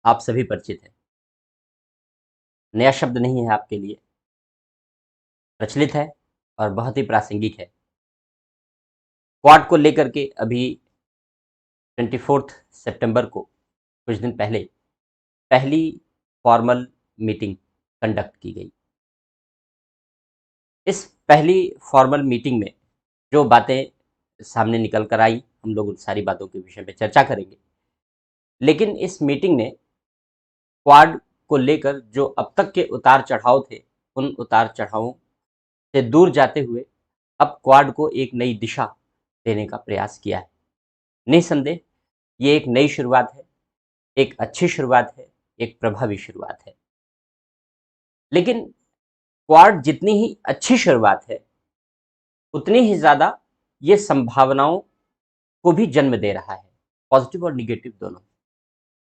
आप सभी परिचित हैं, नया शब्द नहीं है आपके लिए, प्रचलित है और बहुत ही प्रासंगिक है। क्वाड को लेकर के अभी 24 सितंबर को कुछ दिन पहले पहली फॉर्मल मीटिंग कंडक्ट की गई। इस पहली फॉर्मल मीटिंग में जो बातें सामने निकल कर आई, हम लोग उन सारी बातों के विषय में चर्चा करेंगे। लेकिन इस मीटिंग ने क्वाड को लेकर जो अब तक के उतार चढ़ाव थे, उन उतार चढ़ावों से दूर जाते हुए अब क्वाड को एक नई दिशा देने का प्रयास किया है। निसंदेह ये एक नई शुरुआत है, एक अच्छी शुरुआत है, एक प्रभावी शुरुआत है। लेकिन क्वाड जितनी ही अच्छी शुरुआत है, उतनी ही ज़्यादा ये संभावनाओं को भी जन्म दे रहा है, पॉजिटिव और निगेटिव दोनों।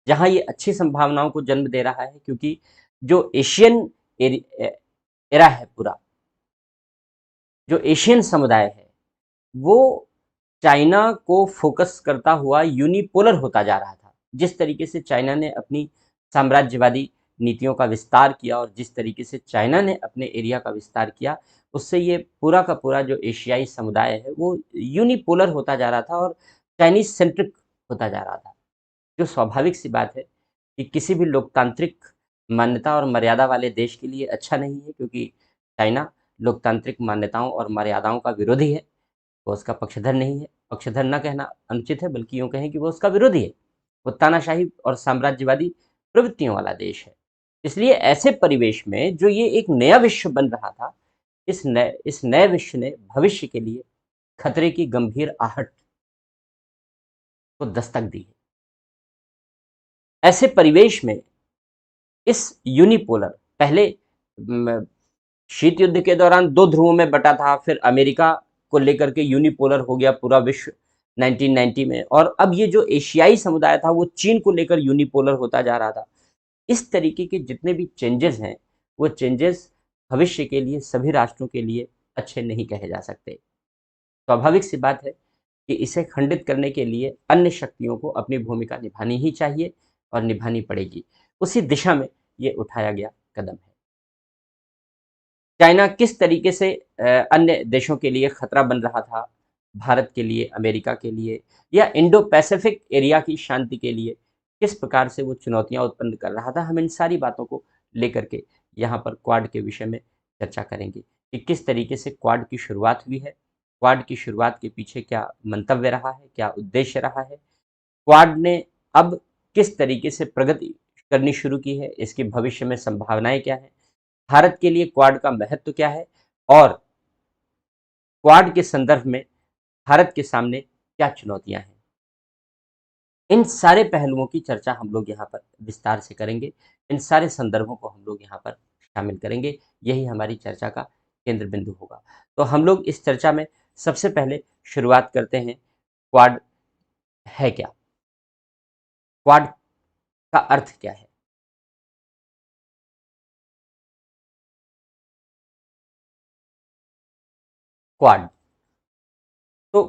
जहाँ ये अच्छी संभावनाओं को जन्म दे रहा है क्योंकि जो एशियन एरा है पूरा, जो एशियन समुदाय है, वो चाइना को फोकस करता हुआ यूनिपोलर होता जा रहा था। जिस तरीके से चाइना ने अपनी साम्राज्यवादी नीतियों का विस्तार किया और जिस तरीके से चाइना ने अपने एरिया का विस्तार किया, उससे ये पूरा का पूरा जो एशियाई समुदाय है वो यूनिपोलर होता जा रहा था और चाइनीज सेंट्रिक होता जा रहा था। जो स्वाभाविक सी बात है कि किसी भी लोकतांत्रिक मान्यता और मर्यादा वाले देश के लिए अच्छा नहीं है, क्योंकि चाइना लोकतांत्रिक मान्यताओं और मर्यादाओं का विरोधी है, वो उसका पक्षधर नहीं है। पक्षधर न कहना अनुचित है, बल्कि यूँ कहें कि वो उसका विरोधी है। वो तानाशाही और साम्राज्यवादी प्रवृत्तियों वाला देश है। इसलिए ऐसे परिवेश में जो ये एक नया विश्व बन रहा था, इस नए विश्व ने भविष्य के लिए खतरे की गंभीर आहट को दस्तक दी है। ऐसे परिवेश में इस यूनिपोलर पहले शीत युद्ध के दौरान दो ध्रुवों में बटा था, फिर अमेरिका को लेकर के यूनिपोलर हो गया पूरा विश्व 1990 में, और अब ये जो एशियाई समुदाय था वो चीन को लेकर यूनिपोलर होता जा रहा था। इस तरीके के जितने भी चेंजेस हैं, वो चेंजेस भविष्य के लिए सभी राष्ट्रों के लिए अच्छे नहीं कहे जा सकते। स्वाभाविक सी बात है कि इसे खंडित करने के लिए अन्य शक्तियों को अपनी भूमिका निभानी ही चाहिए और निभानी पड़ेगी। उसी दिशा में ये उठाया गया कदम है। चाइना किस तरीके से अन्य देशों के लिए खतरा बन रहा था, भारत के लिए, अमेरिका के लिए, या इंडो पैसिफिक एरिया की शांति के लिए किस प्रकार से वो चुनौतियां उत्पन्न कर रहा था, हम इन सारी बातों को लेकर के यहाँ पर क्वाड के विषय में चर्चा करेंगे कि किस तरीके से क्वाड की शुरुआत हुई है, क्वाड की शुरुआत के पीछे क्या मंतव्य रहा है, क्या उद्देश्य रहा है, क्वाड ने अब किस तरीके से प्रगति करनी शुरू की है, इसकी भविष्य में संभावनाएं क्या है, भारत के लिए क्वाड का महत्व क्या है, और क्वाड के संदर्भ में भारत के सामने क्या चुनौतियां हैं। इन सारे पहलुओं की चर्चा हम लोग यहाँ पर विस्तार से करेंगे। इन सारे संदर्भों को हम लोग यहाँ पर शामिल करेंगे। यही हमारी चर्चा का केंद्र बिंदु होगा। तो हम लोग इस चर्चा में सबसे पहले शुरुआत करते हैं, क्वाड है क्या, क्वाड का अर्थ क्या है। क्वाड तो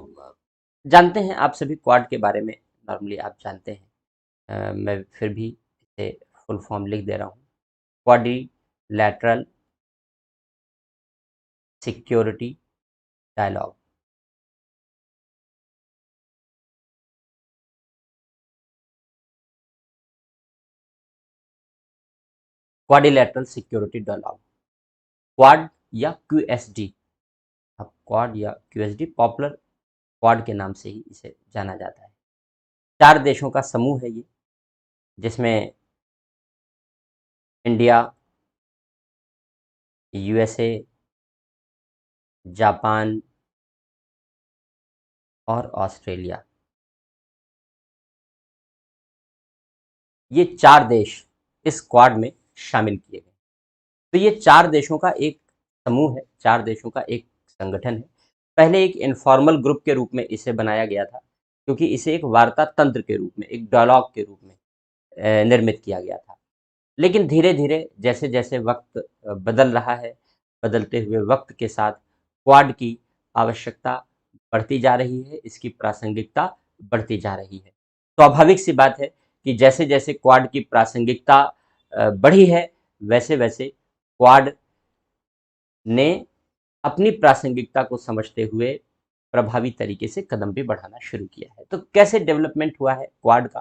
जानते हैं आप सभी, क्वाड के बारे में नॉर्मली आप जानते हैं। मैं फिर भी इसे फुल फॉर्म लिख दे रहा हूँ। Quadrilateral security dialogue. Quadrilateral security dialogue, quad या क्यूएसडी। अब क्वाड या क्यूएसडी पॉपुलर क्वाड के नाम से ही इसे जाना जाता है। 4 देशों का समूह है ये, जिसमें इंडिया, यूएसए, जापान और ऑस्ट्रेलिया, ये 4 देश इस क्वाड में शामिल किए गए। तो ये 4 देशों का एक समूह है, 4 देशों का एक संगठन है। पहले एक इनफॉर्मल ग्रुप के रूप में इसे बनाया गया था, क्योंकि इसे एक वार्ता तंत्र के रूप में, एक डायलॉग के रूप में निर्मित किया गया था। लेकिन धीरे-धीरे जैसे-जैसे वक्त बदल रहा है, बदलते हुए वक्त के साथ क्वाड की आवश्यकता बढ़ती जा रही है, इसकी प्रासंगिकता बढ़ती जा रही है। स्वाभाविक सी बात है कि जैसे जैसे क्वाड की प्रासंगिकता बढ़ी है, वैसे वैसे क्वाड ने अपनी प्रासंगिकता को समझते हुए प्रभावी तरीके से कदम भी बढ़ाना शुरू किया है। तो कैसे डेवलपमेंट हुआ है क्वाड का,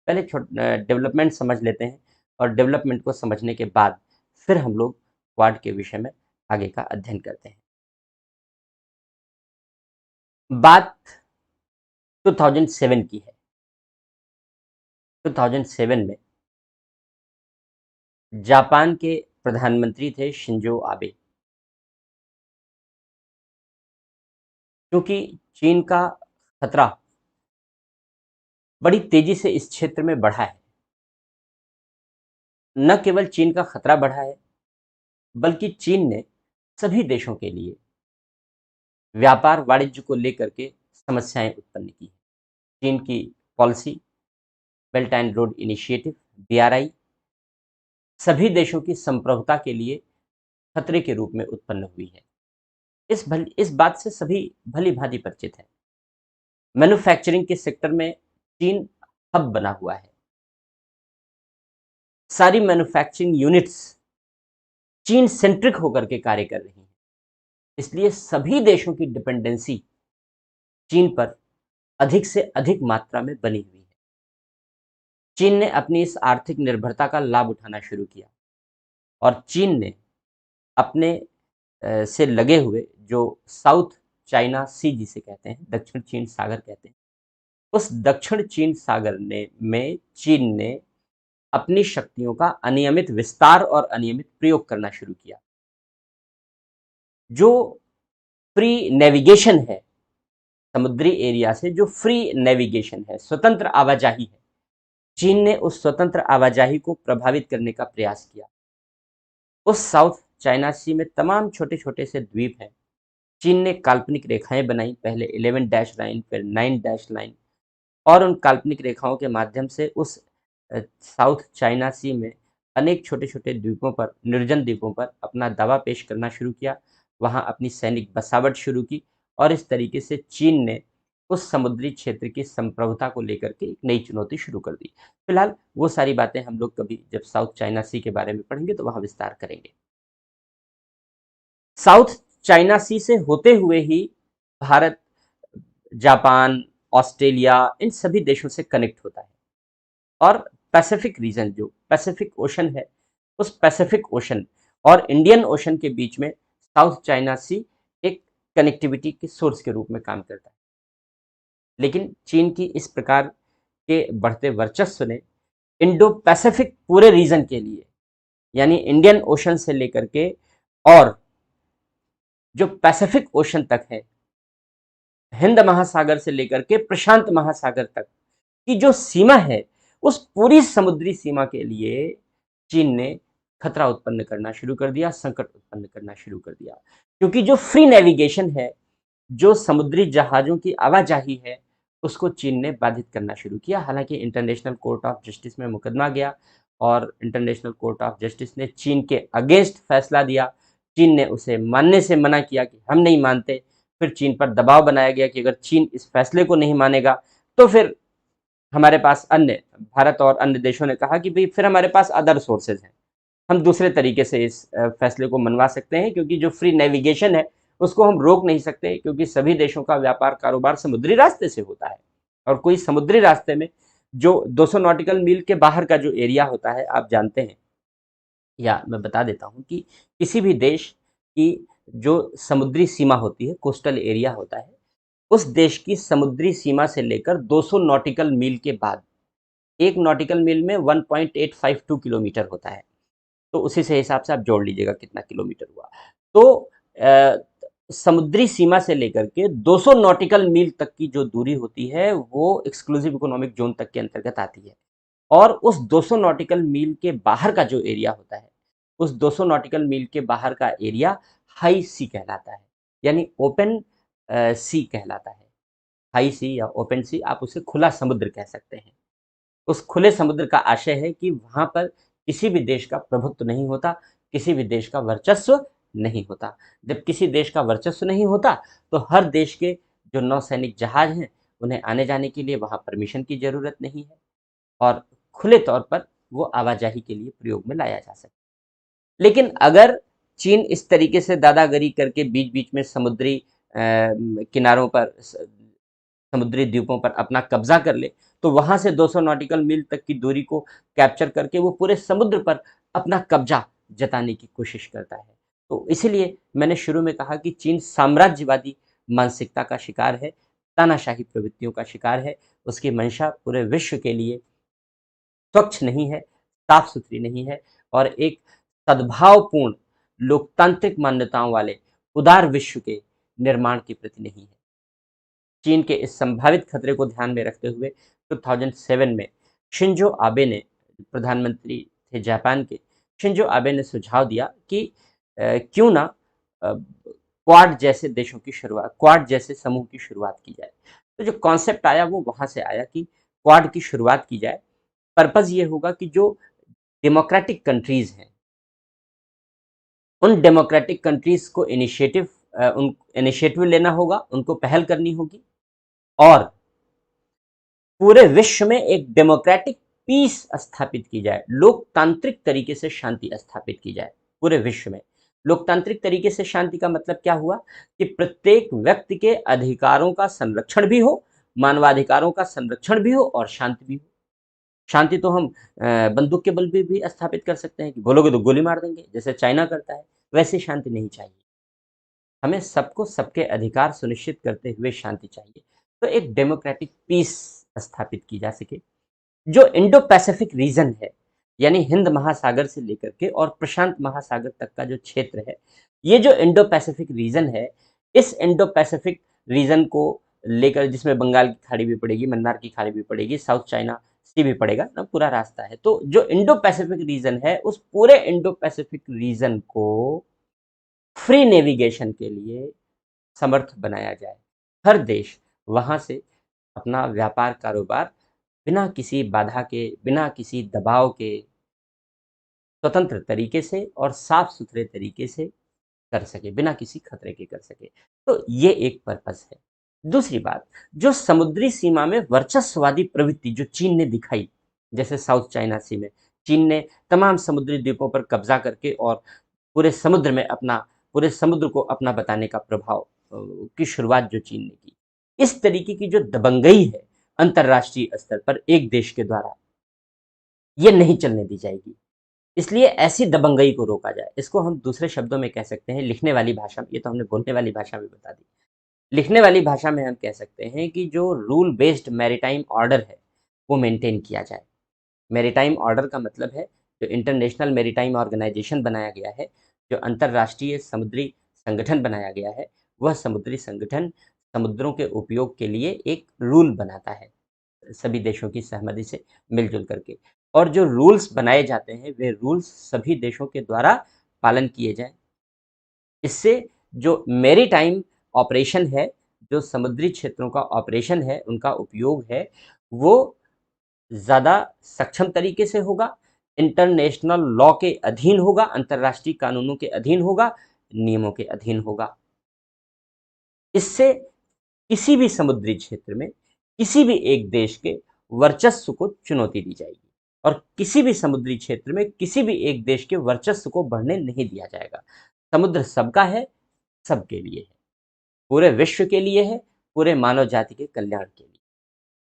पहले डेवलपमेंट समझ लेते हैं, और डेवलपमेंट को समझने के बाद फिर हम लोग क्वाड के विषय में आगे का अध्ययन करते हैं। बात 2007 की है। 2007 में जापान के प्रधानमंत्री थे शिंजो आबे। क्योंकि चीन का खतरा बड़ी तेजी से इस क्षेत्र में बढ़ा है। न केवल चीन का खतरा बढ़ा है, बल्कि चीन ने सभी देशों के लिए व्यापार वाणिज्य को लेकर के समस्याएं उत्पन्न की। चीन की policy, belt and road initiative, BRI, सभी देशों की संप्रभुता के लिए खतरे के रूप में उत्पन्न हुई है। इस बात से सभी भली भांति परिचित है। मैन्युफैक्चरिंग के सेक्टर में चीन हब बना हुआ है। सारी मैन्युफैक्चरिंग यूनिट्स चीन सेंट्रिक होकर के कार्य कर रही हैं। इसलिए सभी देशों की डिपेंडेंसी चीन पर अधिक से अधिक मात्रा में बनी हुई है। चीन ने अपनी इस आर्थिक निर्भरता का लाभ उठाना शुरू किया, और चीन ने अपने से लगे हुए जो साउथ चाइना सी जिसे कहते हैं, दक्षिण चीन सागर कहते हैं, उस दक्षिण चीन सागर में चीन ने अपनी शक्तियों का अनियमित विस्तार और अनियमित प्रयोग करना शुरू किया। जो फ्री नेविगेशन है, समुद्री एरिया से जो फ्री नेविगेशन है, स्वतंत्र आवाजाही है, चीन ने उस स्वतंत्र आवाजाही को प्रभावित करने का प्रयास किया। उस साउथ चाइना सी में तमाम छोटे छोटे से द्वीप हैं। चीन ने काल्पनिक रेखाएं बनाई, पहले 11 डैश लाइन, फिर 9 डैश लाइन, और उन काल्पनिक रेखाओं के माध्यम से उस साउथ चाइना सी में अनेक छोटे छोटे द्वीपों पर, निर्जन द्वीपों पर अपना दावा पेश करना शुरू किया, वहां अपनी सैनिक बसावट शुरू की, और इस तरीके से चीन ने उस समुद्री क्षेत्र की संप्रभुता को लेकर के एक नई चुनौती शुरू कर दी। फिलहाल वो सारी बातें हम लोग कभी जब साउथ चाइना सी के बारे में पढ़ेंगे तो वहां विस्तार करेंगे। साउथ चाइना सी से होते हुए ही भारत, जापान, ऑस्ट्रेलिया, इन सभी देशों से कनेक्ट होता है, और पैसिफिक रीजन, जो पैसिफिक ओशन है, उस पैसिफिक ओशन और इंडियन ओशन के बीच में साउथ चाइना सी एक कनेक्टिविटी के सोर्स के रूप में काम करता है। लेकिन चीन की इस प्रकार के बढ़ते वर्चस्व ने इंडो पैसिफिक पूरे रीजन के लिए, यानी इंडियन ओशन से लेकर के और जो पैसिफिक ओशन तक है, हिंद महासागर से लेकर के प्रशांत महासागर तक की जो सीमा है, उस पूरी समुद्री सीमा के लिए चीन ने खतरा उत्पन्न करना शुरू कर दिया, संकट उत्पन्न करना शुरू कर दिया। क्योंकि जो फ्री नेविगेशन है, जो समुद्री जहाजों की आवाजाही है, उसको चीन ने बाधित करना शुरू किया। हालांकि इंटरनेशनल कोर्ट ऑफ जस्टिस में मुकदमा गया, और इंटरनेशनल कोर्ट ऑफ जस्टिस ने चीन के अगेंस्ट फैसला दिया। चीन ने उसे मानने से मना किया कि हम नहीं मानते। फिर चीन पर दबाव बनाया गया कि अगर चीन इस फैसले को नहीं मानेगा तो फिर हमारे पास अन्य, भारत और अन्य देशों ने कहा कि भाई फिर हमारे पास अदर सोर्सेज हैं, हम दूसरे तरीके से इस फैसले को मनवा सकते हैं, क्योंकि जो फ्री नेविगेशन है उसको हम रोक नहीं सकते, क्योंकि सभी देशों का व्यापार कारोबार समुद्री रास्ते से होता है, और कोई समुद्री रास्ते में जो 200 नॉटिकल मील के बाहर का जो एरिया होता है, आप जानते हैं, या मैं बता देता हूं कि किसी भी देश की जो समुद्री सीमा होती है, कोस्टल एरिया होता है, उस देश की समुद्री सीमा से लेकर 200 नॉटिकल मील के बाद, एक नॉटिकल मील में 1.852 किलोमीटर होता है, तो उसी से हिसाब से आप जोड़ लीजिएगा कितना किलोमीटर हुआ। तो समुद्री सीमा से लेकर के 200 नॉटिकल मील तक की जो दूरी होती है, वो एक्सक्लूसिव इकोनॉमिक जोन तक के अंतर्गत आती है, और उस 200 नॉटिकल मील के बाहर का जो एरिया होता है, उस 200 नॉटिकल मील के बाहर का एरिया हाई सी कहलाता है, यानी ओपन सी कहलाता है। हाई सी या ओपन सी, आप उसे खुला समुद्र कह सकते हैं। उस खुले समुद्र का आशय है कि वहां पर किसी भी देश का प्रभुत्व नहीं होता, किसी भी देश का वर्चस्व नहीं होता। जब किसी देश का वर्चस्व नहीं होता, तो हर देश के जो नौसैनिक जहाज हैं, उन्हें आने जाने के लिए वहां परमिशन की जरूरत नहीं है, और खुले तौर पर वो आवाजाही के लिए प्रयोग में लाया जा सके। लेकिन अगर चीन इस तरीके से दादागिरी करके बीच बीच में समुद्री किनारों पर, समुद्री द्वीपों पर अपना कब्जा कर ले, तो वहां से 200 नॉटिकल मील तक की दूरी को कैप्चर करके वो पूरे समुद्र पर अपना कब्जा जताने की कोशिश करता है। तो इसीलिए मैंने शुरू में कहा कि चीन साम्राज्यवादी मानसिकता का शिकार है, तानाशाही प्रवृत्तियों का शिकार है। उसकी मंशा पूरे विश्व के लिए स्वच्छ नहीं है, साफ सुथरी नहीं है, और एक सद्भावपूर्ण लोकतांत्रिक मान्यताओं वाले उदार विश्व के निर्माण के प्रति नहीं है। चीन के इस संभावित खतरे को ध्यान में रखते हुए 2007 में शिंजो आबे ने, प्रधानमंत्री थे जापान के, शिंजो आबे ने सुझाव दिया कि क्यों ना क्वाड जैसे देशों की शुरुआत, क्वाड जैसे समूह की शुरुआत की जाए। तो जो कॉन्सेप्ट आया वो वहां से आया कि क्वाड की शुरुआत की जाए। पर्पज ये होगा कि जो डेमोक्रेटिक कंट्रीज हैं, उन डेमोक्रेटिक कंट्रीज को इनिशिएटिव लेना होगा, उनको पहल करनी होगी, और पूरे विश्व में एक डेमोक्रेटिक पीस स्थापित की जाए, लोकतांत्रिक तरीके से शांति स्थापित की जाए पूरे विश्व में। लोकतांत्रिक तरीके से शांति का मतलब क्या हुआ कि प्रत्येक व्यक्ति के अधिकारों का संरक्षण भी हो, मानवाधिकारों का संरक्षण भी हो, और शांति भी हो। शांति तो हम बंदूक के बल भी स्थापित कर सकते हैं कि बोलोगे तो गोली मार देंगे, जैसे चाइना करता है, वैसी शांति नहीं चाहिए। हमें सबको सबके अधिकार सुनिश्चित करते हुए शांति चाहिए। तो एक डेमोक्रेटिक पीस स्थापित की जा सके। जो इंडो पैसिफिक रीजन है, यानी हिंद महासागर से लेकर के और प्रशांत महासागर तक का जो क्षेत्र है, ये जो इंडो पैसिफिक रीजन है, इस इंडो पैसिफिक रीजन को लेकर, जिसमें बंगाल की खाड़ी भी पड़ेगी, मन्नार की खाड़ी भी पड़ेगी, साउथ चाइना सी भी पड़ेगा ना, पूरा रास्ता है। तो जो इंडो पैसिफिक रीजन है, उस पूरे इंडो पैसिफिक रीजन को फ्री नेविगेशन के लिए समर्थ बनाया जाए। हर देश वहां से अपना व्यापार कारोबार बिना किसी बाधा के, बिना किसी दबाव के, स्वतंत्र तरीके से और साफ सुथरे तरीके से कर सके, बिना किसी खतरे के कर सके। तो ये एक पर्पस है। दूसरी बात, जो समुद्री सीमा में वर्चस्ववादी प्रवृत्ति जो चीन ने दिखाई, जैसे साउथ चाइना सी में चीन ने तमाम समुद्री द्वीपों पर कब्जा करके और पूरे समुद्र में अपना, पूरे समुद्र को अपना बताने का प्रभाव की शुरुआत जो चीन ने की, इस तरीके की जो दबंगई है अंतर्राष्ट्रीय स्तर पर एक देश के द्वारा, ये नहीं चलने दी जाएगी। इसलिए ऐसी दबंगई को रोका जाए। इसको हम दूसरे शब्दों में कह सकते हैं, लिखने वाली भाषा में, ये तो हमने बोलने वाली भाषा में बता दी, लिखने वाली भाषा में हम कह सकते हैं कि जो रूल बेस्ड मैरीटाइम ऑर्डर है वो मेंटेन किया जाए। मैरीटाइम ऑर्डर का मतलब है जो इंटरनेशनल मैरीटाइम ऑर्गेनाइजेशन बनाया गया है, जो अंतर्राष्ट्रीय समुद्री संगठन बनाया गया है, वह समुद्री संगठन समुद्रों के उपयोग के लिए एक रूल बनाता है, सभी देशों की सहमति से मिलजुल करके। और जो रूल्स बनाए जाते हैं वे रूल्स सभी देशों के द्वारा पालन किए जाएं। इससे जो मैरीटाइम ऑपरेशन है, जो समुद्री क्षेत्रों का ऑपरेशन है, उनका उपयोग है, वो ज़्यादा सक्षम तरीके से होगा, इंटरनेशनल लॉ के अधीन होगा, अंतर्राष्ट्रीय कानूनों के अधीन होगा, नियमों के अधीन होगा। इससे किसी भी समुद्री क्षेत्र में किसी भी एक देश के वर्चस्व को चुनौती दी जाएगी, और किसी भी समुद्री क्षेत्र में किसी भी एक देश के वर्चस्व को बढ़ने नहीं दिया जाएगा। समुद्र सबका है, सबके लिए है, पूरे विश्व के लिए है, पूरे मानव जाति के कल्याण के लिए,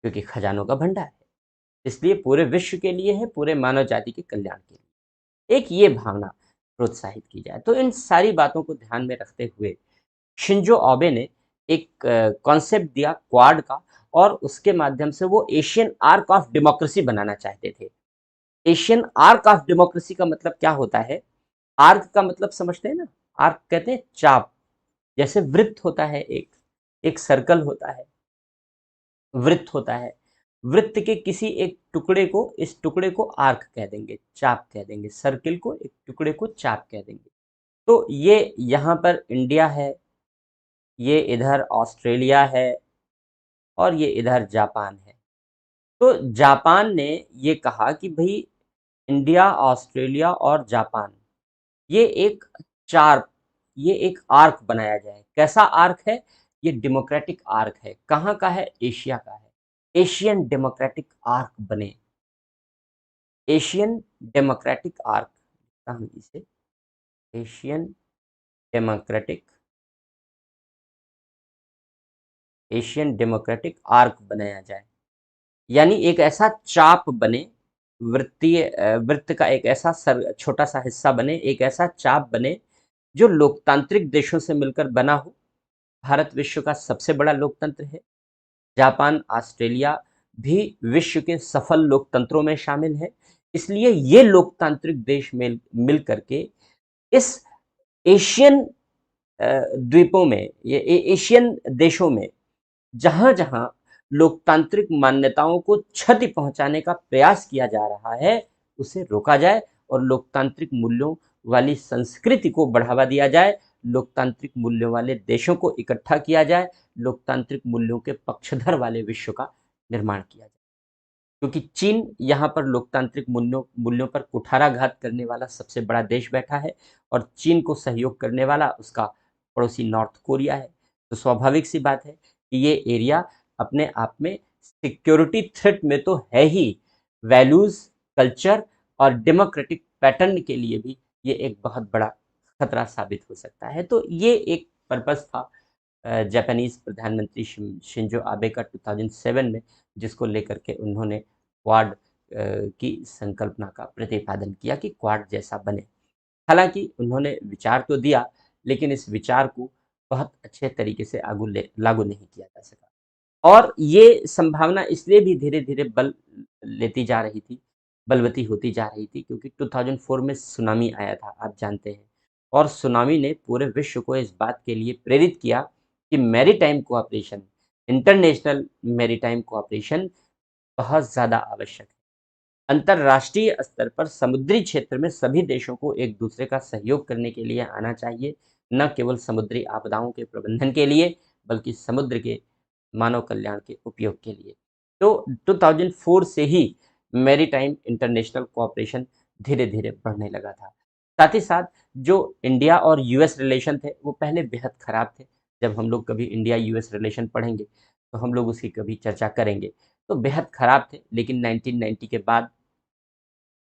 क्योंकि खजानों का भंडार है, इसलिए पूरे विश्व के लिए है, पूरे मानव जाति के कल्याण के लिए। एक ये भावना प्रोत्साहित की जाए। तो इन सारी बातों को ध्यान में रखते हुए शिंजो आबे ने एक कॉन्सेप्ट दिया क्वाड का, और उसके माध्यम से वो एशियन आर्क ऑफ डेमोक्रेसी बनाना चाहते थे। एशियन आर्क ऑफ डेमोक्रेसी का मतलब क्या होता है? आर्क का मतलब समझते हैं ना? आर्क कहते हैं चाप, जैसे वृत्त होता है, एक सर्कल होता है, वृत्त होता है। वृत्त के किसी एक टुकड़े को, इस टुकड़े को आर्क कह देंगे, चाप कह देंगे, सर्किल को, एक टुकड़े को चाप कह देंगे। तो ये यहाँ पर इंडिया है, ये इधर ऑस्ट्रेलिया है, और ये इधर जापान है। तो जापान ने ये कहा कि भाई इंडिया, ऑस्ट्रेलिया और जापान, ये एक चार, ये एक आर्क बनाया जाए। कैसा आर्क है? ये डेमोक्रेटिक आर्क है। कहाँ का है? एशिया का है। एशियन डेमोक्रेटिक आर्क बने। एशियन डेमोक्रेटिक आर्क, हम इसे Asian democratic Asian democratic arc बनाया जाए, यानी एक ऐसा चाप बने, वृत्त का एक ऐसा छोटा सा हिस्सा बने, एक ऐसा चाप बने जो लोकतांत्रिक देशों से मिलकर बना हो। भारत विश्व का सबसे बड़ा लोकतंत्र है। जापान, ऑस्ट्रेलिया भी विश्व के सफल लोकतंत्रों में शामिल है। इसलिए ये लोकतांत्रिक देश मिल करके इस एशियन द्वीपों में, ये एशियन देशों में जहां जहां लोकतांत्रिक मान्यताओं को क्षति पहुंचाने का प्रयास किया जा रहा है, उसे रोका जाए और लोकतांत्रिक मूल्यों वाली संस्कृति को बढ़ावा दिया जाए, लोकतांत्रिक मूल्यों वाले देशों को इकट्ठा किया जाए, लोकतांत्रिक मूल्यों के पक्षधर वाले विश्व का निर्माण किया जाए। क्योंकि चीन यहाँ पर लोकतांत्रिक मूल्यों पर कुठाराघात करने वाला सबसे बड़ा देश बैठा है और चीन को सहयोग करने वाला उसका पड़ोसी नॉर्थ कोरिया है। तो स्वाभाविक सी बात है कि ये एरिया अपने आप में सिक्योरिटी थ्रेट में तो है ही, वैल्यूज, कल्चर और डेमोक्रेटिक पैटर्न के लिए भी ये एक बहुत बड़ा खतरा साबित हो सकता है। तो ये एक पर्पस था जापानीज प्रधानमंत्री शिंजो आबे का 2007 में, जिसको लेकर के उन्होंने क्वाड की संकल्पना का प्रतिपादन किया कि क्वाड जैसा बने। हालांकि उन्होंने विचार तो दिया, लेकिन इस विचार को बहुत अच्छे तरीके से लागू नहीं किया जा सका। और ये संभावना इसलिए भी धीरे धीरे बलवती होती जा रही थी, क्योंकि 2004 में सुनामी आया था, आप जानते हैं। और सुनामी ने पूरे विश्व को इस बात के लिए प्रेरित किया कि maritime cooperation, international maritime cooperation बहुत ज़्यादा आवश्यक है। अंतर्राष्ट्रीय स्तर पर समुद्री क्षेत्र में सभी देशों को एक दूसरे का सहयोग करने के लिए आना चाहिए, न केवल समुद्री आपदाओं के प्रबंधन के लिए, बल्कि समुद्र के मानव कल्याण के उपयोग के लिए। तो 2004 से ही मैरीटाइम इंटरनेशनल कोऑपरेशन धीरे धीरे बढ़ने लगा था। साथ ही साथ जो इंडिया और यूएस रिलेशन थे, वो पहले बेहद खराब थे। जब हम लोग कभी इंडिया यूएस रिलेशन पढ़ेंगे तो हम लोग उसकी कभी चर्चा करेंगे। तो बेहद खराब थे, लेकिन 1990 के बाद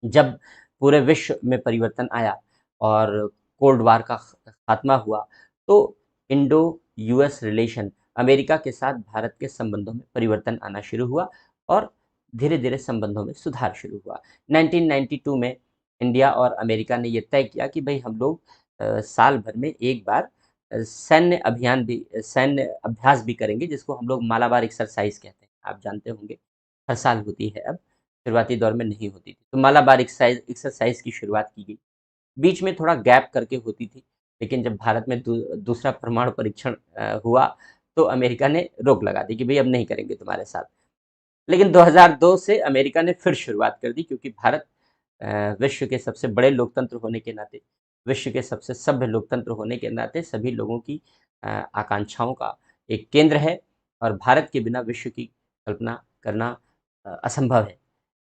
जब पूरे विश्व में परिवर्तन आया और कोल्ड वार का खात्मा हुआ, तो इंडो यूएस रिलेशन, अमेरिका के साथ भारत के संबंधों में परिवर्तन आना शुरू हुआ और धीरे धीरे संबंधों में सुधार शुरू हुआ। 1992 में इंडिया और अमेरिका ने यह तय किया कि भाई हम लोग साल भर में एक बार सैन्य अभ्यास भी करेंगे, जिसको हम लोग मालाबार एक्सरसाइज कहते हैं। आप जानते होंगे, हर साल होती है अब, शुरुआती दौर में नहीं होती थी। तो मालाबार एक्सरसाइज की शुरुआत की गई। बीच में थोड़ा गैप करके होती थी, लेकिन जब भारत में दूसरा परमाणु परीक्षण हुआ, तो अमेरिका ने रोक लगा दी कि भाई अब नहीं करेंगे तुम्हारे साथ। लेकिन 2002 से अमेरिका ने फिर शुरुआत कर दी, क्योंकि भारत विश्व के सबसे बड़े लोकतंत्र होने के नाते, विश्व के सबसे सभ्य लोकतंत्र होने के नाते सभी लोगों की आकांक्षाओं का एक केंद्र है और भारत के बिना विश्व की कल्पना करना असंभव है।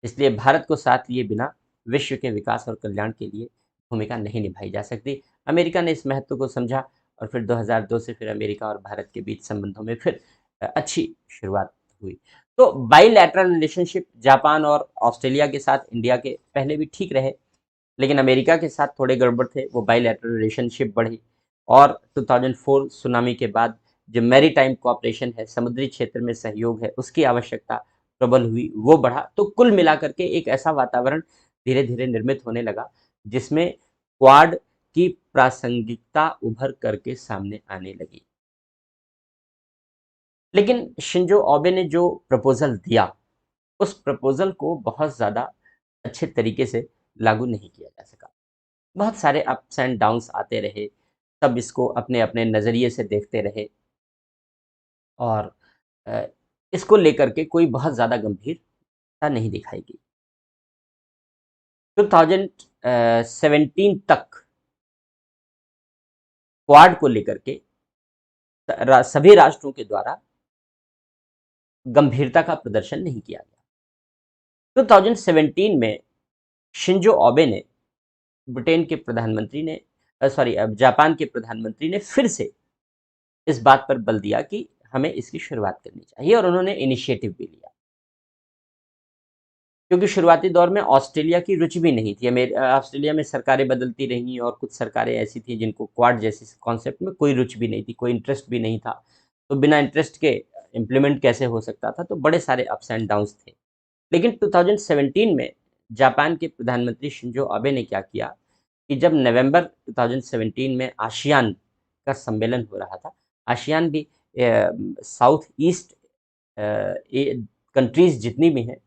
इसलिए भारत को साथ लिए बिना विश्व के विकास और कल्याण के लिए भूमिका नहीं निभाई जा सकती। अमेरिका ने इस महत्व को समझा और फिर 2002 से फिर अमेरिका और भारत के बीच संबंधों में फिर अच्छी शुरुआत हुई। तो बाईलैटरल रिलेशनशिप जापान और ऑस्ट्रेलिया के साथ इंडिया के पहले भी ठीक रहे, लेकिन अमेरिका के साथ थोड़े गड़बड़ थे, वो बाईलैटरल रिलेशनशिप बढ़ी और 2004 सुनामी के बाद जो मैरीटाइम कोऑपरेशन है, समुद्री क्षेत्र में सहयोग है, उसकी आवश्यकता प्रबल हुई, वो बढ़ा। तो कुल मिलाकर के एक ऐसा वातावरण धीरे धीरे निर्मित होने लगा जिसमें क्वाड की प्रासंगिकता उभर करके सामने आने लगी। लेकिन शिंजो ओबे ने जो प्रपोजल दिया, उस प्रपोजल को बहुत ज़्यादा अच्छे तरीके से लागू नहीं किया जा सका। बहुत सारे अप्स एंड डाउन्स आते रहे, सब इसको अपने अपने नज़रिए से देखते रहे और अ, इसको लेकर के कोई बहुत ज़्यादा गंभीरता नहीं दिखाई गई। 2017 तक क्वाड को लेकर के सभी राष्ट्रों के द्वारा गंभीरता का प्रदर्शन नहीं किया गया। 2017 में शिंजो ओबे ने, ब्रिटेन के प्रधानमंत्री ने, जापान के प्रधानमंत्री ने फिर से इस बात पर बल दिया कि हमें इसकी शुरुआत करनी चाहिए और उन्होंने इनिशिएटिव भी लिया। क्योंकि शुरुआती दौर में ऑस्ट्रेलिया की रुचि भी नहीं थी। ऑस्ट्रेलिया में सरकारें बदलती रहीं और कुछ सरकारें ऐसी थी जिनको क्वाड जैसे कॉन्सेप्ट में कोई रुचि भी नहीं थी, कोई इंटरेस्ट भी नहीं था। तो बिना इंटरेस्ट के इम्प्लीमेंट कैसे हो सकता था, तो बड़े सारे अप्स एंड डाउन्स थे। लेकिन 2017 में जापान के प्रधानमंत्री शिंजो आबे ने क्या किया कि जब नवंबर 2017 में आसियान का सम्मेलन हो रहा था, आसियान भी साउथ ईस्ट कंट्रीज जितनी भी हैं,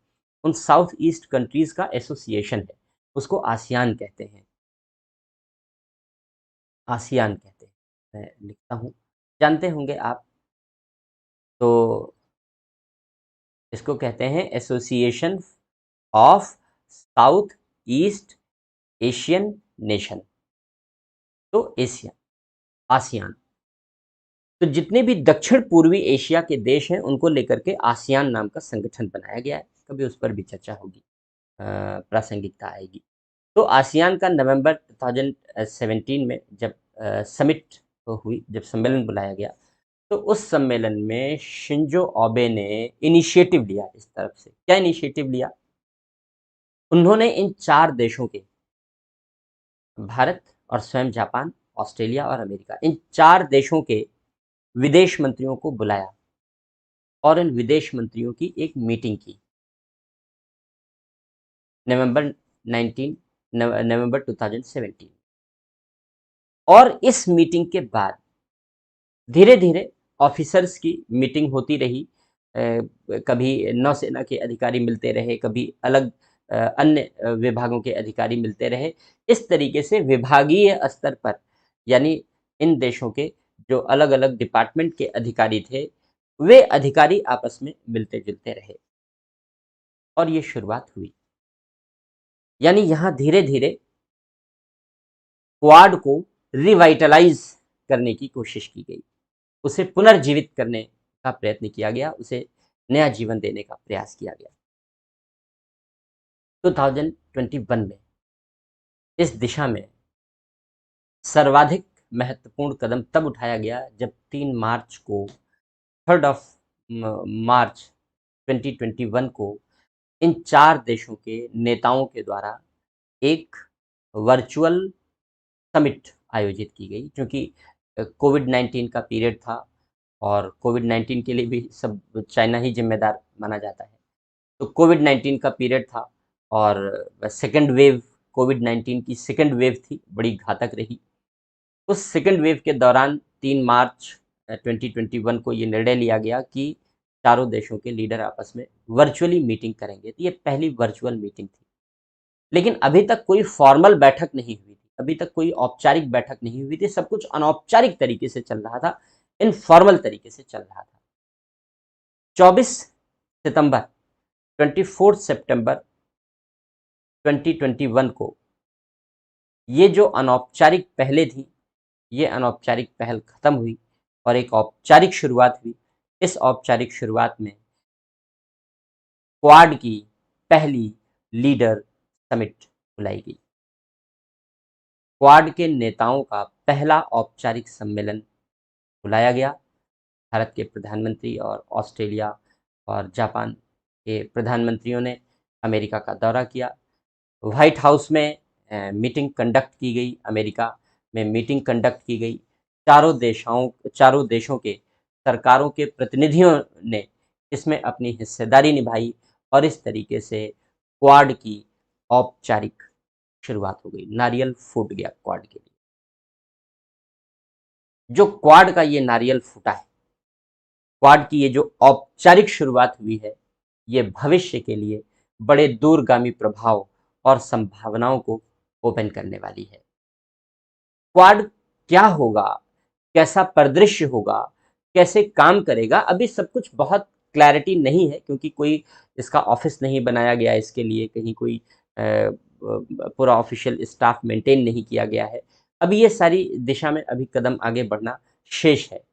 उन साउथ ईस्ट कंट्रीज का एसोसिएशन है, उसको आसियान कहते हैं, आसियान कहते हैं। मैं लिखता हूँ, जानते होंगे आप। तो इसको कहते हैं association of south east Asian nation, तो एशिया, आसियान। तो जितने भी दक्षिण पूर्वी एशिया के देश हैं उनको लेकर के आसियान नाम का संगठन बनाया गया है। कभी उस पर भी चर्चा होगी, प्रासंगिकता आएगी। तो आसियान का नवंबर 2017 में जब समिट हुई, जब सम्मेलन बुलाया गया, तो उस सम्मेलन में शिंजो आबे ने इनिशिएटिव लिया। इस तरफ से क्या इनिशिएटिव लिया? उन्होंने इन 4 देशों के, भारत और स्वयं जापान, ऑस्ट्रेलिया और अमेरिका, इन 4 देशों के विदेश मंत्रियों को बुलाया और इन विदेश मंत्रियों की एक मीटिंग की नवंबर 2017। और इस मीटिंग के बाद धीरे धीरे ऑफिसर्स की मीटिंग होती रही। कभी नौसेना के अधिकारी मिलते रहे, कभी अलग अन्य विभागों के अधिकारी मिलते रहे। इस तरीके से विभागीय स्तर पर, यानी इन देशों के जो अलग अलग डिपार्टमेंट के अधिकारी थे, वे अधिकारी आपस में मिलते जुलते रहे और ये शुरुआत हुई। यानी यहाँ धीरे धीरे क्वाड को रिवाइटलाइज करने की कोशिश की गई, उसे पुनर्जीवित करने का प्रयत्न किया गया, उसे नया जीवन देने का प्रयास किया गया। 2021 में इस दिशा में सर्वाधिक महत्वपूर्ण कदम तब उठाया गया जब 3 मार्च को, 3 मार्च 2021 को इन 4 देशों के नेताओं के द्वारा एक वर्चुअल समिट आयोजित की गई। क्योंकि कोविड-19 का पीरियड था और कोविड-19 के लिए भी सब चाइना ही जिम्मेदार माना जाता है। तो कोविड-19 का पीरियड था और सेकंड वेव, कोविड-19 की सेकंड वेव थी, बड़ी घातक रही। उस सेकंड वेव के दौरान 3 मार्च 2021 को ये निर्णय लिया गया कि चारों देशों के लीडर आपस में वर्चुअली मीटिंग करेंगे। तो ये पहली वर्चुअल मीटिंग थी। लेकिन अभी तक कोई फॉर्मल बैठक नहीं हुई थी, अभी तक कोई औपचारिक बैठक नहीं हुई थी। सब कुछ अनौपचारिक तरीके से चल रहा था, इनफॉर्मल तरीके से चल रहा था। 24 सितंबर 24 सितंबर 2021 को ये जो अनौपचारिक पहले थी, ये अनौपचारिक पहल खत्म हुई और एक औपचारिक शुरुआत हुई। इस औपचारिक शुरुआत में क्वाड की पहली लीडर समिट बुलाई गई। क्वाड के नेताओं का पहला औपचारिक सम्मेलन बुलाया गया। भारत के प्रधानमंत्री और ऑस्ट्रेलिया और जापान के प्रधानमंत्रियों ने अमेरिका का दौरा किया। व्हाइट हाउस में मीटिंग कंडक्ट की गई, अमेरिका में मीटिंग कंडक्ट की गई। चारों देशों के सरकारों के प्रतिनिधियों ने इसमें अपनी हिस्सेदारी निभाई और इस तरीके से क्वाड की औपचारिक शुरुआत हो गई। नारियल फूट गया क्वाड के लिए। जो क्वाड का ये नारियल फूटा है, क्वाड की ये जो औपचारिक शुरुआत हुई है, ये भविष्य के लिए बड़े दूरगामी प्रभाव और संभावनाओं को ओपन करने वाली है। क्वाड क्या होगा, कैसा परिदृश्य होगा, कैसे काम करेगा, अभी सब कुछ बहुत क्लैरिटी नहीं है, क्योंकि कोई इसका ऑफिस नहीं बनाया गया, इसके लिए कहीं कोई पूरा ऑफिशियल स्टाफ मेंटेन नहीं किया गया है। अभी ये सारी दिशा में अभी कदम आगे बढ़ना शेष है।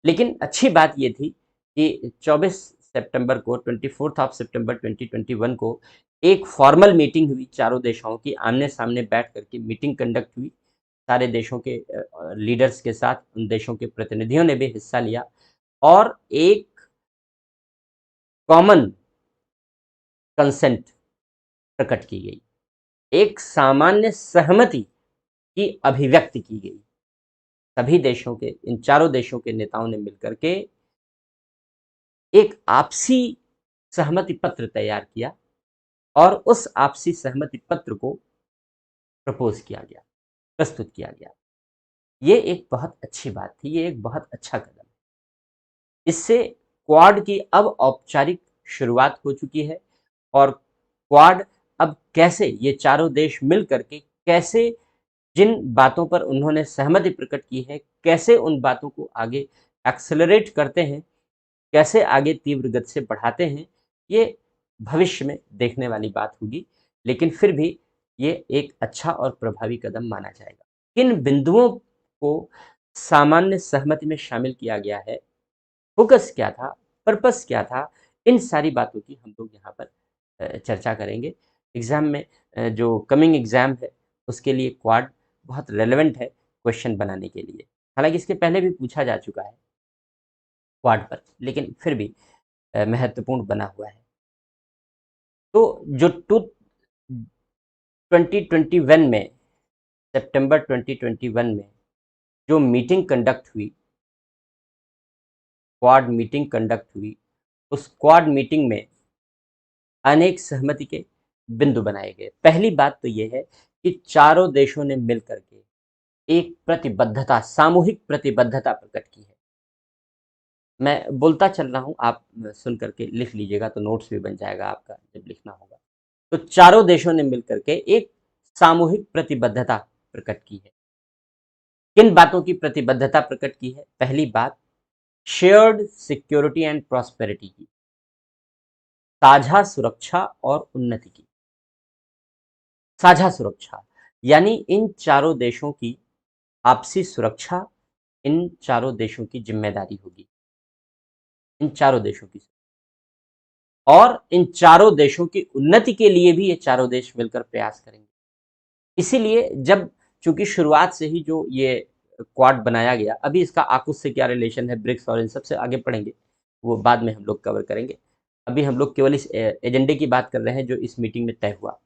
लेकिन अच्छी बात ये थी कि 24 सितंबर को, 24 सितंबर 2021 को एक फॉर्मल मीटिंग हुई, चारों देशों की आमने सामने बैठ करके मीटिंग कंडक्ट हुई। सारे देशों के लीडर्स के साथ उन देशों के प्रतिनिधियों ने भी हिस्सा लिया और एक कॉमन कंसेंट प्रकट की गई, एक सामान्य सहमति की अभिव्यक्ति की गई। सभी देशों के, इन चारों देशों के नेताओं ने मिलकर के एक आपसी सहमति पत्र तैयार किया और उस आपसी सहमति पत्र को प्रपोज किया गया, प्रस्तुत किया गया। ये एक बहुत अच्छी बात थी, ये एक बहुत अच्छा कदम है। इससे क्वाड की अब औपचारिक शुरुआत हो चुकी है और क्वाड अब कैसे ये चारों देश मिल करके कैसे जिन बातों पर उन्होंने सहमति प्रकट की है, कैसे उन बातों को आगे एक्सेलरेट करते हैं, कैसे आगे तीव्र गति से बढ़ाते हैं, ये भविष्य में देखने वाली बात होगी। लेकिन फिर भी ये एक अच्छा और प्रभावी कदम माना जाएगा। किन बिंदुओं को सामान्य सहमति में शामिल किया गया है, फोकस क्या था, पर्पस क्या था, इन सारी बातों की हम लोग यहाँ पर चर्चा करेंगे। एग्जाम में जो कमिंग एग्जाम है उसके लिए क्वाड बहुत रेलेवेंट है क्वेश्चन बनाने के लिए। हालांकि इसके पहले भी पूछा जा चुका है क्वाड पर, लेकिन फिर भी महत्वपूर्ण बना हुआ है। तो जो 2021 में, सितंबर 2021 में जो मीटिंग कंडक्ट हुई, क्वाड मीटिंग कंडक्ट हुई, उस क्वाड मीटिंग में अनेक सहमति के बिंदु बनाए गए। पहली बात तो यह है कि चारों देशों ने मिलकर के एक प्रतिबद्धता, सामूहिक प्रतिबद्धता प्रकट की है। मैं बोलता चल रहा हूं, आप सुन करके लिख लीजिएगा तो नोट्स भी बन जाएगा आपका जब लिखना होगा। तो चारों देशों ने मिलकर के एक सामूहिक प्रतिबद्धता प्रकट की है। किन बातों की प्रतिबद्धता प्रकट की है? पहली बात, शेयर्ड सिक्योरिटी एंड प्रॉस्पेरिटी की, साझा सुरक्षा और उन्नति की। साझा सुरक्षा यानी इन चारों देशों की आपसी सुरक्षा इन चारों देशों की जिम्मेदारी होगी, इन चारों देशों की। और इन चारों देशों की उन्नति के लिए भी ये चारों देश मिलकर प्रयास करेंगे। इसीलिए जब, चूंकि शुरुआत से ही जो ये क्वाड बनाया गया, अभी इसका आकुश से क्या रिलेशन है ब्रिक्स और इन सबसे आगे पढ़ेंगे, वो बाद में हम लोग कवर करेंगे। अभी हम लोग केवल इस एजेंडे की बात कर रहे हैं जो इस मीटिंग में तय हुआ।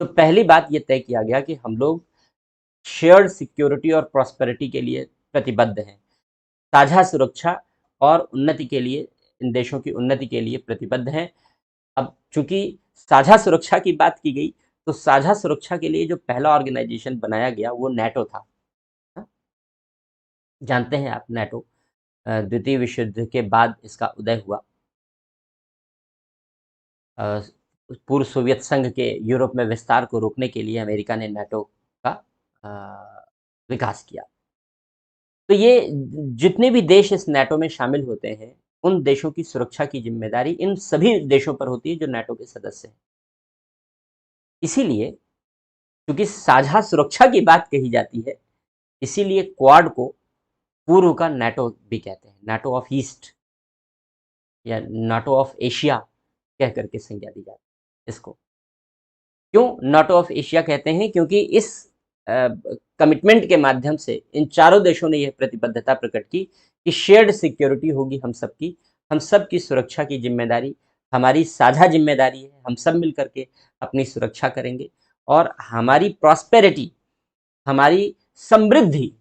तो पहली बात ये तय किया गया कि हम लोग शेयर्ड सिक्योरिटी और प्रॉस्पेरिटी के लिए प्रतिबद्ध हैं, साझा सुरक्षा और उन्नति के लिए, इन देशों की उन्नति के लिए प्रतिबद्ध हैं। अब चूंकि साझा सुरक्षा की बात की गई, तो साझा सुरक्षा के लिए जो पहला ऑर्गेनाइजेशन बनाया गया वो नेटो था। जानते हैं आप नेटो, द्वितीय विश्व युद्ध के बाद इसका उदय हुआ। पूर्व सोवियत संघ के यूरोप में विस्तार को रोकने के लिए अमेरिका ने नेटो का विकास किया। तो ये जितने भी देश इस नेटो में शामिल होते हैं, उन देशों की सुरक्षा की जिम्मेदारी इन सभी देशों पर होती है जो नेटो के सदस्य हैं। इसीलिए क्योंकि साझा सुरक्षा की बात कही जाती है, इसीलिए क्वाड को पूर्व का नेटो भी कहते हैं, नेटो ऑफ ईस्ट या नाटो ऑफ एशिया कह करके संज्ञा दी जाती है इसको। क्यों नाटो ऑफ एशिया कहते हैं? क्योंकि इस कमिटमेंट के माध्यम से इन चारों देशों ने यह प्रतिबद्धता प्रकट की कि शेयर्ड सिक्योरिटी होगी हम सबकी, हम सब की सुरक्षा की जिम्मेदारी हमारी साझा जिम्मेदारी है, हम सब मिल करके अपनी सुरक्षा करेंगे और हमारी प्रॉस्पेरिटी, हमारी समृद्धि,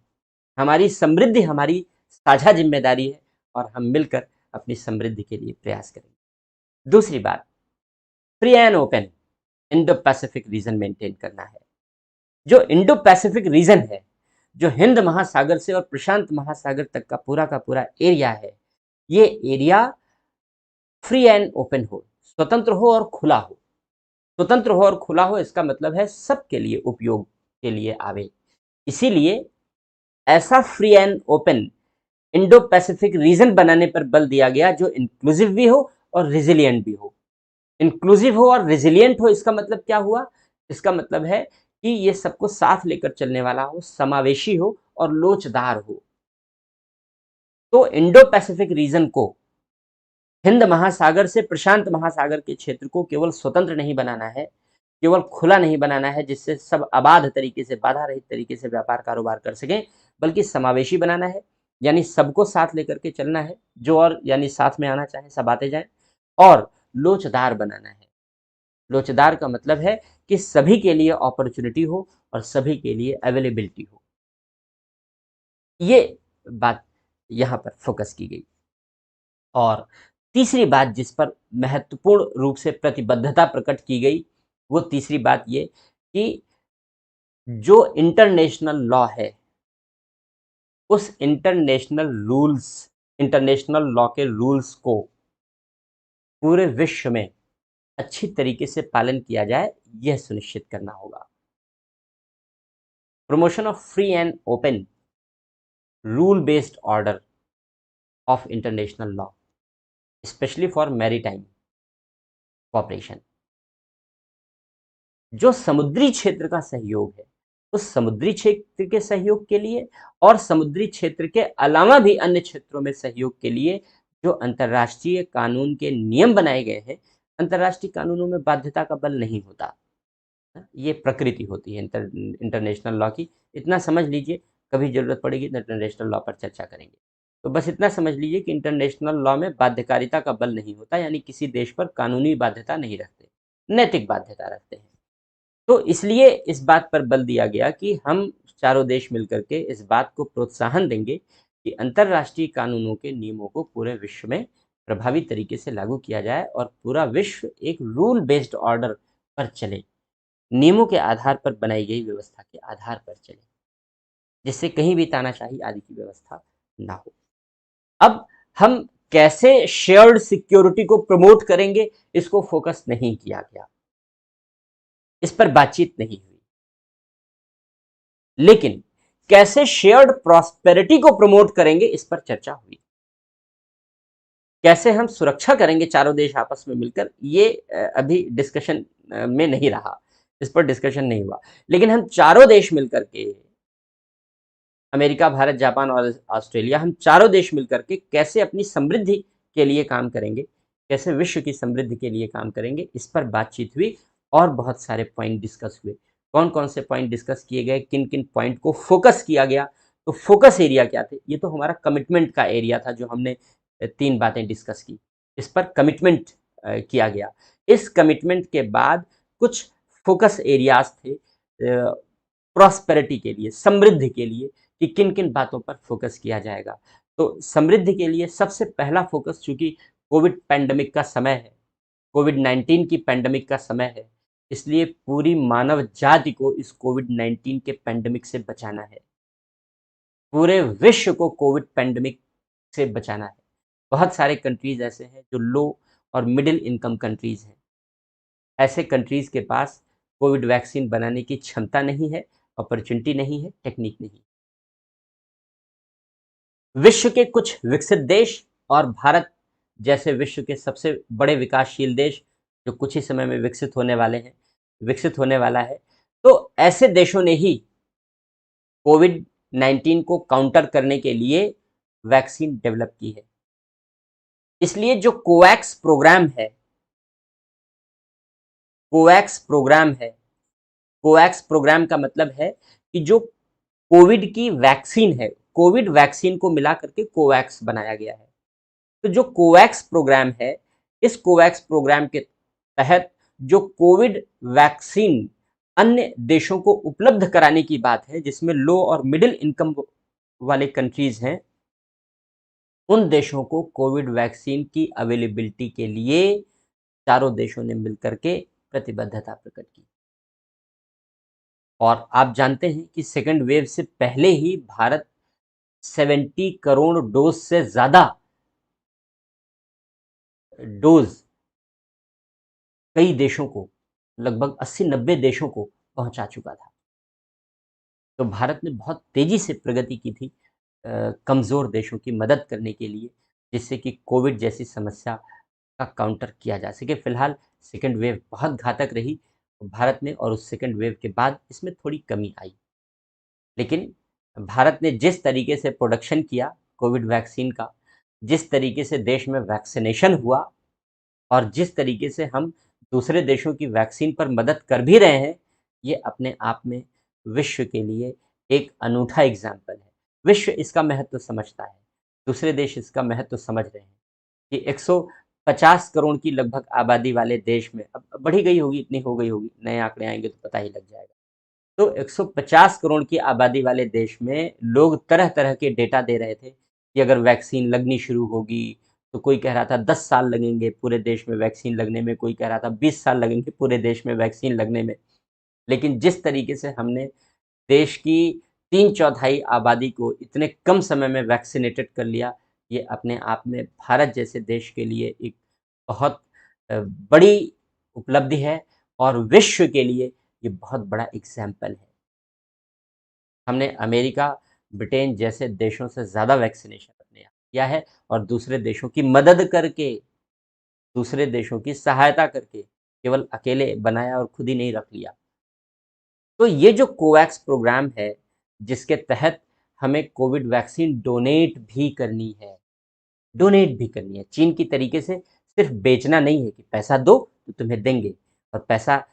हमारी समृद्धि हमारी साझा जिम्मेदारी है और हम मिलकर अपनी समृद्धि के लिए प्रयास करेंगे। दूसरी बात, free and open Indo Pacific region maintain करना है। जो इंडो पैसिफिक रीजन है, जो हिंद महासागर से और प्रशांत महासागर तक का पूरा एरिया है, ये एरिया फ्री एंड ओपन हो, स्वतंत्र हो और खुला हो। स्वतंत्र हो और खुला हो इसका मतलब है सबके लिए उपयोग के लिए आवे। इसीलिए ऐसा free and open Indo Pacific region बनाने पर बल दिया गया जो इंक्लूसिव भी हो और रेजिलिएंट भी हो। इंक्लूसिव हो और रेजिलिएंट हो, इसका मतलब क्या हुआ? इसका मतलब है कि ये सबको साथ लेकर चलने वाला हो, समावेशी हो और लोचदार हो। तो इंडो पैसिफिक रीजन को, हिंद महासागर से प्रशांत महासागर के क्षेत्र को केवल स्वतंत्र नहीं बनाना है, केवल खुला नहीं बनाना है जिससे सब अबाध तरीके से, बाधा रहित तरीके से व्यापार कारोबार कर सकें, बल्कि समावेशी बनाना है, यानी सबको साथ लेकर के चलना है। जो और यानी साथ में आना चाहे सब आते जाएं। और लोचदार बनाना है, लोचदार का मतलब है कि सभी के लिए अपॉर्चुनिटी हो और सभी के लिए अवेलेबिलिटी हो। ये बात यहाँ पर फोकस की गई। और तीसरी बात जिस पर महत्वपूर्ण रूप से प्रतिबद्धता प्रकट की गई, वो तीसरी बात ये कि जो इंटरनेशनल लॉ है, उस इंटरनेशनल लॉ के रूल्स को पूरे विश्व में अच्छी तरीके से पालन किया जाए, यह सुनिश्चित करना होगा। Promotion of free and open rule based order of international law, specially for maritime cooperation. जो समुद्री क्षेत्र का सहयोग है, उस समुद्री क्षेत्र के सहयोग के लिए और समुद्री क्षेत्र के अलावा भी अन्य क्षेत्रों में सहयोग के लिए जो अंतर्राष्ट्रीय कानून के नियम बनाए गए हैं, अंतर्राष्ट्रीय कानूनों में बाध्यता का बल नहीं होता, ये प्रकृति होती है इंटरनेशनल लॉ की। इतना समझ लीजिए, कभी जरूरत पड़ेगी तो इंटरनेशनल लॉ पर चर्चा करेंगे। तो बस इतना समझ लीजिए कि इंटरनेशनल लॉ में बाध्यकारिता का बल नहीं होता, यानी किसी देश पर कानूनी बाध्यता नहीं रखते, नैतिक बाध्यता रखते हैं। तो इसलिए इस बात पर बल दिया गया कि हम चारों देश मिलकर के इस बात को प्रोत्साहन देंगे कि अंतर्राष्ट्रीय कानूनों के नियमों को पूरे विश्व में प्रभावी तरीके से लागू किया जाए और पूरा विश्व एक रूल बेस्ड ऑर्डर पर चले, नियमों के आधार पर बनाई गई व्यवस्था के आधार पर चले, जिससे कहीं भी तानाशाही आदि की व्यवस्था ना हो। अब हम कैसे शेयर्ड सिक्योरिटी को प्रमोट करेंगे, इसको फोकस नहीं किया गया, इस पर बातचीत नहीं हुई। लेकिन कैसे शेयर्ड प्रॉस्पेरिटी को प्रमोट करेंगे, इस पर चर्चा हुई। कैसे हम सुरक्षा करेंगे चारों देश आपस में मिलकर, ये अभी डिस्कशन में नहीं रहा, इस पर डिस्कशन नहीं हुआ। लेकिन हम चारों देश मिलकर के, अमेरिका, भारत, जापान और ऑस्ट्रेलिया, हम चारों देश मिलकर के कैसे अपनी समृद्धि के लिए काम करेंगे, कैसे विश्व की समृद्धि के लिए काम करेंगे, इस पर बातचीत हुई और बहुत सारे पॉइंट डिस्कस हुए। कौन कौन से पॉइंट डिस्कस किए गए, किन किन पॉइंट को फोकस किया गया, तो फोकस एरिया क्या थे, ये तो हमारा कमिटमेंट का एरिया था, जो हमने 3 बातें डिस्कस की, इस पर कमिटमेंट किया गया। इस कमिटमेंट के बाद कुछ फोकस एरियाज थे प्रॉस्पेरिटी के लिए, समृद्धि के लिए, कि किन किन बातों पर फोकस किया जाएगा। तो समृद्धि के लिए सबसे पहला फोकस, चूंकि कोविड पैंडेमिक का समय है, कोविड-19 की पैंडेमिक का समय है, इसलिए पूरी मानव जाति को इस कोविड-19 के पैंडेमिक से बचाना है, पूरे विश्व को कोविड पैंडेमिक से बचाना है। बहुत सारे कंट्रीज ऐसे हैं जो लो और मिडिल इनकम कंट्रीज हैं, ऐसे कंट्रीज के पास कोविड वैक्सीन बनाने की क्षमता नहीं है, अपॉर्चुनिटी नहीं है, टेक्निक नहीं। विश्व के कुछ विकसित देश और भारत जैसे विश्व के सबसे बड़े विकासशील देश, जो कुछ ही समय में विकसित होने वाला है, तो ऐसे देशों ने ही कोविड 19 को काउंटर करने के लिए वैक्सीन डेवलप की है। इसलिए जो कोवैक्स प्रोग्राम है, कोवैक्स प्रोग्राम का मतलब है कि जो कोविड की वैक्सीन है, कोविड वैक्सीन को मिला करके कोवैक्स बनाया गया है। तो जो कोवैक्स प्रोग्राम है, इस कोवैक्स प्रोग्राम के तहत जो कोविड वैक्सीन अन्य देशों को उपलब्ध कराने की बात है, जिसमें लो और मिडिल इनकम वाले कंट्रीज हैं, उन देशों को कोविड वैक्सीन की अवेलेबिलिटी के लिए चारों देशों ने मिलकर के प्रतिबद्धता प्रकट की। और आप जानते हैं कि सेकेंड वेव से पहले ही भारत 70 करोड़ डोज से ज्यादा डोज कई देशों को, लगभग 80-90 देशों को पहुंचा चुका था। तो भारत ने बहुत तेजी से प्रगति की थी कमजोर देशों की मदद करने के लिए, जिससे कि कोविड जैसी समस्या का काउंटर किया जा सके। फिलहाल सेकेंड वेव बहुत घातक रही भारत में, और उस सेकेंड वेव के बाद इसमें थोड़ी कमी आई। लेकिन भारत ने जिस तरीके से प्रोडक्शन किया कोविड वैक्सीन का, जिस तरीके से देश में वैक्सीनेशन हुआ, और जिस तरीके से हम दूसरे देशों की वैक्सीन पर मदद कर भी रहे हैं, ये अपने आप में विश्व के लिए एक अनूठा एग्जाम्पल है। विश्व इसका महत्व समझता है, दूसरे देश इसका महत्व समझ रहे हैं कि 50 करोड़ की लगभग आबादी वाले देश में, अब बढ़ी गई होगी, इतनी हो गई होगी, नए आंकड़े आएंगे तो पता ही लग जाएगा। तो 150 करोड़ की आबादी वाले देश में लोग तरह तरह के डेटा दे रहे थे कि अगर वैक्सीन लगनी शुरू होगी तो कोई कह रहा था 10 साल लगेंगे पूरे देश में वैक्सीन लगने में, कोई कह रहा था 20 साल लगेंगे पूरे देश में वैक्सीन लगने में। लेकिन जिस तरीके से हमने देश की 3/4 आबादी को इतने कम समय में वैक्सीनेटेड कर लिया, ये अपने आप में भारत जैसे देश के लिए एक बहुत बड़ी उपलब्धि है और विश्व के लिए ये बहुत बड़ा एग्जाम्पल है। हमने अमेरिका, ब्रिटेन जैसे देशों से ज़्यादा वैक्सीनेशन अपने यहाँ किया है और दूसरे देशों की मदद करके, दूसरे देशों की सहायता करके, केवल अकेले बनाया और खुद ही नहीं रख लिया। तो ये जो कोवैक्स प्रोग्राम है, जिसके तहत हमें कोविड वैक्सीन डोनेट भी करनी है। चीन की तरीके से सिर्फ बेचना नहीं है कि पैसा दो तो तुम्हें देंगे और पैसा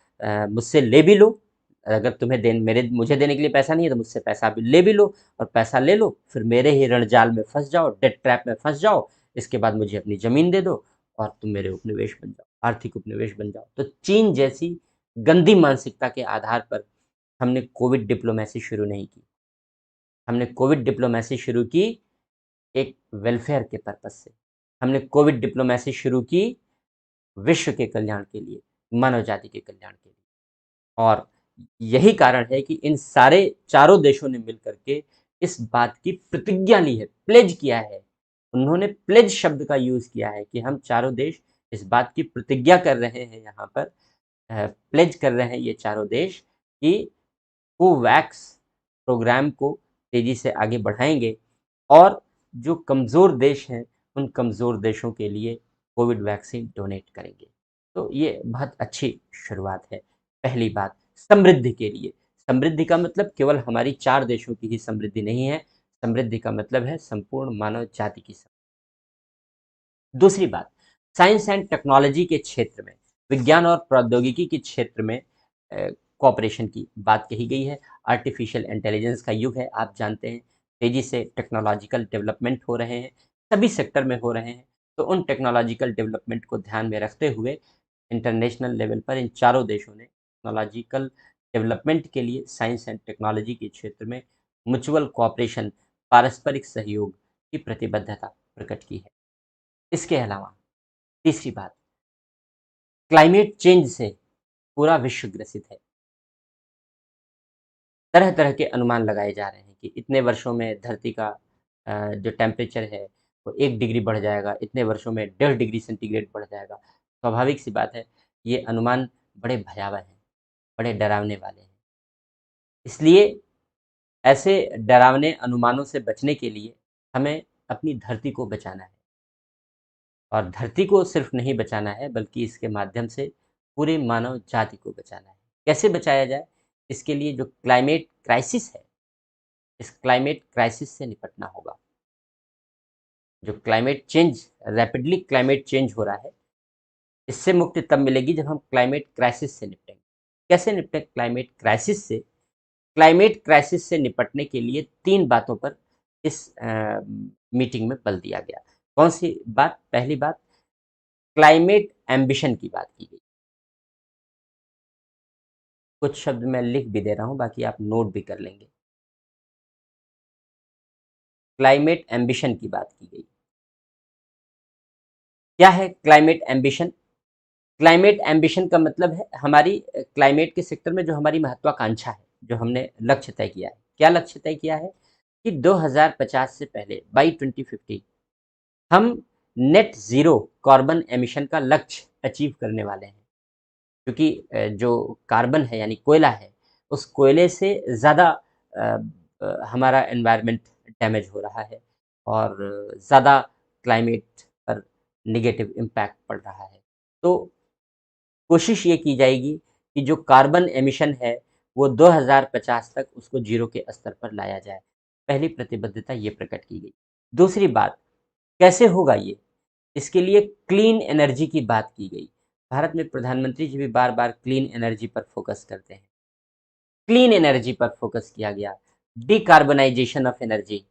मुझसे ले भी लो, अगर तुम्हें मुझे देने के लिए पैसा नहीं है तो मुझसे पैसा भी ले लो और पैसा ले लो, फिर मेरे ही रणजाल में फंस जाओ, डेट ट्रैप में फंस जाओ, इसके बाद मुझे अपनी ज़मीन दे दो और तुम मेरे उपनिवेश बन जाओ, आर्थिक उपनिवेश बन जाओ। तो चीन जैसी गंदी मानसिकता के आधार पर हमने कोविड डिप्लोमेसी शुरू नहीं की। हमने कोविड डिप्लोमेसी शुरू की एक वेलफेयर के पर्पज से। हमने कोविड डिप्लोमेसी शुरू की विश्व के कल्याण के लिए, मानव जाति के कल्याण के लिए। और यही कारण है कि इन सारे चारों देशों ने मिलकर के इस बात की प्रतिज्ञा ली है, प्लेज किया है। उन्होंने प्लेज शब्द का यूज किया है कि हम चारों देश इस बात की प्रतिज्ञा कर रहे हैं, यहाँ पर प्लेज कर रहे हैं ये चारों देश कि कोवैक्स प्रोग्राम को तेजी से आगे बढ़ाएंगे और जो कमज़ोर देश हैं उन कमज़ोर देशों के लिए कोविड वैक्सीन डोनेट करेंगे। तो ये बहुत अच्छी शुरुआत है। पहली बात, समृद्धि के लिए। समृद्धि का मतलब केवल हमारी 4 देशों की ही समृद्धि नहीं है, समृद्धि का मतलब है संपूर्ण मानव जाति की समृद्धि। दूसरी बात, साइंस एंड टेक्नोलॉजी के क्षेत्र में, विज्ञान और प्रौद्योगिकी के क्षेत्र में कोऑपरेशन की बात कही गई है। आर्टिफिशियल इंटेलिजेंस का युग है, आप जानते हैं, तेजी से टेक्नोलॉजिकल डेवलपमेंट हो रहे हैं, सभी सेक्टर में हो रहे हैं। तो उन टेक्नोलॉजिकल डेवलपमेंट को ध्यान में रखते हुए इंटरनेशनल लेवल पर इन चारों देशों ने टेक्नोलॉजिकल डेवलपमेंट के लिए साइंस एंड टेक्नोलॉजी के क्षेत्र में म्यूचुअल कोऑपरेशन, पारस्परिक सहयोग की प्रतिबद्धता प्रकट की है। इसके अलावा तीसरी बात, क्लाइमेट चेंज से पूरा विश्व ग्रसित है। तरह तरह के अनुमान लगाए जा रहे हैं कि इतने वर्षों में धरती का जो टेम्परेचर है वो 1 डिग्री बढ़ जाएगा, इतने वर्षों में 1.5 डिग्री सेंटीग्रेड बढ़ जाएगा। स्वाभाविक सी बात है, ये अनुमान बड़े भयावह हैं, बड़े डरावने वाले हैं। इसलिए ऐसे डरावने अनुमानों से बचने के लिए हमें अपनी धरती को बचाना है और धरती को सिर्फ नहीं बचाना है बल्कि इसके माध्यम से पूरे मानव जाति को बचाना है। कैसे बचाया जाए? इसके लिए जो क्लाइमेट क्राइसिस है, इस क्लाइमेट क्राइसिस से निपटना होगा। जो climate change, rapidly climate change हो रहा है, इससे मुक्ति तब मिलेगी जब हम क्लाइमेट क्राइसिस से निपटेंगे। कैसे निपटें क्लाइमेट क्राइसिस से? क्लाइमेट क्राइसिस से निपटने के लिए 3 बातों पर इस मीटिंग में बल दिया गया। कौन सी बात? पहली बात, क्लाइमेट एम्बिशन की बात की गई। कुछ शब्द मैं लिख भी दे रहा हूँ, बाकी आप नोट भी कर लेंगे। क्लाइमेट एम्बिशन की बात की गई। क्या है क्लाइमेट एम्बिशन? क्लाइमेट एम्बिशन का मतलब है हमारी क्लाइमेट के सेक्टर में जो हमारी महत्वाकांक्षा है, जो हमने लक्ष्य तय किया है। क्या लक्ष्य तय किया है? कि 2050 से पहले बाई 2050 हम नेट ज़ीरो कार्बन एमिशन का लक्ष्य अचीव करने वाले हैं। क्योंकि जो कार्बन है यानी कोयला है, उस कोयले से ज़्यादा हमारा एनवायरनमेंट डैमेज हो रहा है और ज़्यादा क्लाइमेट पर नेगेटिव इम्पैक्ट पड़ रहा है। तो कोशिश ये की जाएगी कि जो कार्बन एमिशन है वो 2050 तक उसको ज़ीरो के स्तर पर लाया जाए। पहली प्रतिबद्धता ये प्रकट की गई। दूसरी बात, कैसे होगा ये? इसके लिए क्लीन एनर्जी की बात की गई। भारत में प्रधानमंत्री जी भी बार-बार क्लीन एनर्जी पर फोकस करते हैं। क्लीन एनर्जी पर फोकस किया गया। Decarbonisation of energy,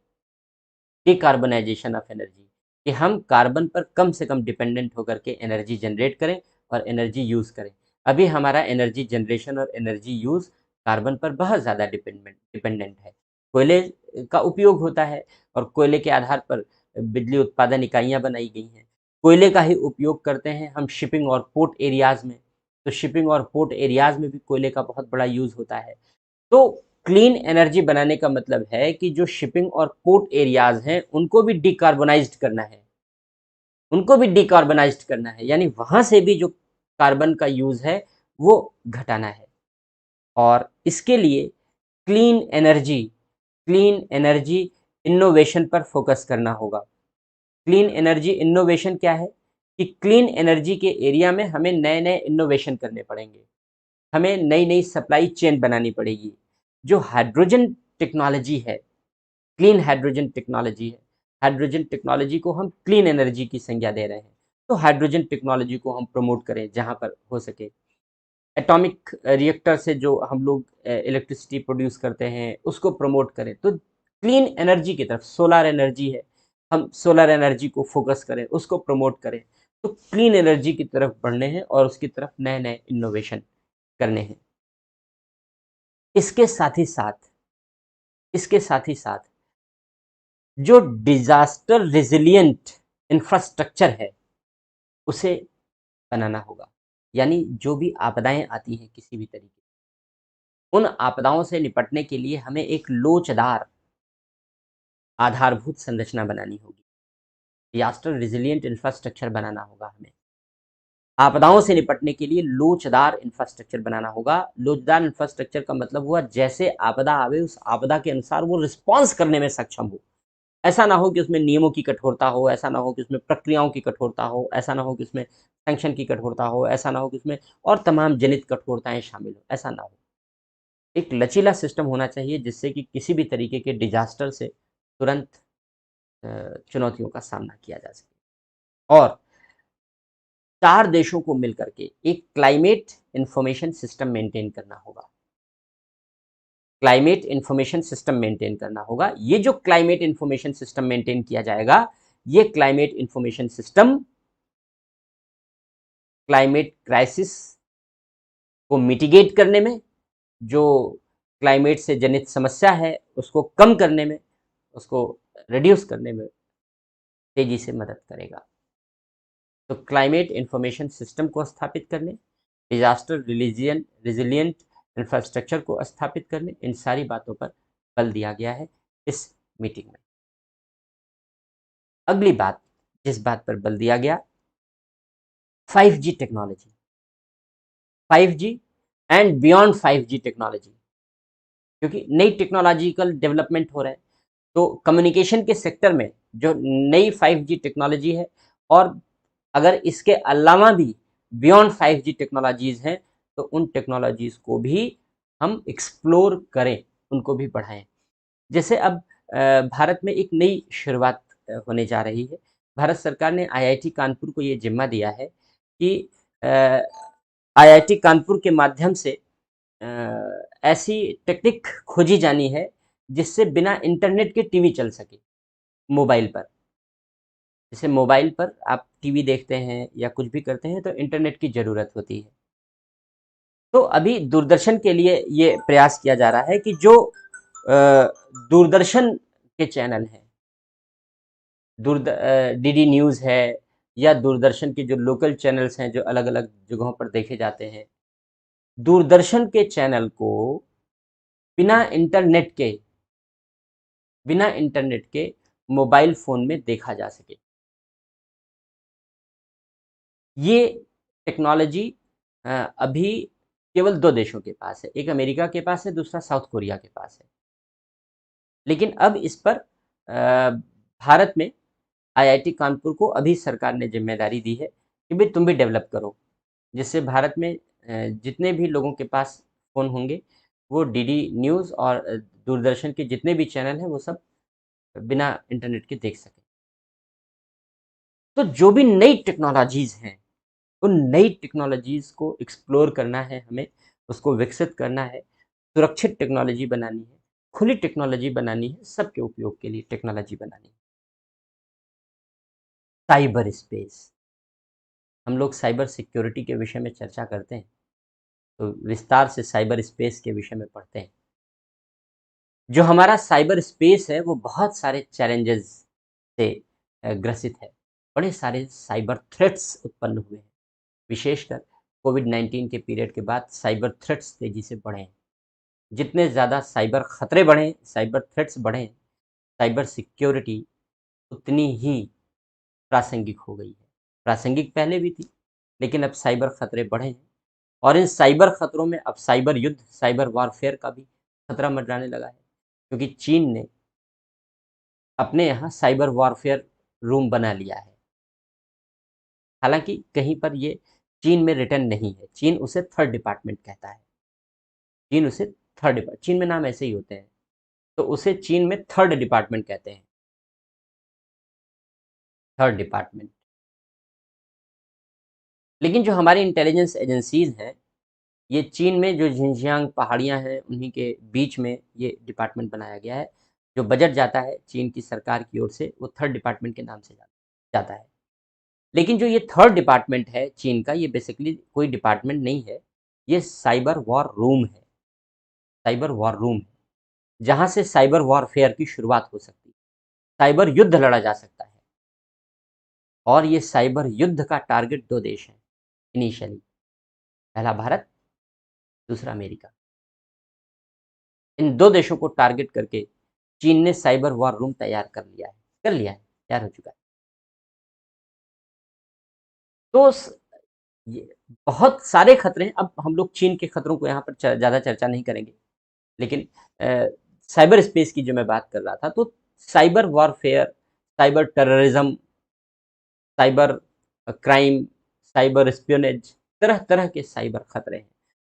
decarbonisation of energy. कि हम कार्बन पर कम से कम डिपेंडेंट होकर के एनर्जी जनरेट करें और एनर्जी यूज़ करें। अभी हमारा एनर्जी जनरेशन और एनर्जी यूज़ कार्बन पर बहुत ज़्यादा डिपेंडेंट है। कोयले का उपयोग होता है और कोयले के आधार पर बिजली उत्पादन इकाइयाँ बनाई गई हैं। कोयले का ही उपयोग करते हैं हम शिपिंग और पोर्ट एरियाज़ में, तो शिपिंग और पोर्ट एरियाज़ में भी कोयले का बहुत बड़ा यूज़ होता है। तो क्लीन एनर्जी बनाने का मतलब है कि जो शिपिंग और पोर्ट एरियाज़ हैं, उनको भी डिकार्बोनाइज़्ड करना है। उनको भी डिकार्बोनाइज़्ड करना है, यानी वहाँ से भी जो कार्बन का यूज़ है, वो घटाना है। और इसके लिए clean energy clean energy innovation पर फोकस करना होगा। क्लीन एनर्जी इनोवेशन क्या है कि क्लीन एनर्जी के एरिया में हमें नए-नए इनोवेशन करने पड़ेंगे। हमें नई-नई सप्लाई चेन बनानी पड़ेगी। जो हाइड्रोजन टेक्नोलॉजी है, क्लीन हाइड्रोजन टेक्नोलॉजी है, हाइड्रोजन टेक्नोलॉजी को हम क्लीन एनर्जी की संज्ञा दे रहे हैं। तो हाइड्रोजन टेक्नोलॉजी को हम प्रमोट करें जहाँ पर हो सके। एटॉमिक रिएक्टर से जो हम लोग इलेक्ट्रिसिटी प्रोड्यूस करते हैं, उसको प्रमोट करें। तो क्लीन एनर्जी की तरफ, सोलर एनर्जी है, हम सोलर एनर्जी को फोकस करें, उसको प्रमोट करें। तो क्लीन एनर्जी की तरफ बढ़ने हैं और उसकी तरफ नए-नए इनोवेशन करने हैं। इसके साथ ही साथ इसके साथ ही साथ जो डिज़ास्टर रेज़िलिएंट इंफ्रास्ट्रक्चर है, उसे बनाना होगा। यानी जो भी आपदाएँ आती हैं किसी भी तरीके, उन आपदाओं से निपटने के लिए हमें एक लोचदार आधारभूत संरचना बनानी होगी। डिज़ास्टर रेज़िलिएंट इंफ्रास्ट्रक्चर बनाना होगा हमें। आपदाओं से निपटने के लिए लोचदार इंफ्रास्ट्रक्चर बनाना होगा। लोचदार इंफ्रास्ट्रक्चर का मतलब हुआ जैसे आपदा आवे उस आपदा के अनुसार वो रिस्पॉन्स करने में सक्षम हो। ऐसा ना हो कि उसमें नियमों की कठोरता हो, ऐसा ना हो कि उसमें प्रक्रियाओं की कठोरता हो, ऐसा ना हो कि उसमें सैंक्शन की कठोरता हो, ऐसा ना हो कि उसमें और तमाम जनित कठोरताएँ शामिल हो, ऐसा ना हो। एक लचीला सिस्टम होना चाहिए जिससे कि किसी भी तरीके के डिज़ास्टर से तुरंत चुनौतियों का सामना किया जा सके। और 4 देशों को मिलकर के एक क्लाइमेट इन्फॉर्मेशन सिस्टम मेंटेन करना होगा। क्लाइमेट इन्फॉर्मेशन सिस्टम मेंटेन करना होगा। ये जो क्लाइमेट इन्फॉर्मेशन सिस्टम मेंटेन किया जाएगा, ये climate information system climate crisis को मिटिगेट करने में, जो क्लाइमेट से जनित समस्या है, उसको कम करने में, उसको रिड्यूस करने में तेज़ी से मदद करेगा। तो क्लाइमेट इन्फॉर्मेशन सिस्टम को स्थापित करने, डिज़ास्टर रेज़िलिएंट इंफ्रास्ट्रक्चर को स्थापित करने, इन सारी बातों पर बल दिया गया है इस मीटिंग में। अगली बात, जिस बात पर बल दिया गया, 5G technology, 5G and beyond 5G technology, क्योंकि नई टेक्नोलॉजिकल डेवलपमेंट हो रहे हैं। तो कम्युनिकेशन के सेक्टर में जो नई 5G टेक्नोलॉजी है, और अगर इसके अलावा भी बियॉन्ड 5G टेक्नोलॉजीज़ हैं, तो उन टेक्नोलॉजीज़ को भी हम एक्सप्लोर करें, उनको भी बढ़ाएँ। जैसे अब भारत में एक नई शुरुआत होने जा रही है। भारत सरकार ने आईआईटी कानपुर को ये ज़िम्मा दिया है कि अ, आईआईटी कानपुर के माध्यम से ऐसी टेक्निक खोजी जानी है, जिससे बिना इंटरनेट के टीवी चल सके, मोबाइल पर। जैसे मोबाइल पर आप टीवी देखते हैं या कुछ भी करते हैं तो इंटरनेट की ज़रूरत होती है। तो अभी दूरदर्शन के लिए ये प्रयास किया जा रहा है कि जो दूरदर्शन के चैनल हैं, डीडी न्यूज़ है, या दूरदर्शन के जो लोकल चैनल्स हैं जो अलग-अलग जगहों पर देखे जाते हैं, दूरदर्शन के चैनल को बिना इंटरनेट के बिना इंटरनेट के मोबाइल फ़ोन में देखा जा सके। ये टेक्नोलॉजी अभी केवल 2 देशों के पास है, एक अमेरिका के पास है, दूसरा साउथ कोरिया के पास है। लेकिन अब इस पर भारत में आईआईटी कानपुर को अभी सरकार ने ज़िम्मेदारी दी है कि भई तुम भी डेवलप करो, जिससे भारत में जितने भी लोगों के पास फ़ोन होंगे, वो डीडी न्यूज़ और दूरदर्शन के जितने भी चैनल हैं, वो सब बिना इंटरनेट के देख सकें। तो जो भी नई टेक्नोलॉजीज़ हैं, उन नई टेक्नोलॉजीज़ को एक्सप्लोर करना है हमें, उसको विकसित करना है, सुरक्षित टेक्नोलॉजी बनानी है, खुली टेक्नोलॉजी बनानी है, सबके उपयोग के लिए टेक्नोलॉजी बनानी है। Cyber space. हम लोग साइबर सिक्योरिटी के विषय में चर्चा करते हैं तो विस्तार से साइबर स्पेस के विषय में पढ़ते हैं। जो हमारा साइबर स्पेस है वो बहुत सारे चैलेंजेस से ग्रसित है। बड़े सारे साइबर थ्रेट्स उत्पन्न हुए हैं। विशेषकर कोविड-19 के पीरियड के बाद साइबर थ्रेट्स तेजी से बढ़े हैं। जितने ज़्यादा साइबर खतरे बढ़े, साइबर थ्रेट्स बढ़े, साइबर सिक्योरिटी उतनी ही प्रासंगिक हो गई है। प्रासंगिक पहले भी थी, लेकिन अब साइबर खतरे बढ़े हैं और इन साइबर खतरों में अब साइबर युद्ध, साइबर वॉरफेयर का भी खतरा मंडराने लगा है, क्योंकि चीन ने अपने यहाँ साइबर वॉरफेयर रूम बना लिया है। हालांकि कहीं पर ये चीन में रिटर्न नहीं है, चीन उसे थर्ड डिपार्टमेंट कहता है। चीन उसे थर्ड डिपार्टमेंट, चीन में नाम ऐसे ही होते हैं, तो उसे चीन में थर्ड डिपार्टमेंट कहते हैं। Third department. लेकिन जो हमारी इंटेलिजेंस एजेंसीज हैं, ये चीन में जो झिंजियांग पहाड़ियाँ हैं उन्हीं के बीच में ये डिपार्टमेंट बनाया गया है। जो बजट जाता है चीन की सरकार की ओर से, वो थर्ड डिपार्टमेंट के नाम से जाता है। लेकिन जो ये थर्ड डिपार्टमेंट है चीन का, ये बेसिकली कोई डिपार्टमेंट नहीं है, ये साइबर वॉर रूम है। साइबर वॉर रूम है, जहाँ से साइबर वॉरफेयर की शुरुआत हो सकती है, साइबर युद्ध लड़ा जा सकता है। और ये साइबर युद्ध का टारगेट 2 देश हैं इनिशियली, पहला भारत, दूसरा अमेरिका। इन 2 देशों को टारगेट करके चीन ने साइबर वॉर रूम तैयार कर लिया है, तैयार हो चुका है। तो ये बहुत सारे खतरे हैं। अब हम लोग चीन के खतरों को यहाँ पर ज़्यादा चर्चा नहीं करेंगे, लेकिन साइबर स्पेस की जो मैं बात कर रहा था, तो cyber warfare, cyber terrorism, cyber crime, cyber espionage, तरह तरह के साइबर खतरे हैं।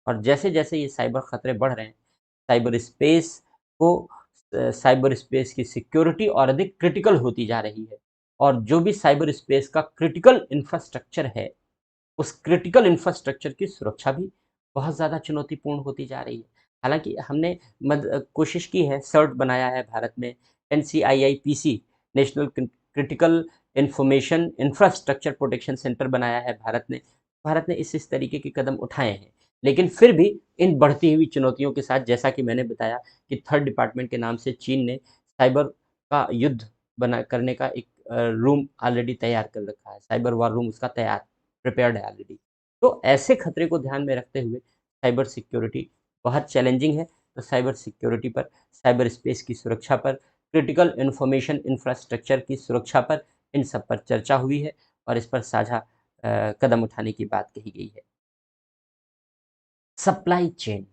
और जैसे जैसे ये साइबर खतरे बढ़ रहे हैं, साइबर स्पेस को साइबर स्पेस की सिक्योरिटी और अधिक क्रिटिकल होती जा रही है। और जो भी साइबर स्पेस का क्रिटिकल इंफ्रास्ट्रक्चर है, उस क्रिटिकल इंफ्रास्ट्रक्चर की सुरक्षा भी बहुत ज़्यादा चुनौतीपूर्ण होती जा रही है। हालाँकि हमने कोशिश की है, सर्ट बनाया है भारत में, NCIIPC, national critical information infrastructure protection centre बनाया है भारत ने। भारत ने इस तरीके के कदम उठाए हैं। लेकिन फिर भी इन बढ़ती हुई चुनौतियों के साथ, जैसा कि मैंने बताया कि थर्ड डिपार्टमेंट के नाम से चीन ने साइबर का युद्ध बना करने का एक रूम ऑलरेडी तैयार कर रखा है। साइबर वॉर रूम उसका तैयार प्रिपेयर्ड है ऑलरेडी। तो ऐसे खतरे को ध्यान में रखते हुए साइबर सिक्योरिटी बहुत चैलेंजिंग है। तो साइबर सिक्योरिटी पर, साइबर स्पेस की सुरक्षा पर, क्रिटिकल इंफॉर्मेशन इंफ्रास्ट्रक्चर की सुरक्षा पर, इन सब पर चर्चा हुई है और इस पर साझा कदम उठाने की बात कही गई है। सप्लाई चेन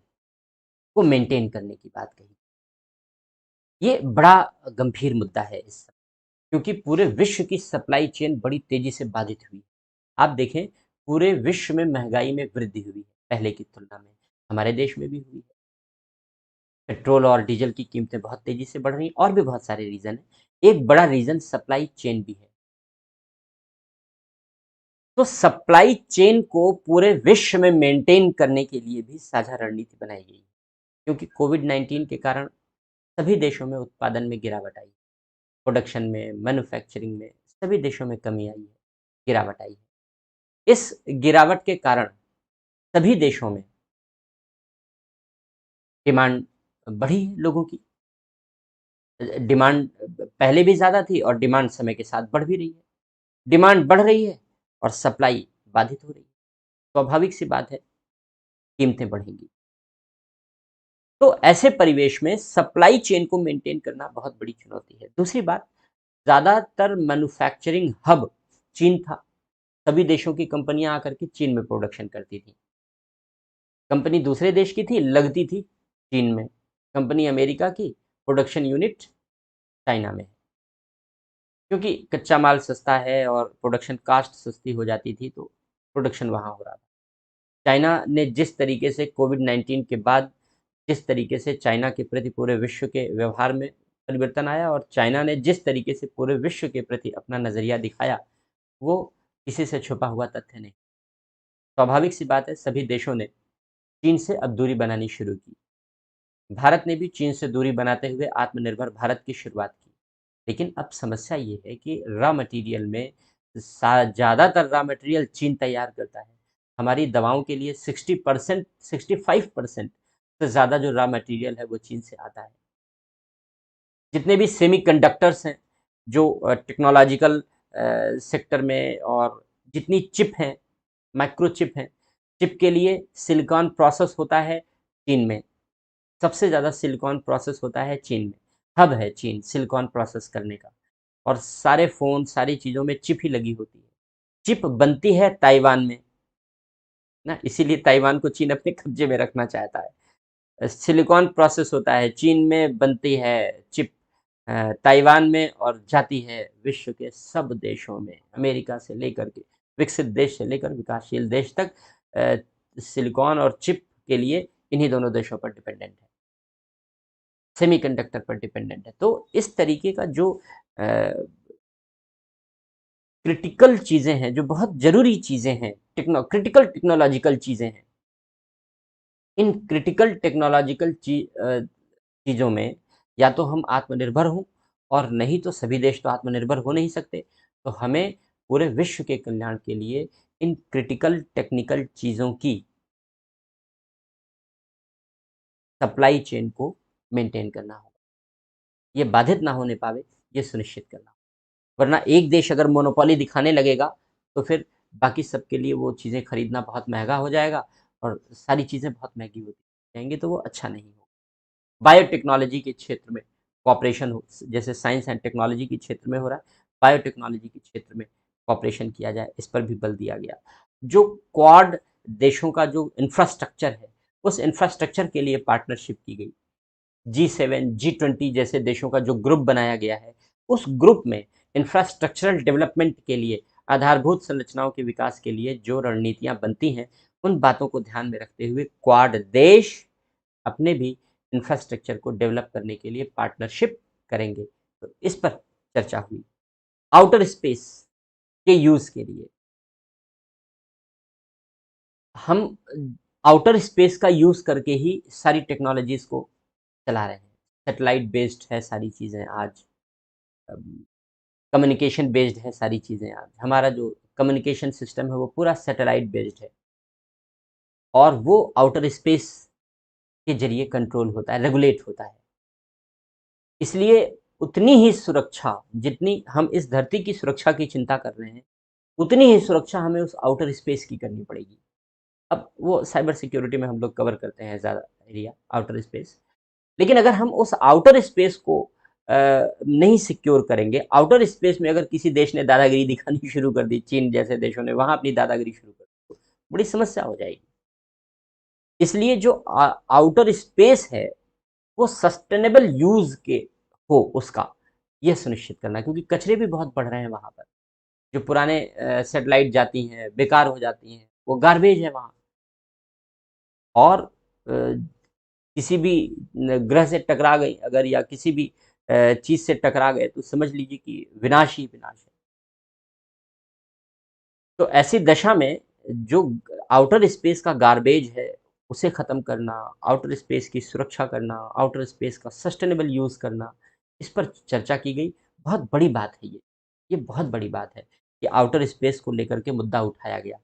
को मेंटेन करने की बात कही। ये बड़ा गंभीर मुद्दा है इस समय, क्योंकि पूरे विश्व की सप्लाई चेन बड़ी तेजी से बाधित हुई है। आप देखें, पूरे विश्व में महंगाई में वृद्धि हुई है पहले की तुलना में, हमारे देश में भी हुई है। पेट्रोल और डीजल की कीमतें बहुत तेजी से बढ़ रही हैं, और भी बहुत सारे रीज़न हैं। एक बड़ा रीज़न सप्लाई चेन भी है। तो सप्लाई चेन को पूरे विश्व में मेंटेन करने के लिए भी साझा रणनीति बनाई गई है, क्योंकि कोविड-19 के कारण सभी देशों में उत्पादन में गिरावट आई, प्रोडक्शन में, मैन्युफैक्चरिंग में, सभी देशों में कमी आई है, गिरावट आई है। इस गिरावट के कारण सभी देशों में डिमांड बढ़ी है लोगों की। डिमांड पहले भी ज़्यादा थी और डिमांड समय के साथ बढ़ भी रही है। डिमांड बढ़ रही है और सप्लाई बाधित हो रही है। स्वाभाविक सी बात है, कीमतें बढ़ेंगी। तो ऐसे परिवेश में सप्लाई चेन को मेंटेन करना बहुत बड़ी चुनौती है। दूसरी बात, ज़्यादातर मैन्युफैक्चरिंग हब चीन था। सभी देशों की कंपनियां आकर के चीन में प्रोडक्शन करती थी। कंपनी दूसरे देश की थी, लगती थी चीन में। कंपनी अमेरिका की, प्रोडक्शन यूनिट चाइना में। क्योंकि कच्चा माल सस्ता है और प्रोडक्शन कास्ट सस्ती हो जाती थी, तो प्रोडक्शन वहाँ हो रहा था। चाइना ने जिस तरीके से कोविड-19 के बाद, जिस तरीके से चाइना के प्रति पूरे विश्व के व्यवहार में परिवर्तन आया और चाइना ने जिस तरीके से पूरे विश्व के प्रति अपना नज़रिया दिखाया, वो किसी से छुपा हुआ तथ्य नहीं। स्वाभाविक सी बात है, सभी देशों ने चीन से अब दूरी बनानी शुरू की। भारत ने भी चीन से दूरी बनाते हुए आत्मनिर्भर भारत की शुरुआत की। लेकिन अब समस्या ये है कि रॉ मटेरियल में ज़्यादातर रॉ मटेरियल चीन तैयार करता है। हमारी दवाओं के लिए 60% 65% से ज़्यादा जो रॉ मटेरियल है वो चीन से आता है। जितने भी सेमीकंडक्टर्स हैं, जो टेक्नोलॉजिकल सेक्टर में, और जितनी चिप हैं, माइक्रोचिप हैं, चिप के लिए सिलिकॉन प्रोसेस होता है चीन में। सबसे ज़्यादा सिलिकॉन प्रोसेस होता है चीन में। हब है चीन सिलिकॉन प्रोसेस करने का, और सारे फ़ोन, सारी चीज़ों में चिप ही लगी होती है। चिप बनती है ताइवान में ना, इसीलिए ताइवान को चीन अपने कब्जे में रखना चाहता है। सिलिकॉन प्रोसेस होता है चीन में, बनती है चिप ताइवान में, और जाती है विश्व के सब देशों में, अमेरिका से लेकर के विकसित देश से लेकर विकासशील देश तक। सिलिकॉन और चिप के लिए इन्हीं दोनों देशों पर डिपेंडेंट है, सेमीकंडक्टर पर डिपेंडेंट है। तो इस तरीके का जो क्रिटिकल चीज़ें हैं, जो बहुत ज़रूरी चीज़ें हैं, क्रिटिकल टेक्नोलॉजिकल चीज़ें हैं, इन क्रिटिकल टेक्नोलॉजिकल चीज़ों में या तो हम आत्मनिर्भर हों, और नहीं तो सभी देश तो आत्मनिर्भर हो नहीं सकते। तो हमें पूरे विश्व के कल्याण के लिए इन क्रिटिकल टेक्निकल चीज़ों की सप्लाई चेन को मेंटेन करना होगा। ये बाधित ना होने पावे, ये सुनिश्चित करना होगा। वरना एक देश अगर मोनोपोली दिखाने लगेगा, तो फिर बाकी सबके लिए वो चीज़ें खरीदना बहुत महँगा हो जाएगा, और सारी चीज़ें बहुत महँगी होती जाएँगी, तो वो अच्छा नहीं होगा। बायोटेक्नोलॉजी के क्षेत्र में कॉपरेशन हो, जैसे साइंस एंड टेक्नोलॉजी के क्षेत्र में हो रहा है, बायोटेक्नोलॉजी के क्षेत्र में कॉपरेशन किया जाए, इस पर भी बल दिया गया। जो क्वाड देशों का जो इंफ्रास्ट्रक्चर है, उस इंफ्रास्ट्रक्चर के लिए पार्टनरशिप की गई। G7, G20 जैसे देशों का जो ग्रुप बनाया गया है, उस ग्रुप में इंफ्रास्ट्रक्चरल डेवलपमेंट के लिए, आधारभूत संरचनाओं के विकास के लिए जो रणनीतियां बनती हैं, उन बातों को ध्यान में रखते हुए क्वाड देश अपने भी इंफ्रास्ट्रक्चर को डेवलप करने के लिए पार्टनरशिप करेंगे। तो इस पर चर्चा हुई। आउटर स्पेस के यूज के लिए हम आउटर स्पेस का यूज करके ही सारी टेक्नोलॉजीज को चला रहे हैं। सैटेलाइट बेस्ड है सारी चीज़ें आज, कम्युनिकेशन बेस्ड है सारी चीज़ें आज। हमारा जो कम्युनिकेशन सिस्टम है वो पूरा सैटेलाइट बेस्ड है, और वो आउटर स्पेस के ज़रिए कंट्रोल होता है, रेगुलेट होता है। इसलिए उतनी ही सुरक्षा, जितनी हम इस धरती की सुरक्षा की चिंता कर रहे हैं, उतनी ही सुरक्षा हमें उस आउटर स्पेस की करनी पड़ेगी। अब वो साइबर सिक्योरिटी में हम लोग कवर करते हैं ज़्यादा एरिया, आउटर स्पेस। लेकिन अगर हम उस आउटर स्पेस को नहीं सिक्योर करेंगे, आउटर स्पेस में अगर किसी देश ने दादागिरी दिखानी शुरू कर दी, चीन जैसे देशों ने वहाँ अपनी दादागिरी शुरू कर दी, तो बड़ी समस्या हो जाएगी। इसलिए जो आउटर स्पेस है, वो सस्टेनेबल यूज़ के हो उसका, ये सुनिश्चित करना है, क्योंकि कचरे भी बहुत बढ़ रहे हैं वहाँ पर। जो पुराने सैटेलाइट जाती हैं, बेकार हो जाती हैं, वो गार्बेज है वहाँ। और किसी भी ग्रह से टकरा गई अगर, या किसी भी चीज़ से टकरा गए, तो समझ लीजिए कि विनाश ही विनाश है। तो ऐसी दशा में जो आउटर स्पेस का गार्बेज है, उसे ख़त्म करना, आउटर स्पेस की सुरक्षा करना, आउटर स्पेस का सस्टेनेबल यूज़ करना, इस पर चर्चा की गई। बहुत बड़ी बात है ये। ये बहुत बड़ी बात है कि आउटर स्पेस को लेकर के मुद्दा उठाया गया।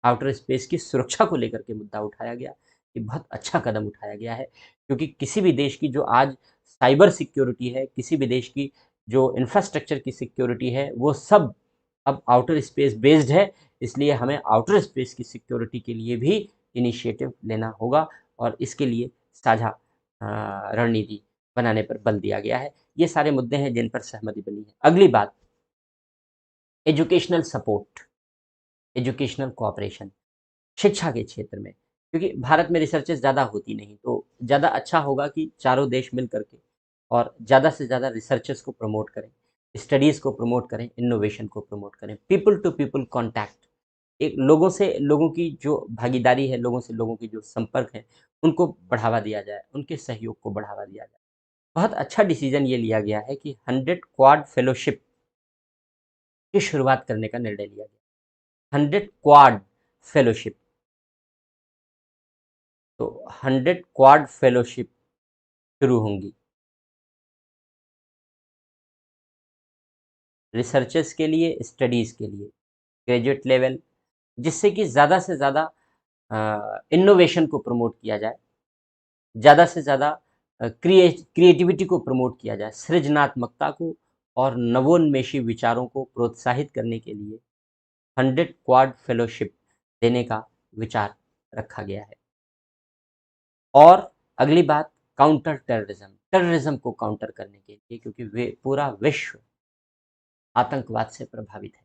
आउटर स्पेस की सुरक्षा को लेकर के मुद्दा उठाया गया। ये बहुत अच्छा कदम उठाया गया है, क्योंकि किसी भी देश की जो आज साइबर सिक्योरिटी है, किसी भी देश की जो इंफ्रास्ट्रक्चर की सिक्योरिटी है, वो सब अब आउटर स्पेस बेस्ड है। इसलिए हमें आउटर स्पेस की सिक्योरिटी के लिए भी इनिशिएटिव लेना होगा, और इसके लिए साझा रणनीति बनाने पर बल दिया गया है। ये सारे मुद्दे हैं जिन पर सहमति बनी है। अगली बात, एजुकेशनल सपोर्ट, एजुकेशनल कोऑपरेशन, शिक्षा के क्षेत्र में। क्योंकि भारत में रिसर्चेज़ ज़्यादा होती नहीं, तो ज़्यादा अच्छा होगा कि चारों देश मिल कर के और ज़्यादा से ज़्यादा रिसर्चेज़ को प्रमोट करें, स्टडीज़ को प्रमोट करें, इनोवेशन को प्रमोट करें। पीपल टू पीपल कॉन्टैक्ट, एक लोगों से लोगों की जो भागीदारी है, लोगों से लोगों की जो संपर्क है, उनको बढ़ावा दिया जाए, उनके सहयोग को बढ़ावा दिया जाए। बहुत अच्छा डिसीज़न ये लिया गया है कि 100 क्वाड फेलोशिप की शुरुआत करने का निर्णय लिया गया। 100 क्वाड फेलोशिप, तो 100 क्वाड फेलोशिप शुरू होंगी। रिसर्चर्स के लिए, स्टडीज़ के लिए, ग्रेजुएट लेवल, जिससे कि ज़्यादा से ज़्यादा इनोवेशन को प्रमोट किया जाए, ज़्यादा से ज़्यादा क्रिएटिविटी को प्रमोट किया जाए, सृजनात्मकता को और नवोन्मेषी विचारों को प्रोत्साहित करने के लिए 100 क्वाड फेलोशिप देने का विचार रखा गया है। और अगली बात, काउंटर टेररिज्म, टेररिज्म को काउंटर करने के लिए, क्योंकि वे पूरा विश्व आतंकवाद से प्रभावित है,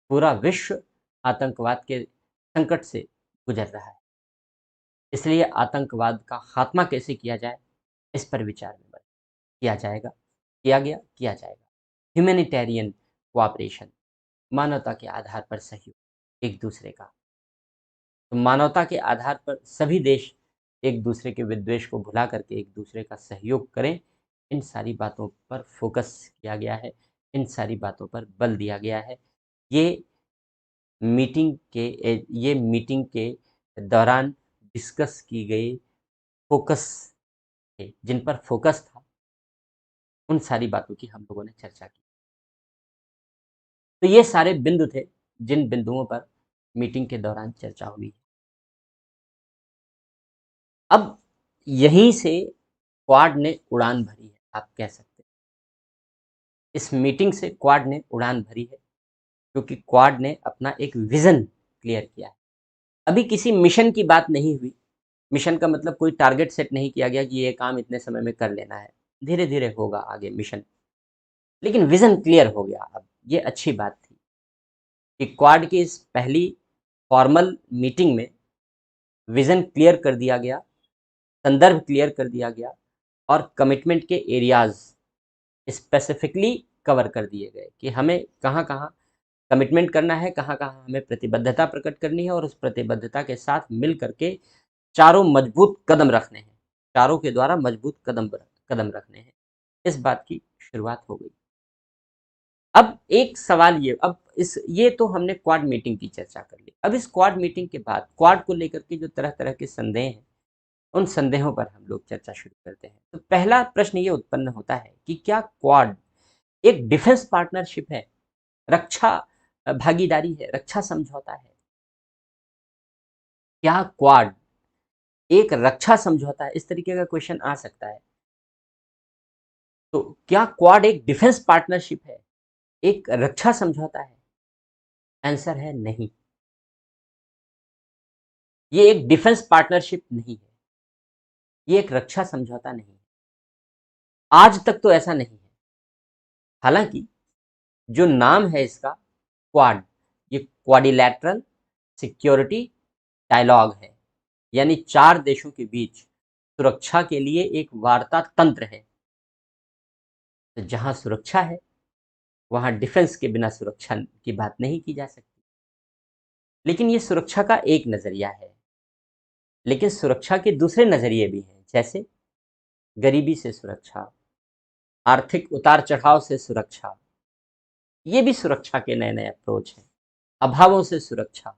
पूरा विश्व आतंकवाद के संकट से गुजर रहा है। इसलिए आतंकवाद का खात्मा कैसे किया जाए, इस पर विचार विमर्श किया जाएगा, किया जाएगा। ह्यूमैनिटेरियन कोऑपरेशन, मानवता के आधार पर सहयोग एक दूसरे का, तो मानवता के आधार पर सभी देश एक दूसरे के विद्वेष को भुला करके एक दूसरे का सहयोग करें। इन सारी बातों पर फोकस किया गया है, इन सारी बातों पर बल दिया गया है। ये मीटिंग के दौरान डिस्कस की गई फोकस थे, जिन पर फोकस था, उन सारी बातों की हम लोगों ने चर्चा की। तो ये सारे बिंदु थे जिन बिंदुओं पर मीटिंग के दौरान चर्चा हुई। अब यहीं से क्वाड ने उड़ान भरी है, आप कह सकते हैं। इस मीटिंग से क्वाड ने उड़ान भरी है, क्योंकि क्वाड ने अपना एक विजन क्लियर किया है। अभी किसी मिशन की बात नहीं हुई। मिशन का मतलब कोई टारगेट सेट नहीं किया गया कि ये काम इतने समय में कर लेना है, धीरे धीरे होगा आगे मिशन, लेकिन विजन क्लियर हो गया। अब ये अच्छी बात थी कि क्वाड की इस पहली फॉर्मल मीटिंग में विजन क्लियर कर दिया गया, संदर्भ क्लियर कर दिया गया और कमिटमेंट के एरियाज स्पेसिफिकली कवर कर दिए गए कि हमें कहाँ कहाँ कमिटमेंट करना है, कहाँ कहाँ हमें प्रतिबद्धता प्रकट करनी है, और उस प्रतिबद्धता के साथ मिल करके चारों मजबूत कदम रखने हैं, चारों के द्वारा मजबूत कदम रखने हैं। इस बात की शुरुआत हो गई। अब एक सवाल ये, अब ये तो हमने क्वाड मीटिंग की चर्चा कर ली। अब इस क्वाड मीटिंग के बाद क्वाड को लेकर के जो तरह तरह के संदेह हैं, उन संदेहों पर हम लोग चर्चा शुरू करते हैं। तो पहला प्रश्न ये उत्पन्न होता है कि क्या क्वाड एक डिफेंस पार्टनरशिप है, रक्षा भागीदारी है, रक्षा समझौता है? क्या क्वाड एक रक्षा समझौता है? इस तरीके का क्वेश्चन आ सकता है। तो क्या क्वाड एक डिफेंस पार्टनरशिप है, एक रक्षा समझौता है? आंसर है नहीं। ये एक डिफेंस पार्टनरशिप नहीं है, ये एक रक्षा समझौता नहीं है। आज तक तो ऐसा नहीं है। हालांकि जो नाम है इसका क्वाड, ये क्वाडिलैटरल सिक्योरिटी डायलॉग है, यानी 4 देशों के बीच सुरक्षा के लिए एक वार्ता तंत्र है। तो जहां सुरक्षा है, वहां डिफेंस के बिना सुरक्षा की बात नहीं की जा सकती। लेकिन ये सुरक्षा का एक नजरिया है, लेकिन सुरक्षा के दूसरे नजरिए भी हैं, जैसे गरीबी से सुरक्षा, आर्थिक उतार चढ़ाव से सुरक्षा, ये भी सुरक्षा के नए नए अप्रोच हैं, अभावों से सुरक्षा।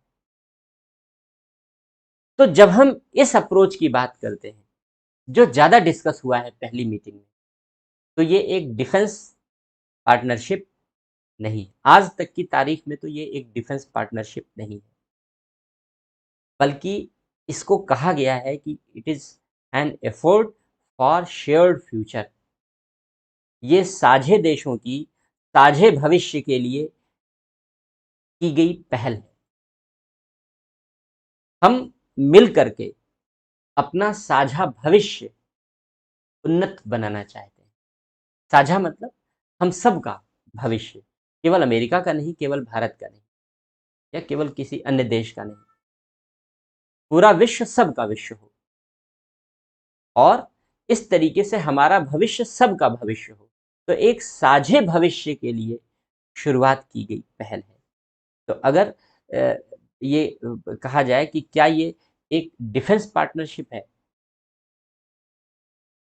तो जब हम इस अप्रोच की बात करते हैं, जो ज्यादा डिस्कस हुआ है पहली मीटिंग में, तो ये एक डिफेंस पार्टनरशिप नहीं, आज तक की तारीख में तो ये एक डिफेंस पार्टनरशिप नहीं है, बल्कि इसको कहा गया है कि it is an effort for shared future. ये साझे देशों की साझे भविष्य के लिए की गई पहल है। हम मिल करके अपना साझा भविष्य उन्नत बनाना चाहते हैं। साझा मतलब हम सबका भविष्य, केवल अमेरिका का नहीं, केवल भारत का नहीं, या केवल किसी अन्य देश का नहीं, पूरा विश्व सबका विश्व हो, और इस तरीके से हमारा भविष्य सबका भविष्य हो। तो एक साझे भविष्य के लिए शुरुआत की गई पहल है। तो अगर ये कहा जाए कि क्या ये एक डिफेंस पार्टनरशिप है,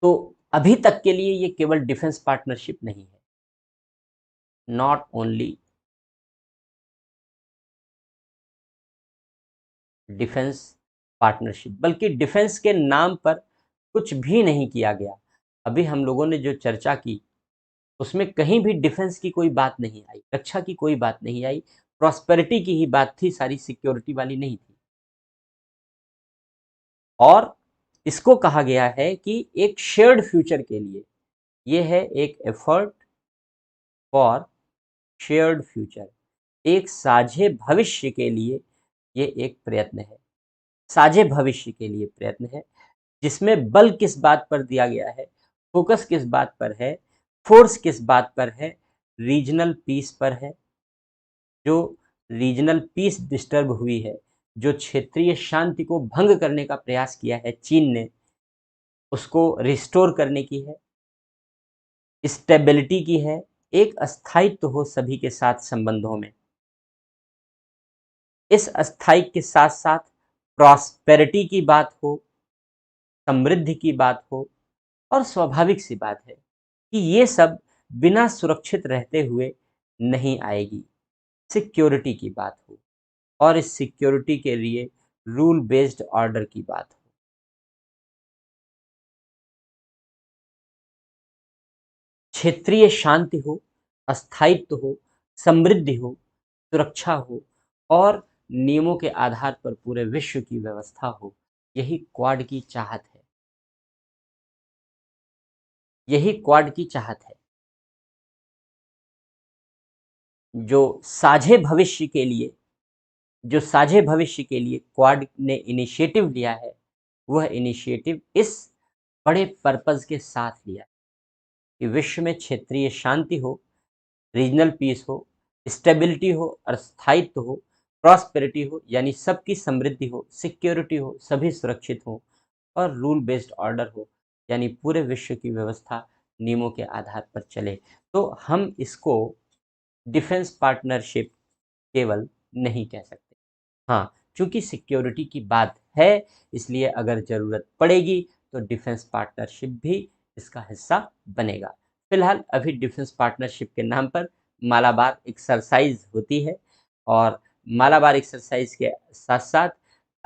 तो अभी तक के लिए ये केवल डिफेंस पार्टनरशिप नहीं है। नॉट ओनली डिफेंस पार्टनरशिप, बल्कि डिफेंस के नाम पर कुछ भी नहीं किया गया। अभी हम लोगों ने जो चर्चा की, उसमें कहीं भी डिफेंस की कोई बात नहीं आई, रक्षा की कोई बात नहीं आई, प्रॉस्पेरिटी की ही बात थी, सारी सिक्योरिटी वाली नहीं थी। और इसको कहा गया है कि एक शेयर्ड फ्यूचर के लिए ये है एक एफर्ट फॉर शेयर्ड फ्यूचर, एक साझे भविष्य के लिए ये एक प्रयत्न है, साझे भविष्य के लिए प्रयत्न है, जिसमें बल किस बात पर दिया गया है, फोकस किस बात पर है, फोर्स किस बात पर है, रीजनल पीस पर है। जो रीजनल पीस डिस्टर्ब हुई है, जो क्षेत्रीय शांति को भंग करने का प्रयास किया है चीन ने, उसको रिस्टोर करने की है, स्टेबिलिटी की है, एक स्थायित्व हो सभी के साथ संबंधों में। इस स्थायित्व के साथ साथ प्रॉस्पेरिटी की बात हो, समृद्धि की बात हो, और स्वाभाविक सी बात है कि ये सब बिना सुरक्षित रहते हुए नहीं आएगी। सिक्योरिटी की बात हो, और इस सिक्योरिटी के लिए रूल बेस्ड ऑर्डर की बात हो। क्षेत्रीय शांति हो, स्थायित्व हो, समृद्धि हो, सुरक्षा हो, और नियमों के आधार पर पूरे विश्व की व्यवस्था हो, यही क्वाड की चाहत है, यही क्वाड की चाहत है। जो साझे भविष्य के लिए जो साझे भविष्य के लिए क्वाड ने इनिशिएटिव लिया है, वह इनिशिएटिव इस बड़े पर्पज के साथ लिया कि विश्व में क्षेत्रीय शांति हो, रीजनल पीस हो, स्टेबिलिटी हो और स्थायित्व हो, प्रॉस्पेरिटी हो यानी सबकी समृद्धि हो, सिक्योरिटी हो, सभी सुरक्षित हो, और रूल बेस्ड ऑर्डर हो यानी पूरे विश्व की व्यवस्था नियमों के आधार पर चले। तो हम इसको डिफेंस पार्टनरशिप केवल नहीं कह सकते। हाँ, चूंकि सिक्योरिटी की बात है, इसलिए अगर ज़रूरत पड़ेगी तो डिफेंस पार्टनरशिप भी इसका हिस्सा बनेगा। फिलहाल अभी डिफेंस पार्टनरशिप के नाम पर मालाबार एक्सरसाइज होती है, और मालाबार एक्सरसाइज के साथ साथ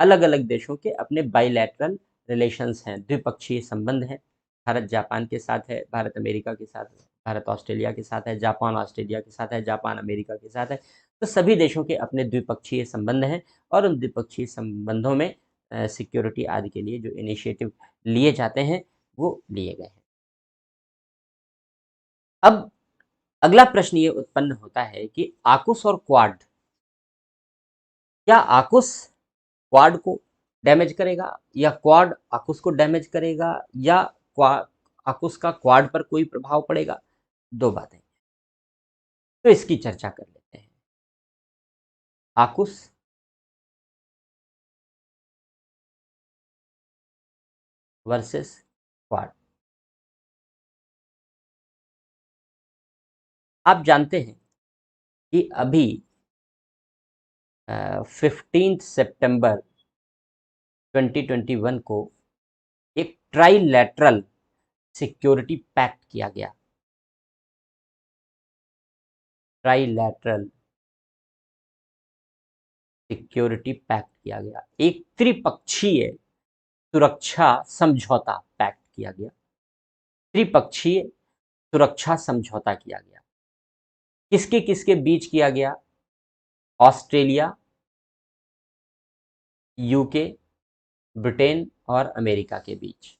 अलग अलग देशों के अपने बाइलैटरल रिलेशंस हैं, द्विपक्षीय संबंध हैं। भारत जापान के साथ है, भारत अमेरिका के साथ है, भारत ऑस्ट्रेलिया के साथ है, जापान ऑस्ट्रेलिया के साथ है, जापान अमेरिका के साथ है। तो सभी देशों के अपने द्विपक्षीय संबंध हैं, और उन द्विपक्षीय संबंधों में सिक्योरिटी आदि के लिए जो इनिशिएटिव लिए जाते हैं वो लिए गए हैं। अब अगला प्रश्न ये उत्पन्न होता है कि आकुस और क्वाड, क्या आकुस क्वाड को डैमेज करेगा, या क्वाड आकुस को डैमेज करेगा, या आकुस का क्वाड पर कोई प्रभाव पड़ेगा? दो बातें, तो इसकी चर्चा कर लेते हैं। आकुस वर्सेस क्वाड। आप जानते हैं कि अभी 15 सितंबर 2021 को एक ट्राइलैटरल सिक्योरिटी पैक्ट किया गया। ट्राइलैटरल सिक्योरिटी पैक्ट किया गया, एक त्रिपक्षीय सुरक्षा समझौता पैक्ट किया गया, त्रिपक्षीय सुरक्षा समझौता किया गया। किसके किसके बीच किया गया? ऑस्ट्रेलिया, यूके, ब्रिटेन और अमेरिका के बीच,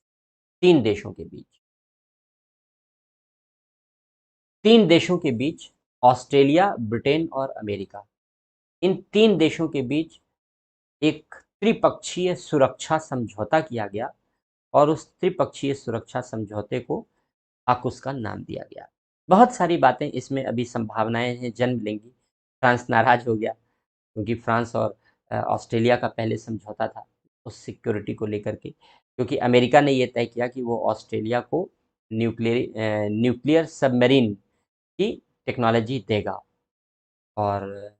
तीन देशों के बीच। तीन देशों के बीच, ऑस्ट्रेलिया, ब्रिटेन और अमेरिका, इन तीन देशों के बीच एक त्रिपक्षीय सुरक्षा समझौता किया गया, और उस त्रिपक्षीय सुरक्षा समझौते को आकुस का नाम दिया गया। बहुत सारी बातें इसमें अभी संभावनाएं हैं जन्म लेंगी। फ्रांस नाराज हो गया, क्योंकि फ्रांस और ऑस्ट्रेलिया का पहले समझौता था उस सिक्योरिटी को लेकर के, क्योंकि अमेरिका ने यह तय किया कि वो ऑस्ट्रेलिया को न्यूक्लियर सबमरीन की टेक्नोलॉजी देगा, और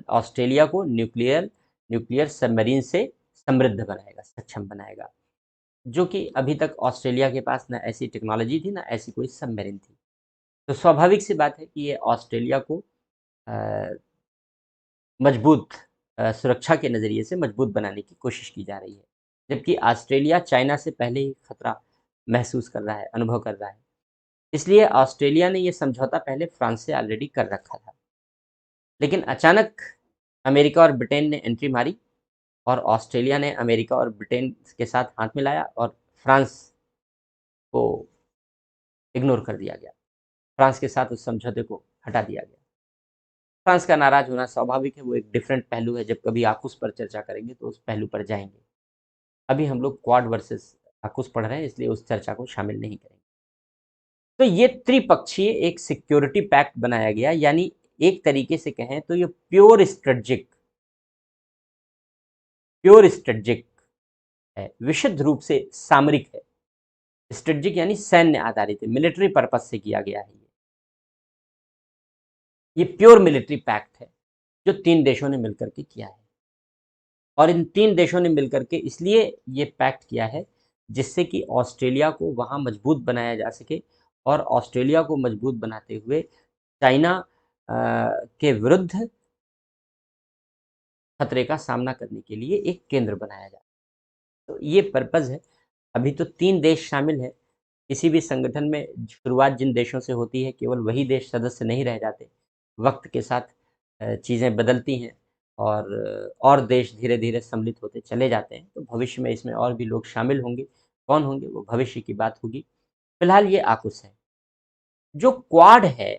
ऑस्ट्रेलिया को न्यूक्लियर न्यूक्लियर सबमरीन से समृद्ध बनाएगा, सक्षम बनाएगा, जो कि अभी तक ऑस्ट्रेलिया के पास ना ऐसी टेक्नोलॉजी थी, ना ऐसी कोई सबमरीन थी। तो स्वाभाविक सी बात है कि ये ऑस्ट्रेलिया को अ, मजबूत सुरक्षा के नज़रिए से मजबूत बनाने की कोशिश की जा रही है, जबकि ऑस्ट्रेलिया चाइना से पहले ही खतरा महसूस कर रहा है, अनुभव कर रहा है। इसलिए ऑस्ट्रेलिया ने यह समझौता पहले फ्रांस से ऑलरेडी कर रखा था, लेकिन अचानक अमेरिका और ब्रिटेन ने एंट्री मारी और ऑस्ट्रेलिया ने अमेरिका और ब्रिटेन के साथ हाथ मिलाया और फ्रांस को इग्नोर कर दिया गया। फ्रांस के साथ उस समझौते को हटा दिया गया। फ्रांस का नाराज होना स्वाभाविक है, वो एक डिफरेंट पहलू है। जब कभी आकुस पर चर्चा करेंगे तो उस पहलू पर जाएंगे। अभी हम लोग क्वाड वर्सेस आकुस पढ़ रहे हैं, इसलिए उस चर्चा को शामिल नहीं करेंगे। तो ये त्रिपक्षीय एक सिक्योरिटी पैक्ट बनाया गया, यानी एक तरीके से कहें तो ये प्योर स्ट्रेटजिक है, विशुद्ध रूप से सामरिक है। स्ट्रेटजिक यानी सैन्य आधारित है, मिलिट्री पर्पज से किया गया है। ये प्योर मिलिट्री पैक्ट है जो 3 देशों ने मिलकर के किया है, और इन 3 देशों ने मिलकर के इसलिए ये पैक्ट किया है जिससे कि ऑस्ट्रेलिया को वहां मजबूत बनाया जा सके, और ऑस्ट्रेलिया को मजबूत बनाते हुए चाइना के विरुद्ध खतरे का सामना करने के लिए एक केंद्र बनाया जाए। तो ये पर्पज है। अभी तो 3 देश शामिल हैं। किसी भी संगठन में शुरुआत जिन देशों से होती है, केवल वही देश सदस्य नहीं रह जाते। वक्त के साथ चीज़ें बदलती हैं और देश धीरे धीरे सम्मिलित होते चले जाते हैं। तो भविष्य में इसमें और भी लोग शामिल होंगे। कौन होंगे वो भविष्य की बात होगी। फिलहाल ये आकुस है। जो क्वाड है,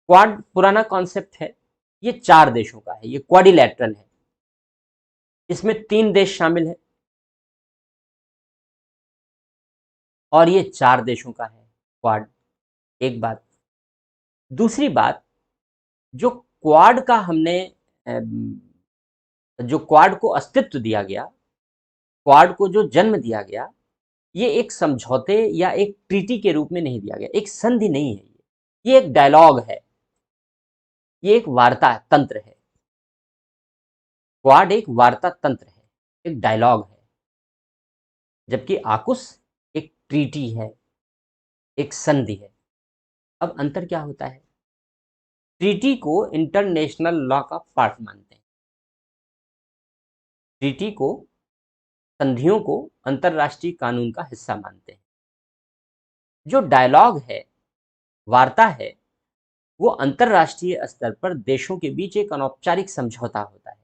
क्वाड पुराना कॉन्सेप्ट है। ये 4 देशों का है, ये क्वाडिलैटरल है। इसमें 3 देश शामिल हैं और ये 4 देशों का है क्वाड। एक बात। दूसरी बात, जो क्वाड का हमने जो क्वाड को अस्तित्व दिया गया, क्वाड को जो जन्म दिया गया, ये एक समझौते या एक ट्रीटी के रूप में नहीं दिया गया, एक संधि नहीं है। ये एक डायलॉग है, ये एक वार्ता तंत्र है। क्वाड एक वार्ता तंत्र है, एक डायलॉग है, जबकि आकुस एक ट्रीटी है, एक संधि है। अब अंतर क्या होता है? ट्रीटी को इंटरनेशनल लॉ का पार्ट मानते हैं। ट्रीटी को, संधियों को अंतरराष्ट्रीय कानून का हिस्सा मानते हैं। जो डायलॉग है, वार्ता है, वो अंतरराष्ट्रीय स्तर पर देशों के बीच एक अनौपचारिक समझौता होता है।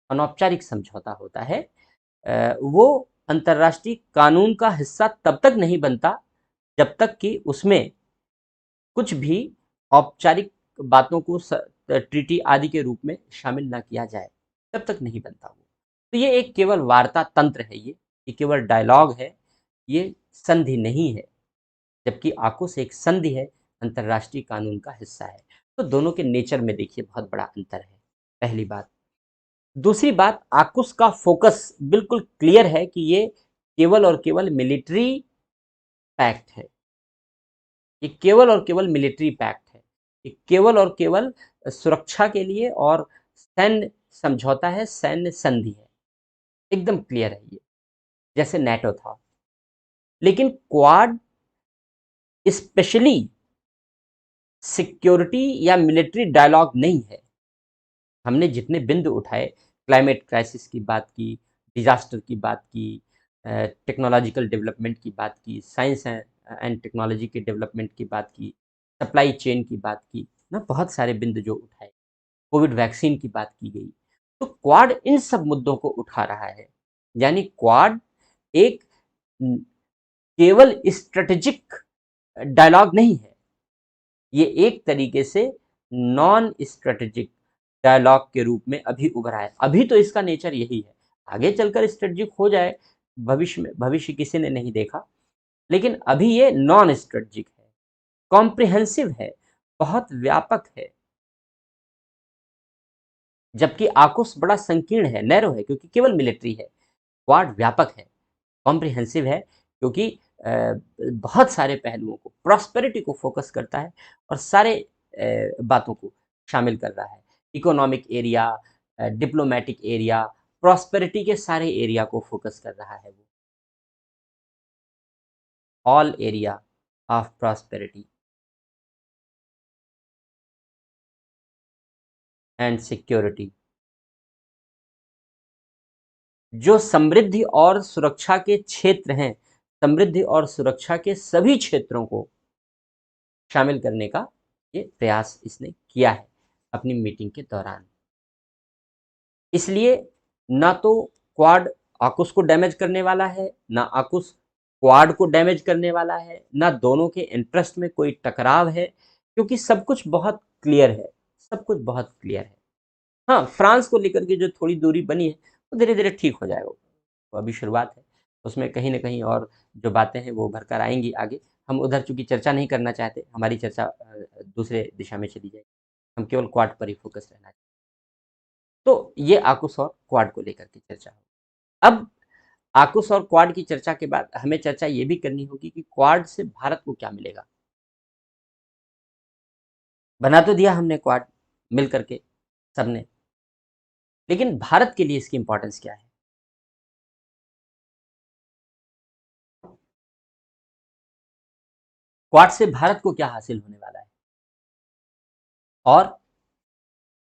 अनौपचारिक समझौता होता है। वो अंतरराष्ट्रीय कानून का हिस्सा तब तक नहीं बनता जब तक कि उसमें कुछ भी औपचारिक बातों को ट्रीटी आदि के रूप में शामिल ना किया जाए, तब तक नहीं बनता वो। तो ये एक केवल वार्ता तंत्र है, ये केवल डायलॉग है, ये संधि नहीं है। जबकि आकुस एक संधि है, अंतरराष्ट्रीय कानून का हिस्सा है। तो दोनों के नेचर में देखिए बहुत बड़ा अंतर है, पहली बात। दूसरी बात, आकुस का फोकस बिल्कुल क्लियर है कि ये केवल और केवल मिलिट्री पैक्ट है। ये केवल और केवल मिलिट्री पैक्ट है। ये केवल और केवल सुरक्षा के लिए और सैन्य समझौता है, सैन्य संधि है। एकदम क्लियर है ये, जैसे नेटो था। लेकिन क्वाड स्पेशली सिक्योरिटी या मिलिट्री डायलॉग नहीं है। हमने जितने बिंदु उठाए, क्लाइमेट क्राइसिस की बात की, डिजास्टर की बात की, टेक्नोलॉजिकल डेवलपमेंट की बात की, साइंस एंड टेक्नोलॉजी के डेवलपमेंट की बात की, सप्लाई चेन की बात की ना, बहुत सारे बिंदु जो उठाए, कोविड वैक्सीन की बात की गई। तो क्वाड इन सब मुद्दों को उठा रहा है। यानी क्वाड एक केवल स्ट्रेटेजिक डायलॉग नहीं है, ये एक तरीके से नॉन स्ट्रेटेजिक डायलॉग के रूप में अभी उभरा है। अभी तो इसका नेचर यही है, आगे चलकर स्ट्रेटेजिक हो जाए भविष्य में, भविष्य किसी ने नहीं देखा। लेकिन अभी ये नॉन स्ट्रेटेजिक है, कॉम्प्रिहेंसिव है, बहुत व्यापक है। जबकि आकुस बड़ा संकीर्ण है, नैरो है, क्योंकि केवल मिलिट्री है। क्वाड व्यापक है, कॉम्प्रिहेंसिव है, क्योंकि बहुत सारे पहलुओं को, प्रॉस्पेरिटी को फोकस करता है और सारे बातों को शामिल कर रहा है। Economic area, diplomatic area, prosperity के सारे एरिया को फोकस कर रहा है वो। All area of prosperity and security. जो समृद्धि और सुरक्षा के क्षेत्र हैं, समृद्धि और सुरक्षा के सभी क्षेत्रों को शामिल करने का ये प्रयास इसने किया है अपनी मीटिंग के दौरान। इसलिए ना तो क्वाड आकुस को डैमेज करने वाला है, ना आकुस क्वाड को डैमेज करने वाला है, ना दोनों के इंटरेस्ट में कोई टकराव है, क्योंकि सब कुछ बहुत क्लियर है, सब कुछ बहुत क्लियर है। हाँ, फ्रांस को लेकर के जो थोड़ी दूरी बनी है वो धीरे धीरे ठीक हो जाएगा, तो अभी शुरुआत है, उसमें कहीं ना कहीं और जो बातें हैं वो उभर कर आएंगी आगे। हम उधर चूंकि चर्चा नहीं करना चाहते, हमारी चर्चा दूसरे दिशा में चली जाएगी, हम केवल क्वाड पर ही फोकस रहना चाहते। तो ये आकुस और क्वाड को लेकर के चर्चा हो। अब आकुस और क्वाड की चर्चा के बाद हमें चर्चा ये भी करनी होगी कि क्वाड से भारत को क्या मिलेगा। बना तो दिया हमने क्वाड मिल करके सबने, लेकिन भारत के लिए इसकी इंपॉर्टेंस क्या है। क्वाड से भारत को क्या हासिल होने वाला है, और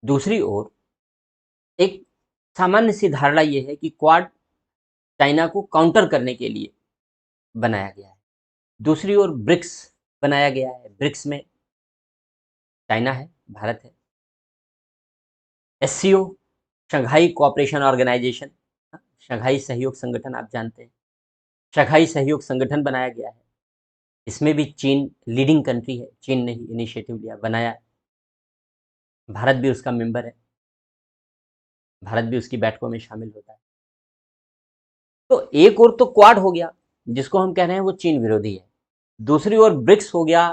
दूसरी ओर एक सामान्य सी धारणा यह है कि क्वाड चाइना को काउंटर करने के लिए बनाया गया है। दूसरी ओर ब्रिक्स बनाया गया है, ब्रिक्स में चाइना है, भारत है। SCO, Shanghai cooperation organisation, Shanghai सहयोग संगठन आप जानते हैं, शंघाई सहयोग संगठन बनाया गया है। इसमें भी चीन लीडिंग कंट्री है, चीन ने ही इनिशिएटिव लिया, बनाया। भारत भी उसका मेंबर है, भारत भी उसकी बैठकों में शामिल होता है। तो एक और तो क्वाड हो गया जिसको हम कह रहे हैं वो चीन विरोधी है, दूसरी ओर ब्रिक्स हो गया,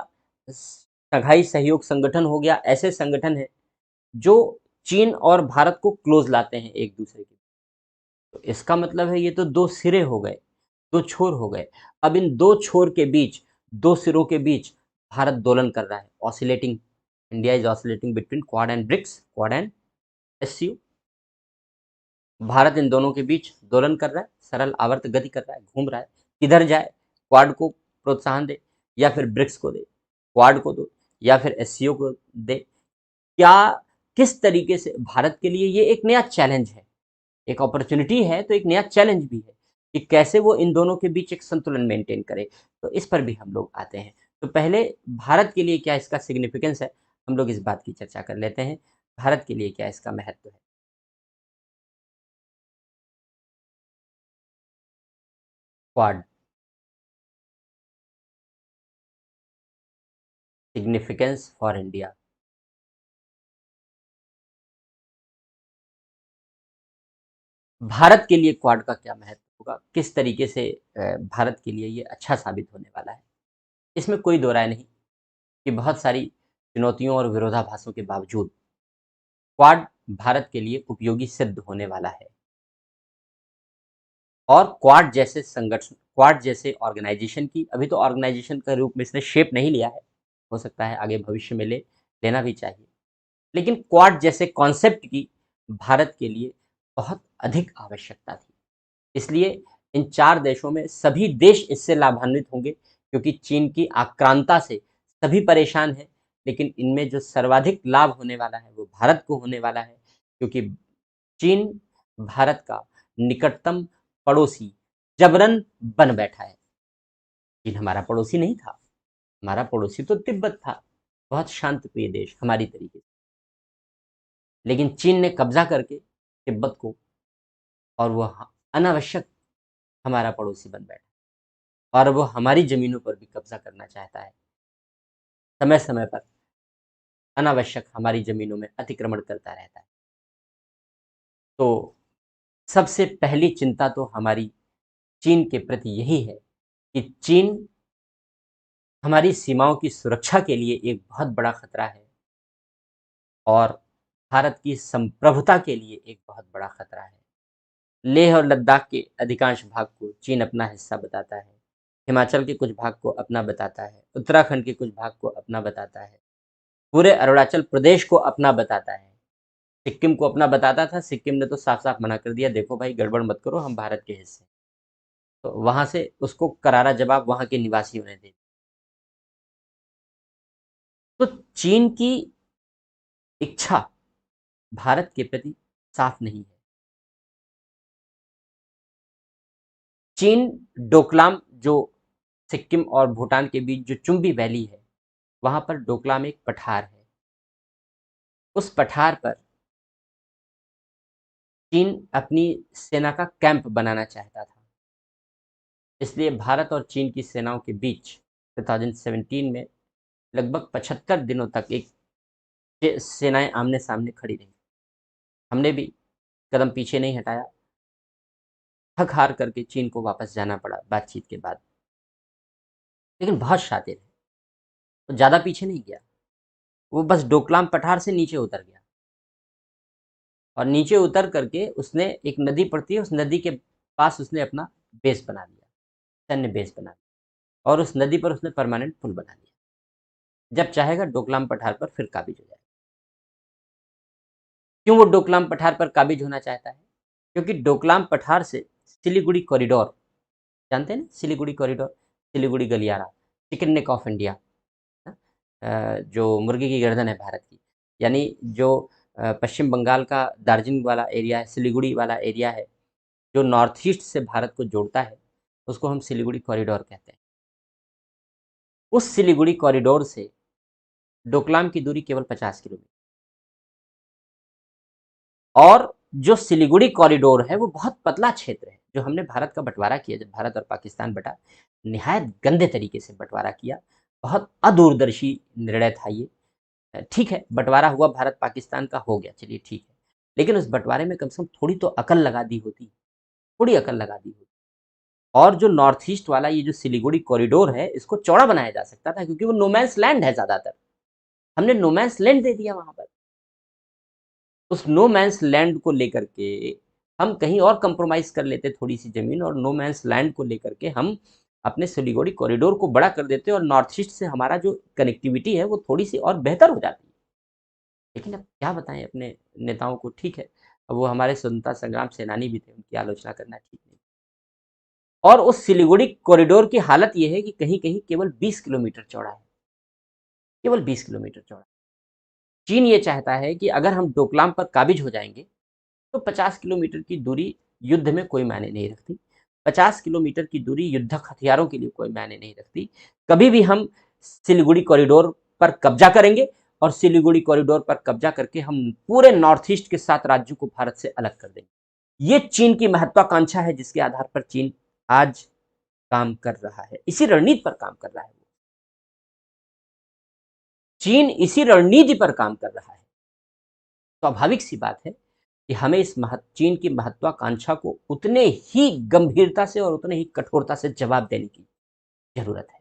शंघाई सहयोग संगठन हो गया, ऐसे संगठन है जो चीन और भारत को क्लोज लाते हैं एक दूसरे के। तो इसका मतलब है ये तो दो सिरे हो गए, दो छोर हो गए। अब इन दो छोर के बीच, दो सिरों के बीच भारत दोलन कर रहा है, oscillating. India is oscillating between Quad and BRICS, Quad and SCO. Bharat इन दोनों के बीच दोलन कर रहा है, सरल आवर्त गति कर रहा है, घूम रहा है, किधर जाए, क्वाड को प्रोत्साहन दे या फिर ब्रिक्स को दे, क्वाड को दो या फिर एससीओ को दे। क्या, किस तरीके से भारत के लिए ये एक नया चैलेंज है, एक अपॉर्चुनिटी है तो एक नया चैलेंज भी है कि कैसे वो इन दोनों के बीच एक संतुलन मेंटेन करे। तो इस पर भी हम लोग आते हैं। तो पहले भारत के लिए क्या इसका सिग्निफिकेंस है, हम लोग इस बात की चर्चा कर लेते हैं। भारत के लिए क्या इसका महत्व है। Quad, significance for India. Bharat के लिए क्वाड का क्या महत्व होगा, किस तरीके से भारत के लिए ये अच्छा साबित होने वाला है। इसमें कोई दो राय नहीं कि बहुत सारी चुनौतियों और विरोधाभासों के बावजूद क्वाड भारत के लिए उपयोगी सिद्ध होने वाला है। और क्वाड जैसे संगठन, क्वाड जैसे ऑर्गेनाइजेशन की, अभी तो ऑर्गेनाइजेशन का रूप में इसने शेप नहीं लिया है, हो सकता है आगे भविष्य में लेना भी चाहिए, लेकिन क्वाड जैसे कॉन्सेप्ट की भारत के लिए बहुत अधिक आवश्यकता थी। इसलिए इन चार देशों में सभी देश इससे लाभान्वित होंगे, क्योंकि चीन की आक्रांता से सभी परेशान हैं, लेकिन इनमें जो सर्वाधिक लाभ होने वाला है वो भारत को होने वाला है, क्योंकि चीन भारत का निकटतम पड़ोसी जबरन बन बैठा है। चीन हमारा पड़ोसी नहीं था, हमारा पड़ोसी तो तिब्बत था, बहुत शांत प्रिय देश हमारी तरीके से, लेकिन चीन ने कब्जा करके तिब्बत को, और वो अनावश्यक हमारा पड़ोसी बन बैठा, और वो हमारी जमीनों पर भी कब्जा करना चाहता है, समय समय पर अनावश्यक हमारी जमीनों में अतिक्रमण करता रहता है। तो सबसे पहली चिंता तो हमारी चीन के प्रति यही है कि चीन हमारी सीमाओं की सुरक्षा के लिए एक बहुत बड़ा खतरा है, और भारत की संप्रभुता के लिए एक बहुत बड़ा खतरा है। लेह और लद्दाख के अधिकांश भाग को चीन अपना हिस्सा बताता है, हिमाचल के कुछ भाग को अपना बताता है, उत्तराखंड के कुछ भाग को अपना बताता है, पूरे अरुणाचल प्रदेश को अपना बताता है, सिक्किम को अपना बताता था। सिक्किम ने तो साफ साफ मना कर दिया, देखो भाई गड़बड़ मत करो, हम भारत के हिस्से। तो वहां से उसको करारा जवाब वहां के निवासियों ने दे। तो चीन की इच्छा भारत के प्रति साफ नहीं है। चीन डोकलाम जो सिक्किम और भूटान के बीच जो चुम्बी वैली है, वहाँ पर डोकलाम एक पठार है। उस पठार पर चीन अपनी सेना का कैंप बनाना चाहता था। इसलिए भारत और चीन की सेनाओं के बीच 2017 में लगभग 75 दिनों तक एक सेनाएं आमने सामने खड़ी रही। हमने भी कदम पीछे नहीं हटाया, थक हार करके चीन को वापस जाना पड़ा बातचीत के बाद, लेकिन बहुत शातिर है, तो ज़्यादा पीछे नहीं गया। वो बस डोकलाम पठार से नीचे उतर गया और नीचे उतर करके उसने, एक नदी पड़ती है, उस नदी के पास उसने अपना बेस बना लिया, सैन्य बेस बना लिया, और उस नदी पर उसने परमानेंट पुल बना लिया। जब चाहेगा डोकलाम पठार पर फिर काबिज हो जाएगा। क्यों वो डोकलाम पठार पर काबिज होना चाहता है? क्योंकि डोकलाम पठार से सिलीगुड़ी कॉरिडोर, जानते हैं ना, सिलीगुड़ी कॉरिडोर, सिलीगुड़ी गलियारा, चिकन नेक ऑफ इंडिया, जो मुर्गी की गर्दन है भारत की, यानी जो पश्चिम बंगाल का दार्जिलिंग वाला एरिया है, सिलीगुड़ी वाला एरिया है, जो नॉर्थ ईस्ट से भारत को जोड़ता है, उसको हम सिलीगुड़ी कॉरिडोर कहते हैं। उस सिलीगुड़ी कॉरिडोर से डोकलाम की दूरी केवल 50 किलोमीटर, और जो सिलीगुड़ी कॉरिडोर है वो बहुत पतला क्षेत्र है। जो हमने भारत का बंटवारा किया, जब भारत और पाकिस्तान बटा, निहायत गंदे तरीके से बंटवारा किया, बहुत अदूरदर्शी निर्णय था ये। ठीक है, बंटवारा हुआ, भारत पाकिस्तान का हो गया, चलिए ठीक है, लेकिन उस बंटवारे में कम से कम थोड़ी तो अकल लगा दी होती, थोड़ी अकल लगा दी होती। और जो नॉर्थ ईस्ट वाला ये जो सिलीगुड़ी कॉरिडोर है, इसको चौड़ा बनाया जा सकता था, क्योंकि वो नोमैंस लैंड है ज़्यादातर। हमने नोमैंस लैंड दे दिया वहां पर। उस नो मैंस लैंड को लेकर के हम कहीं और कंप्रोमाइज कर लेते थोड़ी सी जमीन, और नो मैंस लैंड को लेकर के हम अपने सिलीगुड़ी कॉरिडोर को बड़ा कर देते, और नॉर्थ ईस्ट से हमारा जो कनेक्टिविटी है वो थोड़ी सी और बेहतर हो जाती है। लेकिन अब क्या बताएं अपने नेताओं को, ठीक है, अब वो हमारे स्वतंत्रता संग्राम सेनानी भी थे, उनकी आलोचना करना ठीक नहीं। और उस सिलीगुड़ी कॉरिडोर की हालत ये है कि कहीं कहीं केवल 20 किलोमीटर चौड़ा है, केवल 20 किलोमीटर चौड़ा। चीन ये चाहता है कि अगर हम डोकलाम पर काबिज हो जाएंगे तो 50 किलोमीटर की दूरी युद्ध में कोई मायने नहीं रखती। 50 किलोमीटर की दूरी युद्धक हथियारों के लिए कोई मायने नहीं रखती। कभी भी हम सिलीगुड़ी कॉरिडोर पर कब्जा करेंगे, और सिलीगुड़ी कॉरिडोर पर कब्जा करके हम पूरे नॉर्थ ईस्ट के 7 राज्यों को भारत से अलग कर देंगे। ये चीन की महत्वाकांक्षा है, जिसके आधार पर चीन आज काम कर रहा है, इसी रणनीति पर काम कर रहा है। चीन इसी रणनीति पर काम कर रहा है। स्वाभाविक सी बात है कि हमें इस चीन की महत्वाकांक्षा को उतने ही गंभीरता से और उतने ही कठोरता से जवाब देने की जरूरत है।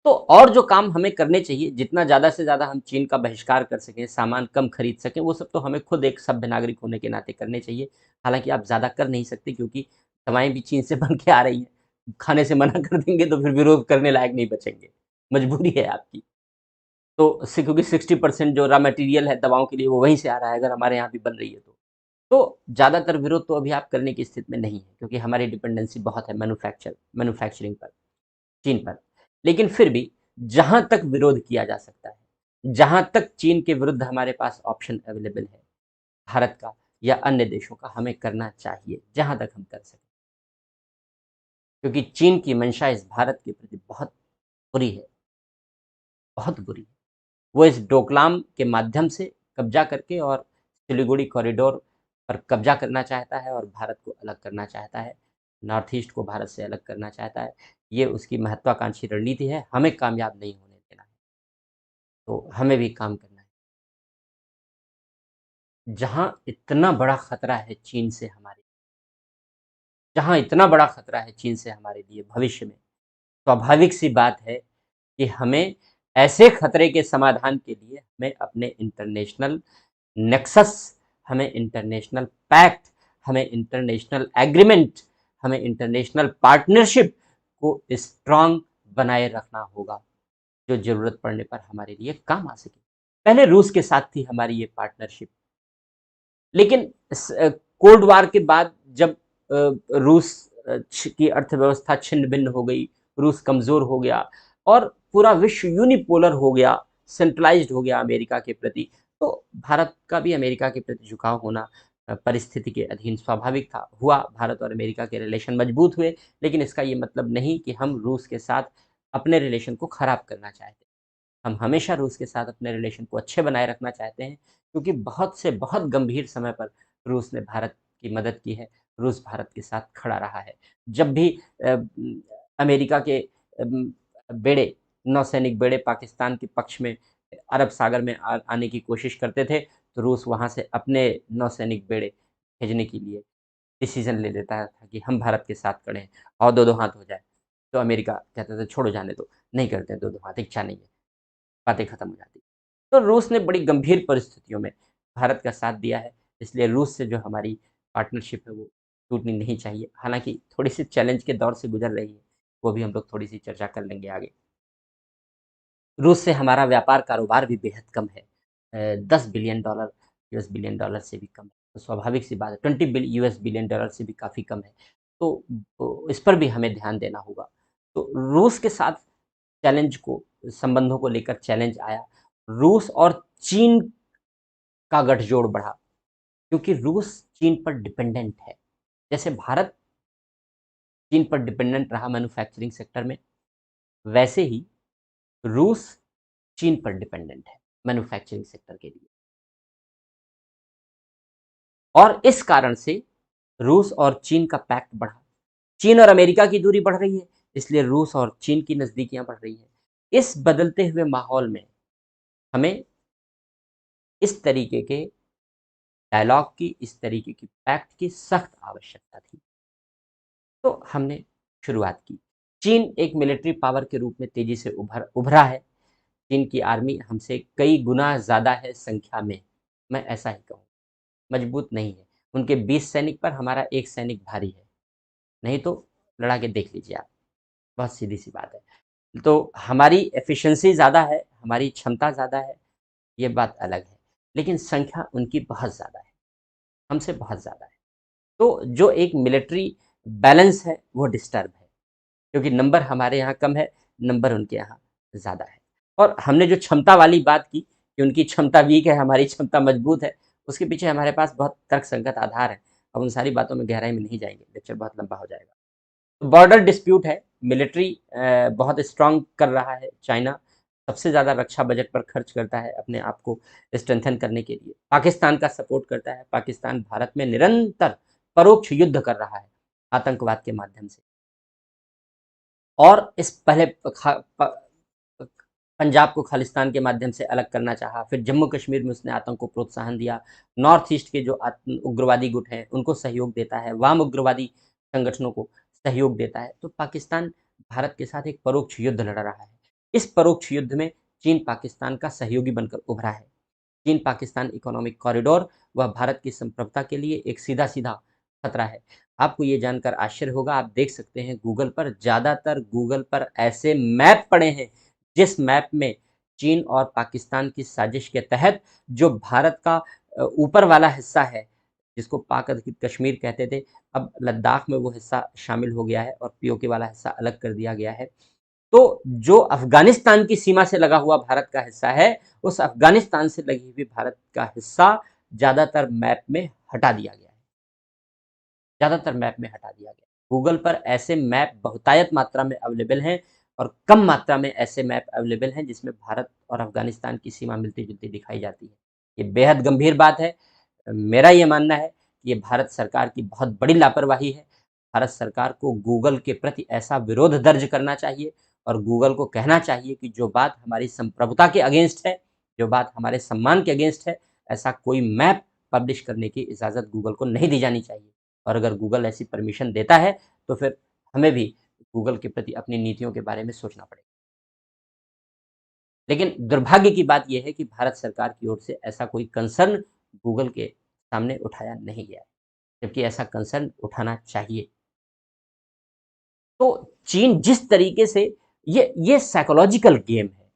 तो और जो काम हमें करने चाहिए, जितना ज़्यादा से ज़्यादा हम चीन का बहिष्कार कर सकें, सामान कम खरीद सकें, वो सब तो हमें खुद एक सभ्य नागरिक होने के नाते करने चाहिए। हालांकि आप ज़्यादा कर नहीं सकते, क्योंकि दवाएं भी चीन से बन के आ रही हैं। खाने से मना कर देंगे तो फिर विरोध करने लायक नहीं बचेंगे, मजबूरी है आपकी। तो क्योंकि 60% जो रॉ मटेरियल है दवाओं के लिए वो वहीं से आ रहा है, अगर हमारे यहाँ भी बन रही है तो ज़्यादातर विरोध तो अभी आप करने की स्थिति में नहीं है, क्योंकि हमारी डिपेंडेंसी बहुत है मैन्युफैक्चरिंग पर, चीन पर। लेकिन फिर भी जहां तक विरोध किया जा सकता है, जहां तक चीन के विरुद्ध हमारे पास ऑप्शन अवेलेबल है, भारत का या अन्य देशों का, हमें करना चाहिए जहां तक हम कर सकें। क्योंकि चीन की मंशा इस भारत के प्रति बहुत बुरी है, बहुत बुरी है। वो इस डोकलाम के माध्यम से कब्जा करके और सिलीगुड़ी कॉरिडोर पर कब्जा करना चाहता है, और भारत को अलग करना चाहता है, नॉर्थ ईस्ट को भारत से अलग करना चाहता है। ये उसकी महत्वाकांक्षी रणनीति है, हमें कामयाब नहीं होने देना है। तो हमें भी काम करना है। जहाँ इतना बड़ा खतरा है चीन से हमारे, जहाँ इतना बड़ा खतरा है चीन से हमारे लिए भविष्य में, स्वाभाविक सी बात है कि हमें ऐसे खतरे के समाधान के लिए हमें अपने इंटरनेशनल नेक्सस, हमें इंटरनेशनल पैक्ट, हमें इंटरनेशनल एग्रीमेंट, हमें इंटरनेशनल पार्टनरशिप को स्ट्रांग बनाए रखना होगा, जो जरूरत पड़ने पर हमारे लिए काम आ सके। पहले रूस के साथ थी हमारी ये पार्टनरशिप, लेकिन कोल्ड वार के बाद जब रूस की अर्थव्यवस्था छिन्न भिन्न हो गई, रूस कमजोर हो गया और पूरा विश्व यूनिपोलर हो गया, सेंट्रलाइज्ड हो गया अमेरिका के प्रति, तो भारत का भी अमेरिका के प्रति झुकाव होना परिस्थिति के अधीन स्वाभाविक था, हुआ। भारत और अमेरिका के रिलेशन मजबूत हुए, लेकिन इसका ये मतलब नहीं कि हम रूस के साथ अपने रिलेशन को खराब करना चाहते हैं। हम हमेशा रूस के साथ अपने रिलेशन को अच्छे बनाए रखना चाहते हैं, क्योंकि बहुत से बहुत गंभीर समय पर रूस ने भारत की मदद की है, रूस भारत के साथ खड़ा रहा है। जब भी अमेरिका के बेड़े, नौसैनिक बेड़े पाकिस्तान के पक्ष में अरब सागर में आने की कोशिश करते थे, तो रूस वहाँ से अपने नौसैनिक बेड़े भेजने के लिए डिसीजन ले लेता था कि हम भारत के साथ खड़े हैं, और दो दो हाथ हो जाए। तो अमेरिका कहता था छोड़ो जाने दो, नहीं करते हैं दो दो हाथ, इच्छा नहीं है, बातें खत्म हो जाती। तो रूस ने बड़ी गंभीर परिस्थितियों में भारत का साथ दिया है, इसलिए रूस से जो हमारी पार्टनरशिप है वो टूटनी नहीं चाहिए। हालांकि थोड़ी सी चैलेंज के दौर से गुजर रही है, वो भी हम लोग थोड़ी सी चर्चा कर लेंगे आगे। रूस से हमारा व्यापार कारोबार भी बेहद कम है, 10 billion dollar, US billion dollar से भी कम है। तो स्वाभाविक सी बात है, 20 यूएस बिलियन डॉलर से भी काफ़ी कम है। तो इस पर भी हमें ध्यान देना होगा। तो रूस के साथ चैलेंज को, संबंधों को लेकर चैलेंज आया। रूस और चीन का गठजोड़ बढ़ा, क्योंकि रूस चीन पर डिपेंडेंट है। जैसे भारत चीन पर डिपेंडेंट रहा मैन्युफैक्चरिंग सेक्टर में, वैसे ही रूस चीन पर डिपेंडेंट है मैन्युफैक्चरिंग सेक्टर के लिए। और इस कारण से रूस और चीन का पैक्ट बढ़ा। चीन और अमेरिका की दूरी बढ़ रही है, इसलिए रूस और चीन की नज़दीकियां बढ़ रही है। इस बदलते हुए माहौल में हमें इस तरीके के डायलॉग की, इस तरीके की पैक्ट की सख्त आवश्यकता थी। तो हमने शुरुआत की। चीन एक मिलिट्री पावर के रूप में तेजी से उभरा है। चीन की आर्मी हमसे कई गुना ज़्यादा है संख्या में, मैं ऐसा ही कहूँ, मजबूत नहीं है। उनके 20 सैनिक पर हमारा 1 सैनिक भारी है, नहीं तो लड़ा के देख लीजिए आप, बहुत सीधी-सी बात है। तो हमारी एफिशिएंसी ज़्यादा है, हमारी क्षमता ज़्यादा है, ये बात अलग है। लेकिन संख्या उनकी बहुत ज़्यादा है, हमसे बहुत ज़्यादा है। तो जो एक मिलिट्री बैलेंस है, वो डिस्टर्ब है, क्योंकि नंबर हमारे यहाँ कम है, नंबर उनके यहाँ ज़्यादा है। और हमने जो क्षमता वाली बात की कि उनकी क्षमता वीक है, हमारी क्षमता मजबूत है, उसके पीछे हमारे पास बहुत तर्कसंगत आधार है। अब उन सारी बातों में गहराई में नहीं जाएँगे, लेक्चर बहुत लंबा हो जाएगा। बॉर्डर डिस्प्यूट है, मिलिट्री बहुत स्ट्रांग कर रहा है चाइना, सबसे ज़्यादा रक्षा बजट पर खर्च करता है अपने आप को स्ट्रेंथन करने के लिए। पाकिस्तान का सपोर्ट करता है, पाकिस्तान भारत में निरंतर परोक्ष युद्ध कर रहा है आतंकवाद के माध्यम से। और इस पहले पंजाब को खालिस्तान के माध्यम से अलग करना चाहा, फिर जम्मू कश्मीर में उसने आतंक को प्रोत्साहन दिया, नॉर्थ ईस्ट के जो उग्रवादी गुट हैं उनको सहयोग देता है, वाम उग्रवादी संगठनों को सहयोग देता है। तो पाकिस्तान भारत के साथ एक परोक्ष युद्ध लड़ रहा है। इस परोक्ष युद्ध में चीन पाकिस्तान का सहयोगी बनकर उभरा है। चीन पाकिस्तान इकोनॉमिक कॉरिडोर व भारत की संप्रभुता के लिए एक सीधा सीधा खतरा है। आपको ये जानकर आश्चर्य होगा, आप देख सकते हैं गूगल पर, ज़्यादातर गूगल पर ऐसे मैप पड़े हैं जिस मैप में चीन और पाकिस्तान की साजिश के तहत जो भारत का ऊपर वाला हिस्सा है, जिसको पाक अधिकृत कश्मीर कहते थे, अब लद्दाख में वो हिस्सा शामिल हो गया है और पीओके वाला हिस्सा अलग कर दिया गया है। तो जो अफगानिस्तान की सीमा से लगा हुआ भारत का हिस्सा है, उस अफगानिस्तान से लगी हुई भारत का हिस्सा ज़्यादातर मैप में हटा दिया गया है, ज़्यादातर मैप में हटा दिया गया है। गूगल पर ऐसे मैप बहुतायत मात्रा में अवेलेबल हैं और कम मात्रा में ऐसे मैप अवेलेबल हैं जिसमें भारत और अफगानिस्तान की सीमा मिलती-जुलती दिखाई जाती है। ये बेहद गंभीर बात है। मेरा ये मानना है कि ये भारत सरकार की बहुत बड़ी लापरवाही है। भारत सरकार को गूगल के प्रति ऐसा विरोध दर्ज करना चाहिए और गूगल को कहना चाहिए कि जो बात हमारी संप्रभुता के अगेंस्ट है, जो बात हमारे सम्मान के अगेंस्ट है, ऐसा कोई मैप पब्लिश करने की इजाज़त गूगल को नहीं दी जानी चाहिए। और अगर गूगल ऐसी परमिशन देता है, तो फिर हमें भी गूगल के प्रति अपनी नीतियों के बारे में सोचना पड़ेगा। लेकिन दुर्भाग्य की बात यह है कि भारत सरकार की ओर से ऐसा कोई कंसर्न गूगल के सामने उठाया नहीं गया है, जबकि ऐसा कंसर्न उठाना चाहिए। तो चीन जिस तरीके से, ये साइकोलॉजिकल गेम है,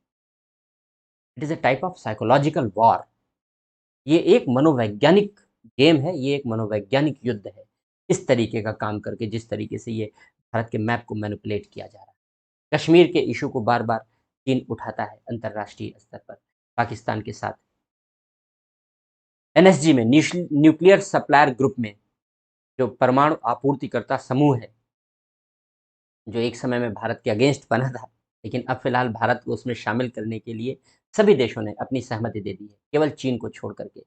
it is a type of psychological war. ये एक मनोवैज्ञानिक गेम है, ये एक मनोवैज्ञानिक युद्ध है। इस तरीके का काम करके जिस तरीके से ये भारत के मैप को मैनिपुलेट किया जा रहा है। कश्मीर के इश्यू को बार-बार चीन उठाता है अंतर्राष्ट्रीय स्तर पर पाकिस्तान के साथ। एनएसजी में, न्यूक्लियर सप्लायर ग्रुप में, जो परमाणु आपूर्तिकर्ता समूह है, जो एक समय में भारत के अगेंस्ट बना था, लेकिन अब फिलहाल भारत को उसमें शामिल करने के लिए सभी देशों ने अपनी सहमति दे दी है, केवल चीन को छोड़ करके।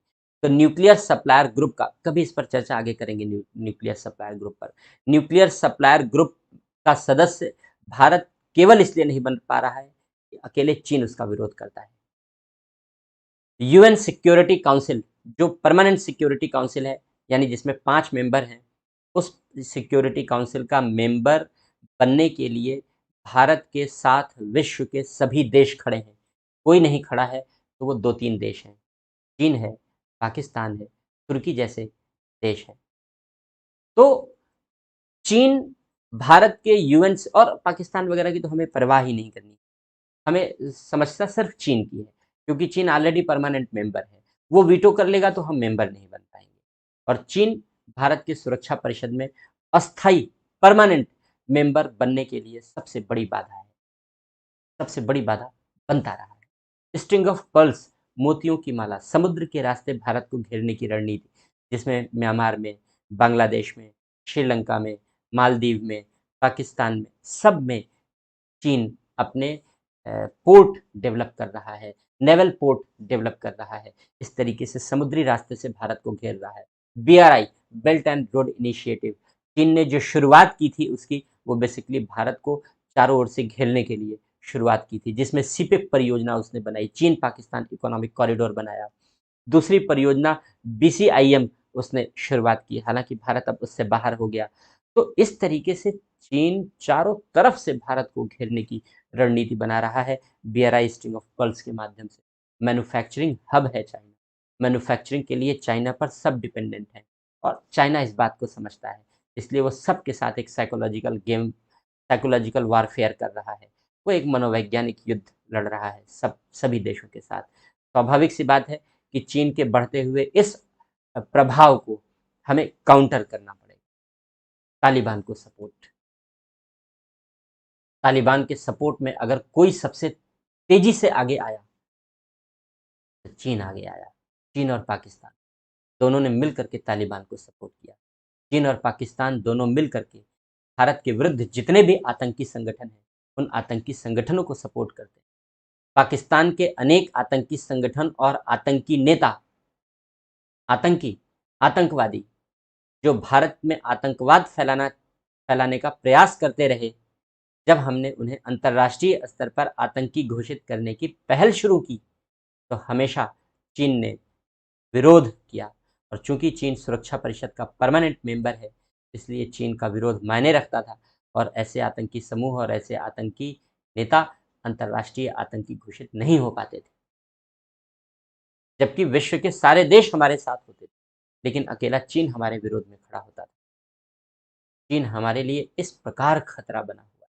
तो न्यूक्लियर सप्लायर ग्रुप का कभी इस पर चर्चा आगे करेंगे, न्यूक्लियर सप्लायर ग्रुप पर। न्यूक्लियर सप्लायर ग्रुप का सदस्य भारत केवल इसलिए नहीं बन पा रहा है कि अकेले चीन उसका विरोध करता है। यूएन सिक्योरिटी काउंसिल, जो परमानेंट सिक्योरिटी काउंसिल है, यानी जिसमें 5 मेंबर हैं, उस सिक्योरिटी काउंसिल का मेंबर बनने के लिए भारत के साथ विश्व के सभी देश खड़े हैं। कोई नहीं खड़ा है तो वो 2-3 देश हैं, चीन है, पाकिस्तान है, तुर्की जैसे देश हैं। तो चीन, भारत के यूएन और पाकिस्तान वगैरह की तो हमें परवाह ही नहीं करनी, हमें समस्या सिर्फ चीन की है, क्योंकि चीन ऑलरेडी परमानेंट मेंबर है। वो वीटो कर लेगा तो हम मेंबर नहीं बन पाएंगे, और चीन भारत की सुरक्षा परिषद में अस्थाई परमानेंट मेंबर बनने के लिए सबसे बड़ी बाधा है, सबसे बड़ी बाधा बनता रहा है। स्ट्रिंग ऑफ पर्ल्स, मोतियों की माला, समुद्र के रास्ते भारत को घेरने की रणनीति, जिसमें म्यांमार में, बांग्लादेश में, श्रीलंका में, मालदीव में, पाकिस्तान में, सब में चीन अपने पोर्ट डेवलप कर रहा है, नेवल पोर्ट डेवलप कर रहा है। इस तरीके से समुद्री रास्ते से भारत को घेर रहा है। BRI, belt and road initiative, चीन ने जो शुरुआत की थी उसकी, वो बेसिकली भारत को चारों ओर से घेरने के लिए शुरुआत की थी, जिसमें सीपेक परियोजना उसने बनाई, चीन पाकिस्तान इकोनॉमिक कॉरिडोर बनाया। दूसरी परियोजना बीसीआईएम उसने शुरुआत की, हालांकि भारत अब उससे बाहर हो गया। तो इस तरीके से चीन चारों तरफ से भारत को घेरने की रणनीति बना रहा है, बीआरआई स्ट्रिंग ऑफ पर्ल्स के माध्यम से। मैन्युफैक्चरिंग हब है चाइना, मैन्युफैक्चरिंग के लिए चाइना पर सब डिपेंडेंट है, और चाइना इस बात को समझता है, इसलिए वो सबके साथ एक साइकोलॉजिकल गेम, साइकोलॉजिकल वारफेयर कर रहा है। वो एक मनोवैज्ञानिक युद्ध लड़ रहा है सभी देशों के साथ। स्वाभाविक सी बात है कि चीन के बढ़ते हुए इस प्रभाव को हमें काउंटर करना पड़ेगा। तालिबान को सपोर्ट, तालिबान के सपोर्ट में अगर कोई सबसे तेजी से आगे आया तो चीन आगे आया। चीन और पाकिस्तान दोनों ने मिलकर के तालिबान को सपोर्ट किया। चीन और पाकिस्तान दोनों मिलकर के भारत के विरुद्ध जितने भी आतंकी संगठन हैं, उन आतंकी संगठनों को सपोर्ट करते हैं। पाकिस्तान के अनेक आतंकी संगठन और आतंकी नेता, आतंकी, आतंकवादी, जो भारत में आतंकवाद फैलाने का प्रयास करते रहे, जब हमने उन्हें अंतर्राष्ट्रीय स्तर पर आतंकी घोषित करने की पहल शुरू की, तो हमेशा चीन ने विरोध किया। और चूंकि चीन सुरक्षा परिषद का परमानेंट मेंबर है, इसलिए चीन का विरोध मायने रखता था, और ऐसे आतंकी समूह और ऐसे आतंकी नेता अंतर्राष्ट्रीय आतंकी घोषित नहीं हो पाते थे, जबकि विश्व के सारे देश हमारे साथ होते थे, लेकिन अकेला चीन हमारे विरोध में खड़ा होता था। चीन हमारे लिए इस प्रकार खतरा बना हुआ है,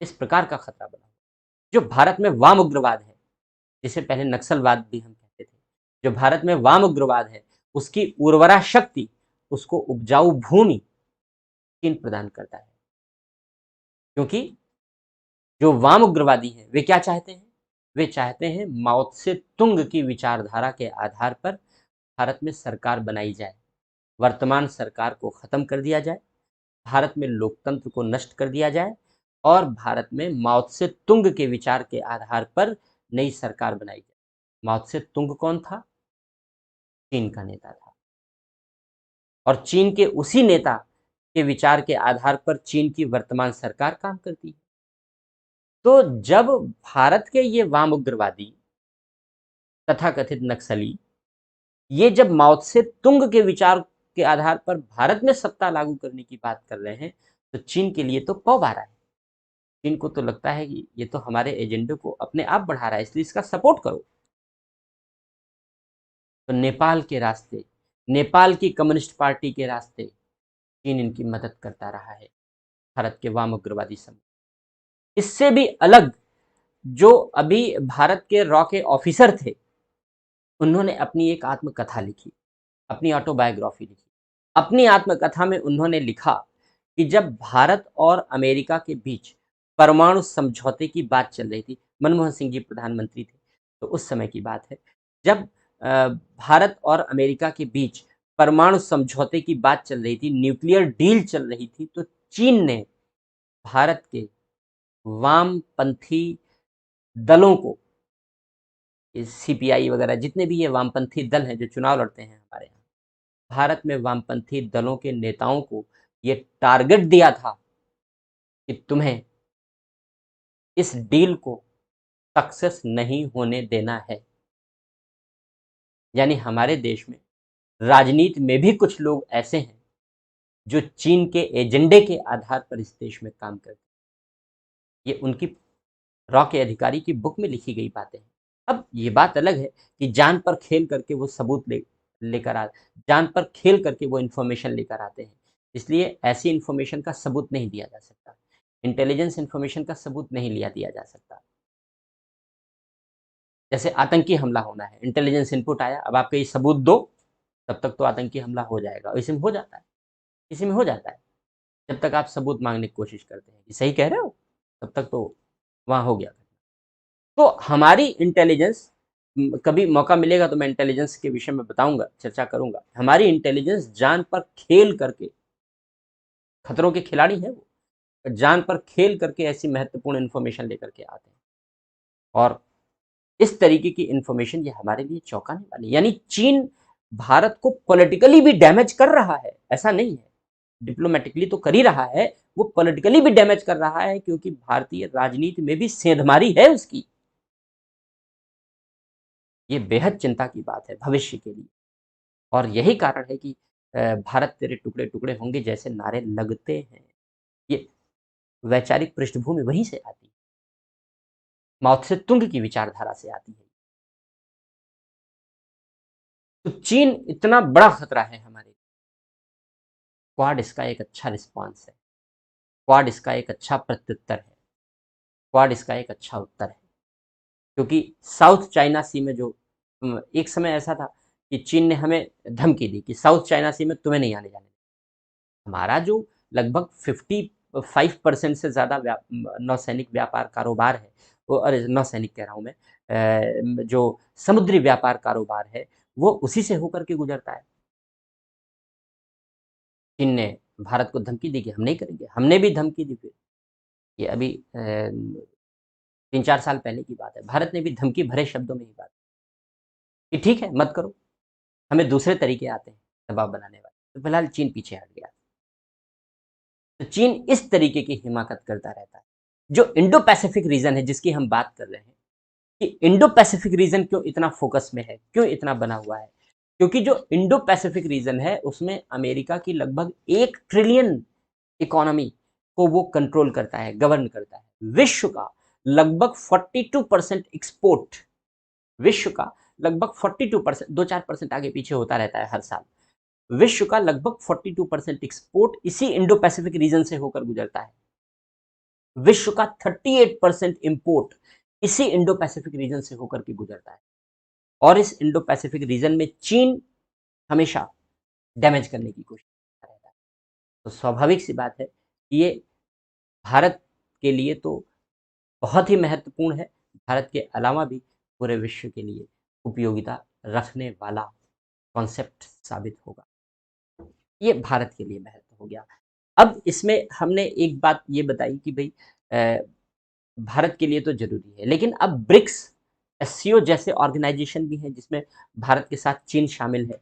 इस प्रकार का खतरा बना हुआ है। जो भारत में वाम उग्रवाद है, जिसे पहले नक्सलवाद भी हम कहते थे, जो भारत में वाम उग्रवाद है, उसकी उर्वरा शक्ति, उसको उपजाऊ भूमि चीन प्रदान करता है। क्योंकि जो वाम उग्रवादी हैं, वे क्या चाहते हैं? वे चाहते हैं माओ से तुंग की विचारधारा के आधार पर भारत में सरकार बनाई जाए, वर्तमान सरकार को खत्म कर दिया जाए, भारत में लोकतंत्र को नष्ट कर दिया जाए, और भारत में माओ से तुंग के विचार के आधार पर नई सरकार बनाई जाए। माओ से तुंग कौन था? चीन का नेता था, और चीन के उसी नेता के विचार के आधार पर चीन की वर्तमान सरकार काम करती है। तो जब भारत के ये वाम उग्रवादी, तथाकथित नक्सली, ये जब माओ से तुंग के विचार के आधार पर भारत में सत्ता लागू करने की बात कर रहे हैं, तो चीन के लिए तो पौ बारा है। चीन को तो लगता है कि ये तो हमारे एजेंडे को अपने आप बढ़ा रहा है, इसलिए इसका सपोर्ट करो। तो नेपाल के रास्ते, नेपाल की कम्युनिस्ट पार्टी के रास्ते चीन इनकी मदद करता रहा है, भारत के वाम उग्रवादी समूह। इससे भी अलग, जो अभी भारत के रॉ के ऑफिसर थे, उन्होंने अपनी एक आत्मकथा लिखी, अपनी ऑटोबायोग्राफी लिखी। अपनी आत्मकथा में उन्होंने लिखा कि जब भारत और अमेरिका के बीच परमाणु समझौते की बात चल रही थी, मनमोहन सिंह जी प्रधानमंत्री थे, तो उस समय की बात है, जब भारत और अमेरिका के बीच परमाणु समझौते की बात चल रही थी, न्यूक्लियर डील चल रही थी, तो चीन ने भारत के वामपंथी दलों को, सीपीआई वगैरह जितने भी ये वामपंथी दल हैं जो चुनाव लड़ते हैं हमारे यहाँ, भारत में वामपंथी दलों के नेताओं को ये टारगेट दिया था कि तुम्हें इस डील को सक्सेस नहीं होने देना है। यानी हमारे देश में राजनीति में भी कुछ लोग ऐसे हैं जो चीन के एजेंडे के आधार पर इस देश में काम करते हैं। ये उनकी रॉ के अधिकारी की बुक में लिखी गई बातें हैं। अब ये बात अलग है कि जान पर खेल करके वो सबूत लेकर आ जान पर खेल करके वो इन्फॉर्मेशन लेकर आते हैं। इसलिए ऐसी इन्फॉर्मेशन का सबूत नहीं दिया जा सकता। इंटेलिजेंस इन्फॉर्मेशन का सबूत नहीं दिया जा सकता। जैसे आतंकी हमला होना है, इंटेलिजेंस इनपुट आया, अब आप कहीं सबूत दो, तब तक तो आतंकी हमला हो जाएगा। इसी में हो जाता है, इसी में हो जाता है। जब तक आप सबूत मांगने की कोशिश करते हैं कि सही कह रहे हो, तब तक तो वहाँ हो गया। तो हमारी इंटेलिजेंस, कभी मौका मिलेगा तो मैं इंटेलिजेंस के विषय में बताऊंगा, चर्चा करूंगा। हमारी इंटेलिजेंस जान पर खेल करके, खतरों के खिलाड़ी हैं वो, जान पर खेल करके ऐसी महत्वपूर्ण इंफॉर्मेशन लेकर के आते हैं। और इस तरीके की इंफॉर्मेशन ये हमारे लिए चौंकाने वाली, यानी चीन भारत को पॉलिटिकली भी डैमेज कर रहा है, ऐसा नहीं है। डिप्लोमेटिकली तो कर ही रहा है, वो पॉलिटिकली भी डैमेज कर रहा है, क्योंकि भारतीय राजनीति में भी सेंधमारी है उसकी। ये बेहद चिंता की बात है भविष्य के लिए। और यही कारण है कि भारत तेरे टुकड़े टुकड़े होंगे जैसे नारे लगते हैं। ये वैचारिक पृष्ठभूमि वहीं से आती है, माओ से तुंग की विचारधारा से आती है। तो चीन इतना बड़ा खतरा है हमारे, क्वाड इसका एक अच्छा रिस्पॉन्स है, क्वाड इसका एक अच्छा प्रत्युत्तर है, क्वाड इसका एक अच्छा उत्तर है। क्योंकि साउथ चाइना सी में जो एक समय ऐसा था कि चीन ने हमें धमकी दी कि साउथ चाइना सी में तुम्हें नहीं आने जाने। हमारा जो लगभग 55% से ज़्यादा नौसैनिक व्यापार कारोबार है, वो, अरे नौसैनिक कह रहा हूँ मैं, जो समुद्री व्यापार कारोबार है वो उसी से होकर के गुजरता है। चीन ने भारत को धमकी दी कि हम नहीं करेंगे, हमने भी धमकी दी। फिर ये अभी 3-4 साल पहले की बात है, भारत ने भी धमकी भरे शब्दों में ही बात कि ठीक है मत करो, हमें दूसरे तरीके आते हैं दबाव बनाने वाले। तो फिलहाल चीन पीछे हट गया। तो चीन इस तरीके की हिमाकत करता रहता है। जो इंडो पैसिफिक रीजन है जिसकी हम बात कर रहे हैं, कि इंडो पैसिफिक रीजन क्यों इतना फोकस में है, क्यों इतना बना हुआ है, क्योंकि जो इंडो पैसिफिक रीजन है उसमें अमेरिका की लगभग 1 ट्रिलियन इकोनॉमी को वो कंट्रोल करता है, गवर्न करता है। विश्व का लगभग 42% एक्सपोर्ट, विश्व का लगभग 42%, 2-4% आगे पीछे होता रहता है हर साल, विश्व का लगभग 42% एक्सपोर्ट इसी इंडो पैसिफिक रीजन से होकर गुजरता है। विश्व का 38% इंपोर्ट इसी इंडो पैसिफिक रीजन से होकर के गुजरता है। और इस इंडो पैसिफिक रीजन में चीन हमेशा डैमेज करने की कोशिश करता रहता है। तो स्वाभाविक सी बात है कि ये भारत के लिए तो बहुत ही महत्वपूर्ण है, भारत के अलावा भी पूरे विश्व के लिए उपयोगिता रखने वाला कॉन्सेप्ट साबित होगा। ये भारत के लिए महत्व हो गया। अब इसमें हमने एक बात ये बताई कि भाई भारत के लिए तो जरूरी है, लेकिन अब ब्रिक्स, एससीओ जैसे ऑर्गेनाइजेशन भी हैं जिसमें भारत के साथ चीन शामिल है।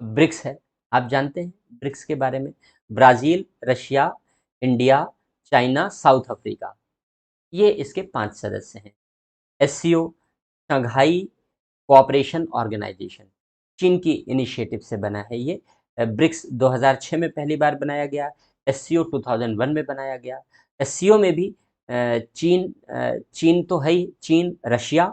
ब्रिक्स है, आप जानते हैं ब्रिक्स के बारे में, Brazil, Russia, India, China, south Africa, ये इसके 5 सदस्य हैं। एससीओ शंघाई कोऑपरेशन ऑर्गेनाइजेशन, चीन की इनिशिएटिव से बना है ये। ब्रिक्स 2006 में पहली बार बनाया गया, एससीओ 2001 में बनाया गया। एससीओ में भी चीन तो है ही, चीन, रशिया,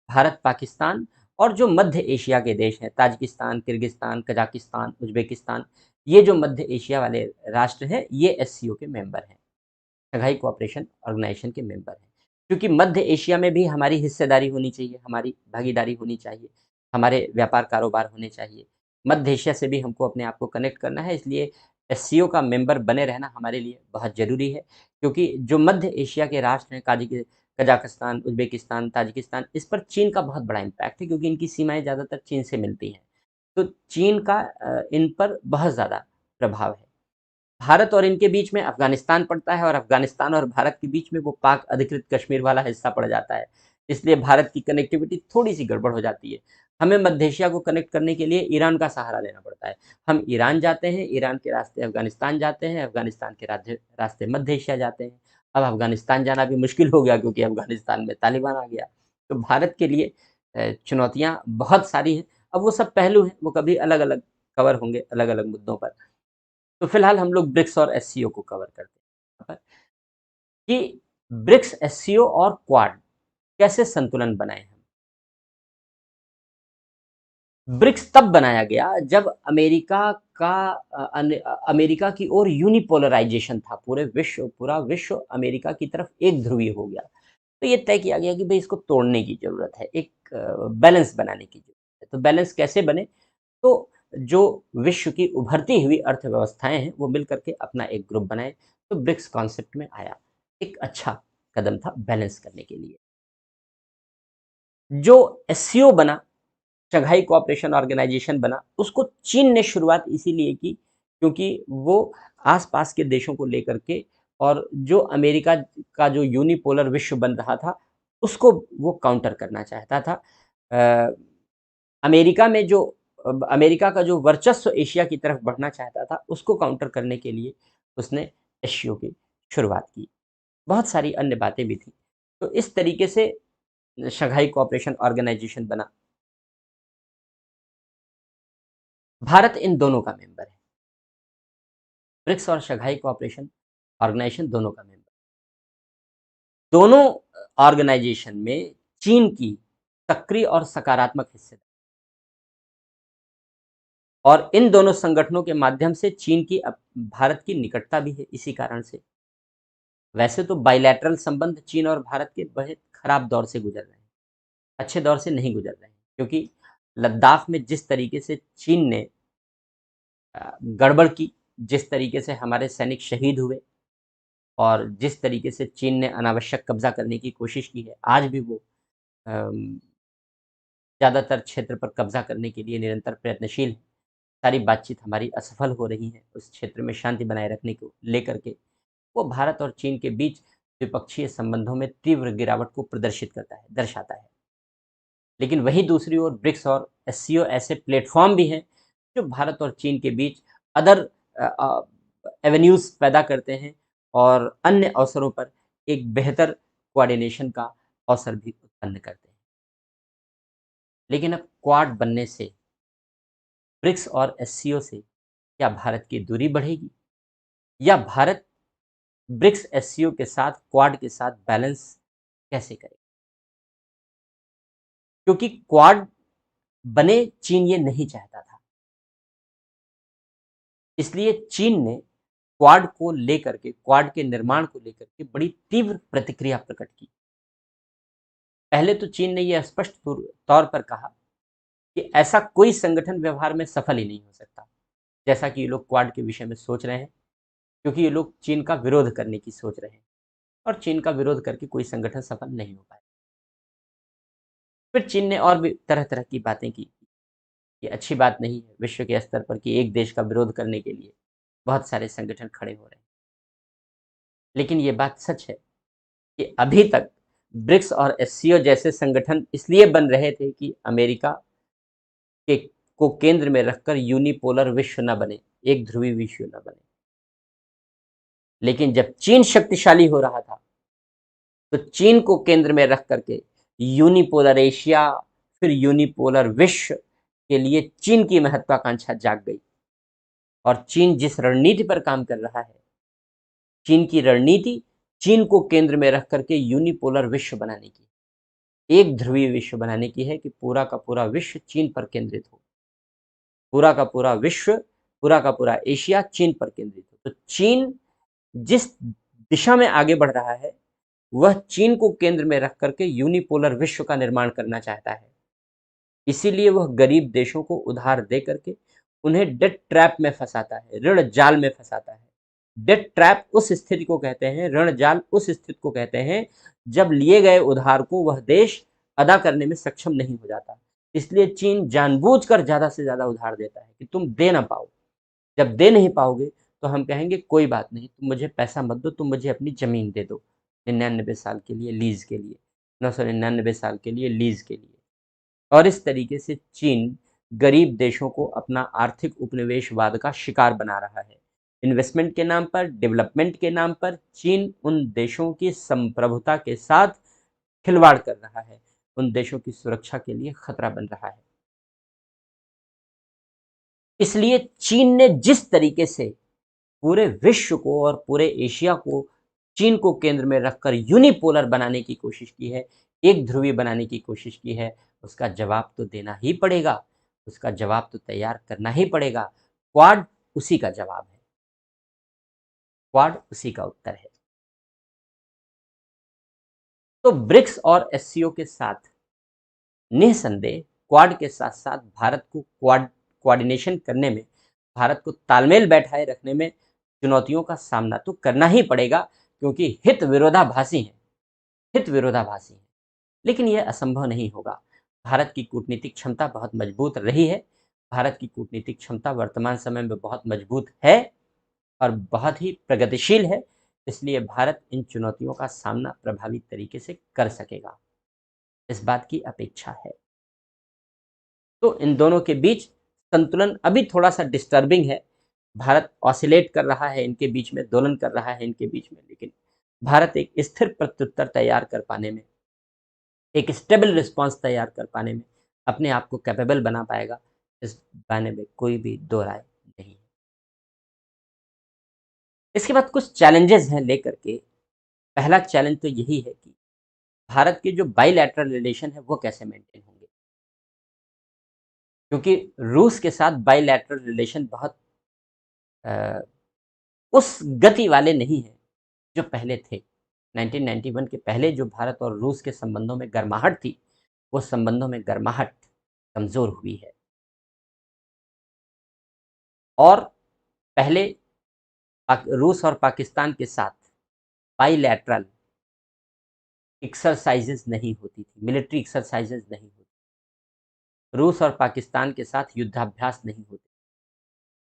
भारत, पाकिस्तान और जो मध्य एशिया के देश हैं, ताजिकिस्तान, किर्गिस्तान, कजाकिस्तान, उज्बेकिस्तान, ये जो मध्य एशिया वाले राष्ट्र हैं ये एससीओ के मेंबर हैं, शंघाई कोऑपरेशन ऑर्गेनाइजेशन के मेंबर हैं। क्योंकि मध्य एशिया में भी हमारी हिस्सेदारी होनी चाहिए, हमारी भागीदारी होनी चाहिए, हमारे व्यापार कारोबार होने चाहिए। मध्य एशिया से भी हमको अपने आप को कनेक्ट करना है, इसलिए एससीओ का मेंबर बने रहना हमारे लिए बहुत ज़रूरी है। क्योंकि जो मध्य एशिया के राष्ट्र हैं, कजाकिस्तान, उज़्बेकिस्तान, ताजिकिस्तान, इस पर चीन का बहुत बड़ा इम्पैक्ट है क्योंकि इनकी सीमाएँ ज़्यादातर चीन से मिलती हैं। तो चीन का इन पर बहुत ज़्यादा प्रभाव है। भारत और इनके बीच में अफ़गानिस्तान पड़ता है और अफ़गानिस्तान और भारत के बीच में वो पाक अधिकृत कश्मीर वाला हिस्सा पड़ जाता है। इसलिए भारत की कनेक्टिविटी थोड़ी-सी गड़बड़ हो जाती है। हमें मध्य एशिया को कनेक्ट करने के लिए ईरान का सहारा लेना पड़ता है। हम ईरान जाते हैं, ईरान के रास्ते अफ़गानिस्तान जाते हैं, अफ़गानिस्तान के रास्ते मध्य एशिया जाते हैं। अब अफ़गानिस्तान जाना भी मुश्किल हो गया क्योंकि अफ़गानिस्तान में तालिबान आ गया। तो भारत के लिए चुनौतियाँ बहुत सारी हैं। अब वो सब पहलू हैं, वो कभी अलग-अलग कवर होंगे अलग-अलग मुद्दों पर। तो फिलहाल हम लोग ब्रिक्स और एससीओ को कवर करते हैं कि ब्रिक्स, एससीओ और क्वाड कैसे संतुलन बनाए हम। ब्रिक्स तब बनाया गया जब अमेरिका की ओर यूनिपोलराइजेशन था। पूरा विश्व अमेरिका की तरफ एक ध्रुवीय हो गया। तो ये तय किया गया कि भाई इसको तोड़ने की जरूरत है, एक बैलेंस बनाने की जरूरत है। तो बैलेंस कैसे बने? तो जो विश्व की उभरती हुई अर्थव्यवस्थाएं हैं वो मिलकर के अपना एक ग्रुप बनाए। तो ब्रिक्स कॉन्सेप्ट में आया, एक अच्छा कदम था बैलेंस करने के लिए। जो एससीओ बना, शंघाई कोऑपरेशन ऑर्गेनाइजेशन बना, उसको चीन ने शुरुआत इसीलिए की क्योंकि वो आसपास के देशों को लेकर के और जो अमेरिका का जो यूनिपोलर विश्व बन रहा था उसको वो काउंटर करना चाहता था। अ, अमेरिका में जो अमेरिका का जो वर्चस्व एशिया की तरफ बढ़ना चाहता था उसको काउंटर करने के लिए उसने एससीओ की शुरुआत की। बहुत सारी अन्य बातें भी थी। तो इस तरीके से शंघाई कोऑपरेशन ऑर्गेनाइजेशन बना। भारत इन दोनों का मेंबर है। ब्रिक्स और शंघाई कोऑपरेशन ऑर्गेनाइजेशन दोनों का मेंबर। दोनों ऑर्गेनाइजेशन में चीन की सक्रिय और सकारात्मक हिस्सेदारी, और इन दोनों संगठनों के माध्यम से चीन की भारत की निकटता भी है इसी कारण से। वैसे तो बायलैटरल संबंध चीन और भारत के बहुत खराब दौर से गुजर रहे हैं, अच्छे दौर से नहीं गुजर रहे हैं क्योंकि लद्दाख में जिस तरीके से चीन ने गड़बड़ की, जिस तरीके से हमारे सैनिक शहीद हुए और जिस तरीके से चीन ने अनावश्यक कब्जा करने की कोशिश की है, आज भी वो अम, ज़्यादातर क्षेत्र पर कब्जा करने के लिए निरंतर प्रयत्नशील है। सारी बातचीत हमारी असफल हो रही है उस क्षेत्र में शांति बनाए रखने को लेकर के। वो भारत और चीन के बीच द्विपक्षीय संबंधों में तीव्र गिरावट को प्रदर्शित करता है, दर्शाता है। लेकिन वहीं दूसरी ओर ब्रिक्स और एससीओ ऐसे प्लेटफॉर्म भी हैं जो भारत और चीन के बीच अदर एवेन्यूज पैदा करते हैं और अन्य अवसरों पर एक बेहतर कोऑर्डिनेशन का अवसर भी उत्पन्न करते हैं। लेकिन अब क्वाड बनने से, ब्रिक्स और एससीओ से क्या भारत की दूरी बढ़ेगी या भारत ब्रिक्स एससीओ के साथ क्वाड के साथ बैलेंस कैसे करेगा? क्योंकि क्वाड बने चीन ये नहीं चाहता था, इसलिए चीन ने क्वाड के निर्माण को लेकर के बड़ी तीव्र प्रतिक्रिया प्रकट की। पहले तो चीन ने यह स्पष्ट तौर पर कहा कि ऐसा कोई संगठन व्यवहार में सफल ही नहीं हो सकता जैसा कि ये लोग क्वाड के विषय में सोच रहे हैं, क्योंकि ये लोग चीन का विरोध करने की सोच रहे हैं और चीन का विरोध करके कोई संगठन सफल नहीं हो पाए। फिर चीन ने और भी तरह तरह की बातें की। ये अच्छी बात नहीं है विश्व के स्तर पर कि एक देश का विरोध करने के लिए बहुत सारे संगठन खड़े हो रहे हैं। लेकिन ये बात सच है कि अभी तक ब्रिक्स और एससीओ जैसे संगठन इसलिए बन रहे थे कि अमेरिका के को केंद्र में रखकर यूनिपोलर विश्व न बने, एक ध्रुवी विश्व न बने। लेकिन जब चीन शक्तिशाली हो रहा था तो चीन को केंद्र में रख करके यूनिपोलर एशिया, फिर यूनिपोलर विश्व के लिए चीन की महत्वाकांक्षा जाग गई और चीन जिस रणनीति पर काम कर रहा है, चीन की रणनीति चीन को केंद्र में रख करके यूनिपोलर विश्व बनाने की, एक ध्रुवीय विश्व बनाने की है कि पूरा का पूरा विश्व चीन पर केंद्रित हो, पूरा का पूरा विश्व, पूरा का पूरा एशिया चीन पर केंद्रित हो। तो चीन जिस दिशा में आगे बढ़ रहा है वह चीन को केंद्र में रख करके यूनिपोलर विश्व का निर्माण करना चाहता है। इसीलिए वह गरीब देशों को उधार दे करके उन्हें डेट ट्रैप में फंसाता है, ऋण जाल में फंसाता है, डेट ट्रैप उस स्थिति को कहते हैं, ऋण जाल उस स्थिति को कहते हैं जब लिए गए उधार को वह देश अदा करने में सक्षम नहीं हो जाता। इसलिए चीन जानबूझकर ज्यादा से ज्यादा उधार देता है कि तुम दे ना पाओ। जब दे नहीं पाओगे तो हम कहेंगे कोई बात नहीं, तुम मुझे पैसा मत दो, तुम मुझे अपनी जमीन दे दो 99 साल के लिए लीज के लिए, 999 साल के लिए लीज के लिए। और इस तरीके से चीन गरीब देशों को अपना आर्थिक उपनिवेशवाद का शिकार बना रहा है। इन्वेस्टमेंट के नाम पर, डेवलपमेंट के नाम पर चीन उन देशों की संप्रभुता के साथ खिलवाड़ कर रहा है, उन देशों की सुरक्षा के लिए खतरा बन रहा है। इसलिए चीन ने जिस तरीके से पूरे विश्व को और पूरे एशिया को चीन को केंद्र में रखकर यूनिपोलर बनाने की कोशिश की है, एक ध्रुवी बनाने की कोशिश की है, उसका जवाब तो देना ही पड़ेगा, उसका जवाब तो तैयार करना ही पड़ेगा। क्वाड उसी का जवाब है, क्वाड उसी का उत्तर है। तो ब्रिक्स और एससीओ के साथ निसंदेह क्वाड के साथ साथ भारत को कोऑर्डिनेशन करने में, भारत को तालमेल बैठाए रखने में चुनौतियों का सामना तो करना ही पड़ेगा, क्योंकि हित विरोधाभासी हैं, हित विरोधाभासी हैं। लेकिन यह असंभव नहीं होगा। भारत की कूटनीतिक क्षमता बहुत मजबूत रही है, भारत की कूटनीतिक क्षमता वर्तमान समय में बहुत मजबूत है और बहुत ही प्रगतिशील है। इसलिए भारत इन चुनौतियों का सामना प्रभावी तरीके से कर सकेगा, इस बात की अपेक्षा है। तो इन दोनों के बीच संतुलन अभी थोड़ा सा डिस्टर्बिंग है। भारत ऑसिलेट कर रहा है, इनके बीच में दोलन कर रहा है इनके बीच में, लेकिन भारत एक स्थिर प्रत्युत्तर तैयार कर पाने में, एक स्टेबल रिस्पांस तैयार कर पाने में अपने आप को कैपेबल बना पाएगा, इस बारे में कोई भी दो राय नहीं है। इसके बाद कुछ चैलेंजेस हैं लेकर के। पहला चैलेंज तो यही है कि भारत के जो बाइलैटरल रिलेशन है वो कैसे मेंटेन होंगे, क्योंकि रूस के साथ बाइलैटरल रिलेशन बहुत उस गति वाले नहीं है जो पहले थे। 1991 के पहले जो भारत और रूस के संबंधों में गर्माहट थी, वो संबंधों में गर्माहट कमजोर हुई है। और पहले रूस और पाकिस्तान के साथ बाइलैटरल एक्सरसाइजेज नहीं होती थी, मिलिट्री एक्सरसाइजेज नहीं होती, रूस और पाकिस्तान के साथ युद्धाभ्यास नहीं होते।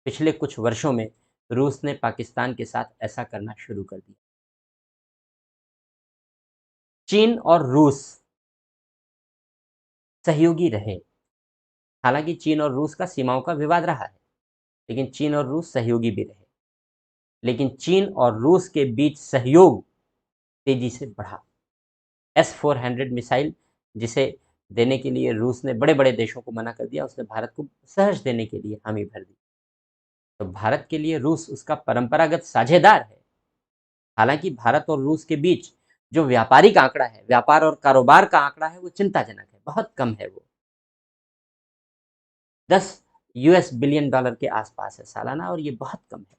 पिछले कुछ वर्षों में रूस ने पाकिस्तान के साथ ऐसा करना शुरू कर दिया। चीन और रूस सहयोगी रहे, हालांकि चीन और रूस का सीमाओं का विवाद रहा है, लेकिन चीन और रूस सहयोगी भी रहे। लेकिन चीन और रूस के बीच सहयोग तेजी से बढ़ा। S-400 मिसाइल, जिसे देने के लिए रूस ने बड़े बड़े देशों को मना कर दिया, उसने भारत को सहज देने के लिए हामी भर दी। तो भारत के लिए रूस उसका परंपरागत साझेदार है। हालांकि भारत और रूस के बीच जो व्यापारिक आंकड़ा है, व्यापार और कारोबार का आंकड़ा है, वो चिंताजनक है, बहुत कम है। वो $10 बिलियन के आसपास है सालाना, और ये बहुत कम है।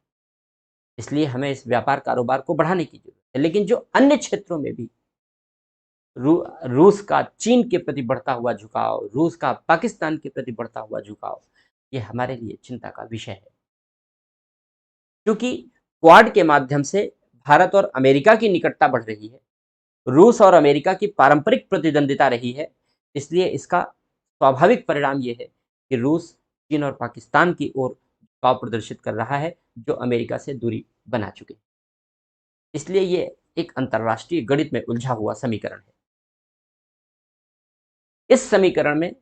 इसलिए हमें इस व्यापार कारोबार को बढ़ाने की जरूरत है। लेकिन जो अन्य क्षेत्रों में भी रूस का चीन के प्रति बढ़ता हुआ झुकाव, रूस का पाकिस्तान के प्रति बढ़ता हुआ झुकाव, ये हमारे लिए चिंता का विषय है। क्योंकि क्वाड के माध्यम से भारत और अमेरिका की निकटता बढ़ रही है, रूस और अमेरिका की पारंपरिक प्रतिद्वंदिता रही है, इसलिए इसका स्वाभाविक परिणाम यह है कि रूस चीन और पाकिस्तान की ओर झुकाव प्रदर्शित कर रहा है, जो अमेरिका से दूरी बना चुके। इसलिए ये एक अंतर्राष्ट्रीय गणित में उलझा हुआ समीकरण है। इस समीकरण में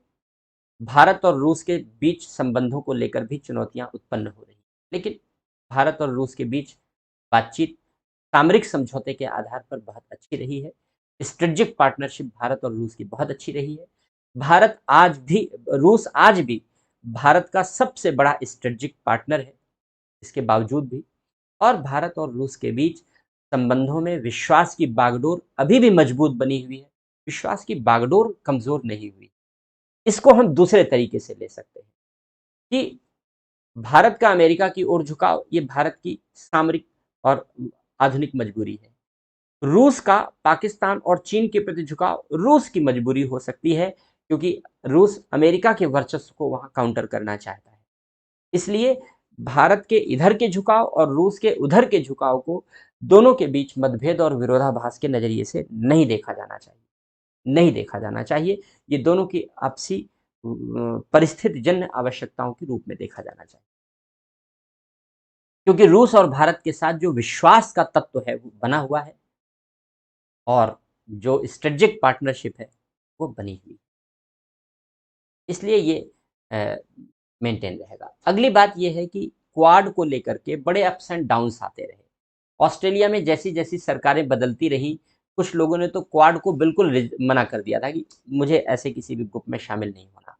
भारत और रूस के बीच संबंधों को लेकर भी चुनौतियां उत्पन्न हो रही हैं। लेकिन भारत और रूस के बीच बातचीत सामरिक समझौते के आधार पर बहुत अच्छी रही है। स्ट्रेटेजिक पार्टनरशिप भारत और रूस की बहुत अच्छी रही है। रूस आज भी भारत का सबसे बड़ा स्ट्रेटेजिक पार्टनर है। इसके बावजूद भी और भारत और रूस के बीच संबंधों में विश्वास की बागडोर अभी भी मजबूत बनी हुई है, विश्वास की बागडोर कमजोर नहीं हुई। इसको हम दूसरे तरीके से ले सकते हैं कि भारत का अमेरिका की ओर झुकाव, ये भारत की सामरिक और आधुनिक मजबूरी है। रूस का पाकिस्तान और चीन के प्रति झुकाव रूस की मजबूरी हो सकती है, क्योंकि रूस अमेरिका के वर्चस्व को वहां काउंटर करना चाहता है। इसलिए भारत के इधर के झुकाव और रूस के उधर के झुकाव को, दोनों के बीच मतभेद और विरोधाभास के नजरिए से नहीं देखा जाना चाहिए, नहीं देखा जाना चाहिए। ये दोनों की आपसी परिस्थितिजन्य आवश्यकताओं के रूप में देखा जाना चाहिए, क्योंकि रूस और भारत के साथ जो विश्वास का तत्व है वो बना हुआ है और जो स्ट्रेटेजिक पार्टनरशिप है वो बनी हुई है। इसलिए ये मेंटेन रहेगा। अगली बात ये है कि क्वाड को लेकर के बड़े अप्स एंड डाउन्स आते रहे। ऑस्ट्रेलिया में जैसी जैसी सरकारें बदलती रही, कुछ लोगों ने तो क्वाड को बिल्कुल मना कर दिया था कि मुझे ऐसे किसी भी ग्रुप में शामिल नहीं होना।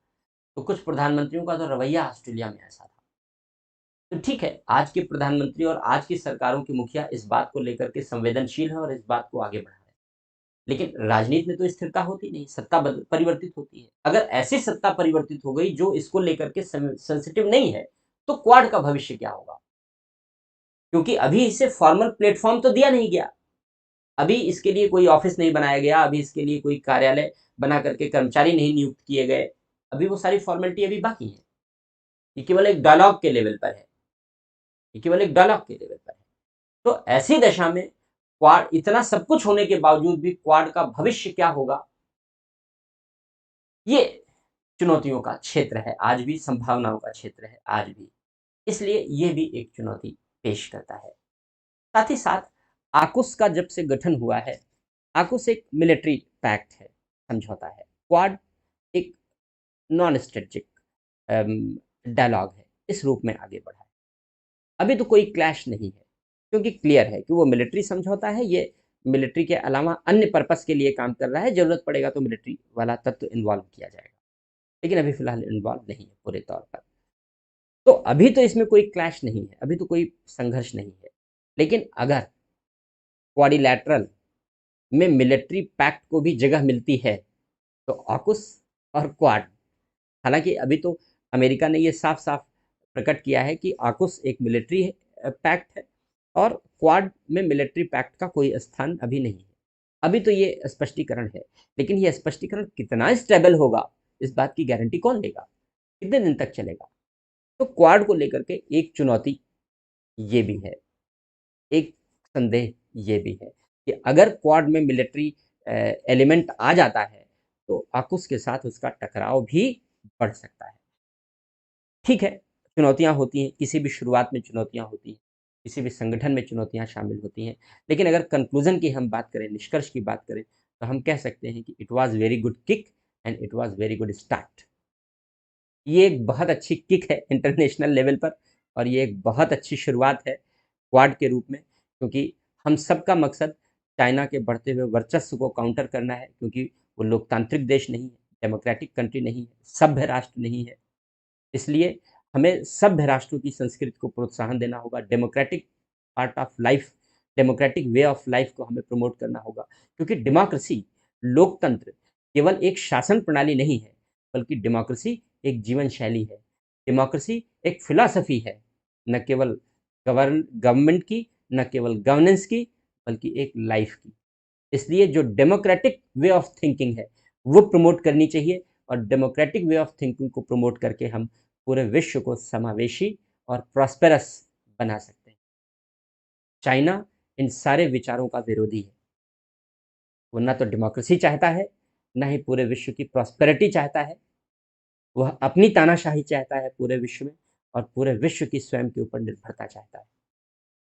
तो कुछ प्रधानमंत्रियों का तो रवैया ऑस्ट्रेलिया में ऐसा था। तो ठीक है, आज के प्रधानमंत्री और आज की सरकारों के मुखिया इस बात को लेकर के संवेदनशील हैं और इस बात को आगे बढ़ा रहे हैं। लेकिन राजनीति में तो स्थिरता होती नहीं, सत्ता परिवर्तित होती है। अगर ऐसी सत्ता परिवर्तित हो गई जो इसको लेकर के सेंसिटिव नहीं है, तो क्वाड का भविष्य क्या होगा? क्योंकि अभी इसे फॉर्मल प्लेटफॉर्म तो दिया नहीं गया, अभी इसके लिए कोई ऑफिस नहीं बनाया गया, अभी इसके लिए कोई कार्यालय बना करके कर्मचारी नहीं नियुक्त किए गए, अभी वो सारी फॉर्मेलिटी अभी बाकी है। ये केवल एक डायलॉग के लेवल पर है, ये केवल एक डायलॉग के लेवल पर है। तो ऐसी दशा में क्वाड, इतना सब कुछ होने के बावजूद भी क्वाड का भविष्य क्या होगा, ये चुनौतियों का क्षेत्र है, आज भी संभावनाओं का क्षेत्र है आज भी। इसलिए ये भी एक चुनौती पेश करता है। साथ ही साथ आकुस का जब से गठन हुआ है, आकुस एक मिलिट्री पैक्ट है, समझौता है। क्वाड एक नॉन स्ट्रेटेजिक डायलॉग है, इस रूप में आगे बढ़ा है। अभी तो कोई क्लैश नहीं है, क्योंकि क्लियर है कि वो मिलिट्री समझौता है, ये मिलिट्री के अलावा अन्य पर्पस के लिए काम कर रहा है, जरूरत पड़ेगा तो मिलिट्री वाला तत्व इन्वॉल्व किया जाएगा, लेकिन अभी फिलहाल इन्वॉल्व नहीं है पूरे तौर पर। तो अभी तो इसमें कोई क्लैश नहीं है, अभी तो कोई संघर्ष नहीं है। लेकिन अगर क्वाड्रिलैटरल में मिलिट्री पैक्ट को भी जगह मिलती है, तो ऑकुस और क्वाड, हालांकि अभी तो अमेरिका ने ये साफ साफ प्रकट किया है कि ऑकुस एक मिलिट्री पैक्ट है और क्वाड में मिलिट्री पैक्ट का कोई स्थान अभी नहीं है। अभी तो ये स्पष्टीकरण है, लेकिन ये स्पष्टीकरण कितना स्टेबल होगा, इस बात की गारंटी कौन देगा, कितने दिन तक चलेगा? तो क्वाड को लेकर के एक चुनौती ये भी है, एक संदेह ये भी है कि अगर क्वाड में मिलिट्री एलिमेंट आ जाता है, तो आकुस के साथ उसका टकराव भी बढ़ सकता है। ठीक है, चुनौतियाँ होती हैं, किसी भी शुरुआत में चुनौतियाँ होती हैं, किसी भी संगठन में चुनौतियाँ शामिल होती हैं, लेकिन अगर कंक्लूज़न की हम बात करें, निष्कर्ष की बात करें, तो हम कह सकते हैं कि it was very good kick and it was very good start. ये एक बहुत अच्छी किक है इंटरनेशनल लेवल पर और ये एक बहुत अच्छी शुरुआत है क्वाड के रूप में, क्योंकि हम सबका मकसद चाइना के बढ़ते हुए वर्चस्व को काउंटर करना है, क्योंकि वो लोकतांत्रिक देश नहीं है, डेमोक्रेटिक कंट्री नहीं है, सभ्य राष्ट्र नहीं है। इसलिए हमें सभ्य राष्ट्रों की संस्कृति को प्रोत्साहन देना होगा, democratic part of life, democratic way of life को हमें प्रमोट करना होगा, क्योंकि डेमोक्रेसी, लोकतंत्र केवल एक शासन प्रणाली नहीं है, बल्कि डेमोक्रेसी एक जीवन शैली है, डेमोक्रेसी एक फिलॉसफी है, न केवल गवर्नमेंट की, न केवल गवर्नेंस की, बल्कि एक लाइफ की। इसलिए जो डेमोक्रेटिक वे ऑफ थिंकिंग है वो प्रमोट करनी चाहिए और डेमोक्रेटिक वे ऑफ थिंकिंग को प्रमोट करके हम पूरे विश्व को समावेशी और प्रॉस्पेरस बना सकते हैं। चाइना इन सारे विचारों का विरोधी है, वो ना तो डेमोक्रेसी चाहता है, ना ही पूरे विश्व की प्रॉस्पेरिटी चाहता है, वह अपनी तानाशाही चाहता है पूरे विश्व में और पूरे विश्व की स्वयं के ऊपर निर्भरता चाहता है।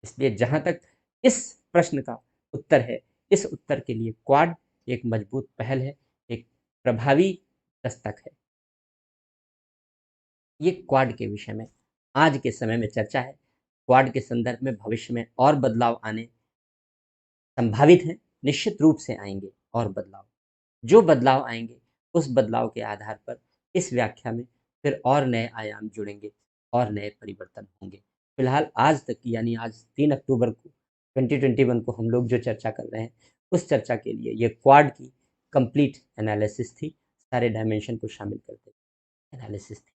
इसलिए जहाँ तक इस प्रश्न का उत्तर है, इस उत्तर के लिए क्वाड एक मजबूत पहल है, एक प्रभावी दस्तक है। ये क्वाड के विषय में आज के समय में चर्चा है। क्वाड के संदर्भ में भविष्य में और बदलाव आने संभावित हैं, निश्चित रूप से आएंगे और बदलाव। जो बदलाव आएंगे उस बदलाव के आधार पर इस व्याख्या में फिर और नए आयाम जुड़ेंगे और नए परिवर्तन होंगे। फिलहाल आज तक की, यानी आज 3 अक्टूबर को 2021 को हम लोग जो चर्चा कर रहे हैं, उस चर्चा के लिए ये क्वाड की कंप्लीट एनालिसिस थी, सारे डायमेंशन को शामिल करते एनालिसिस थी।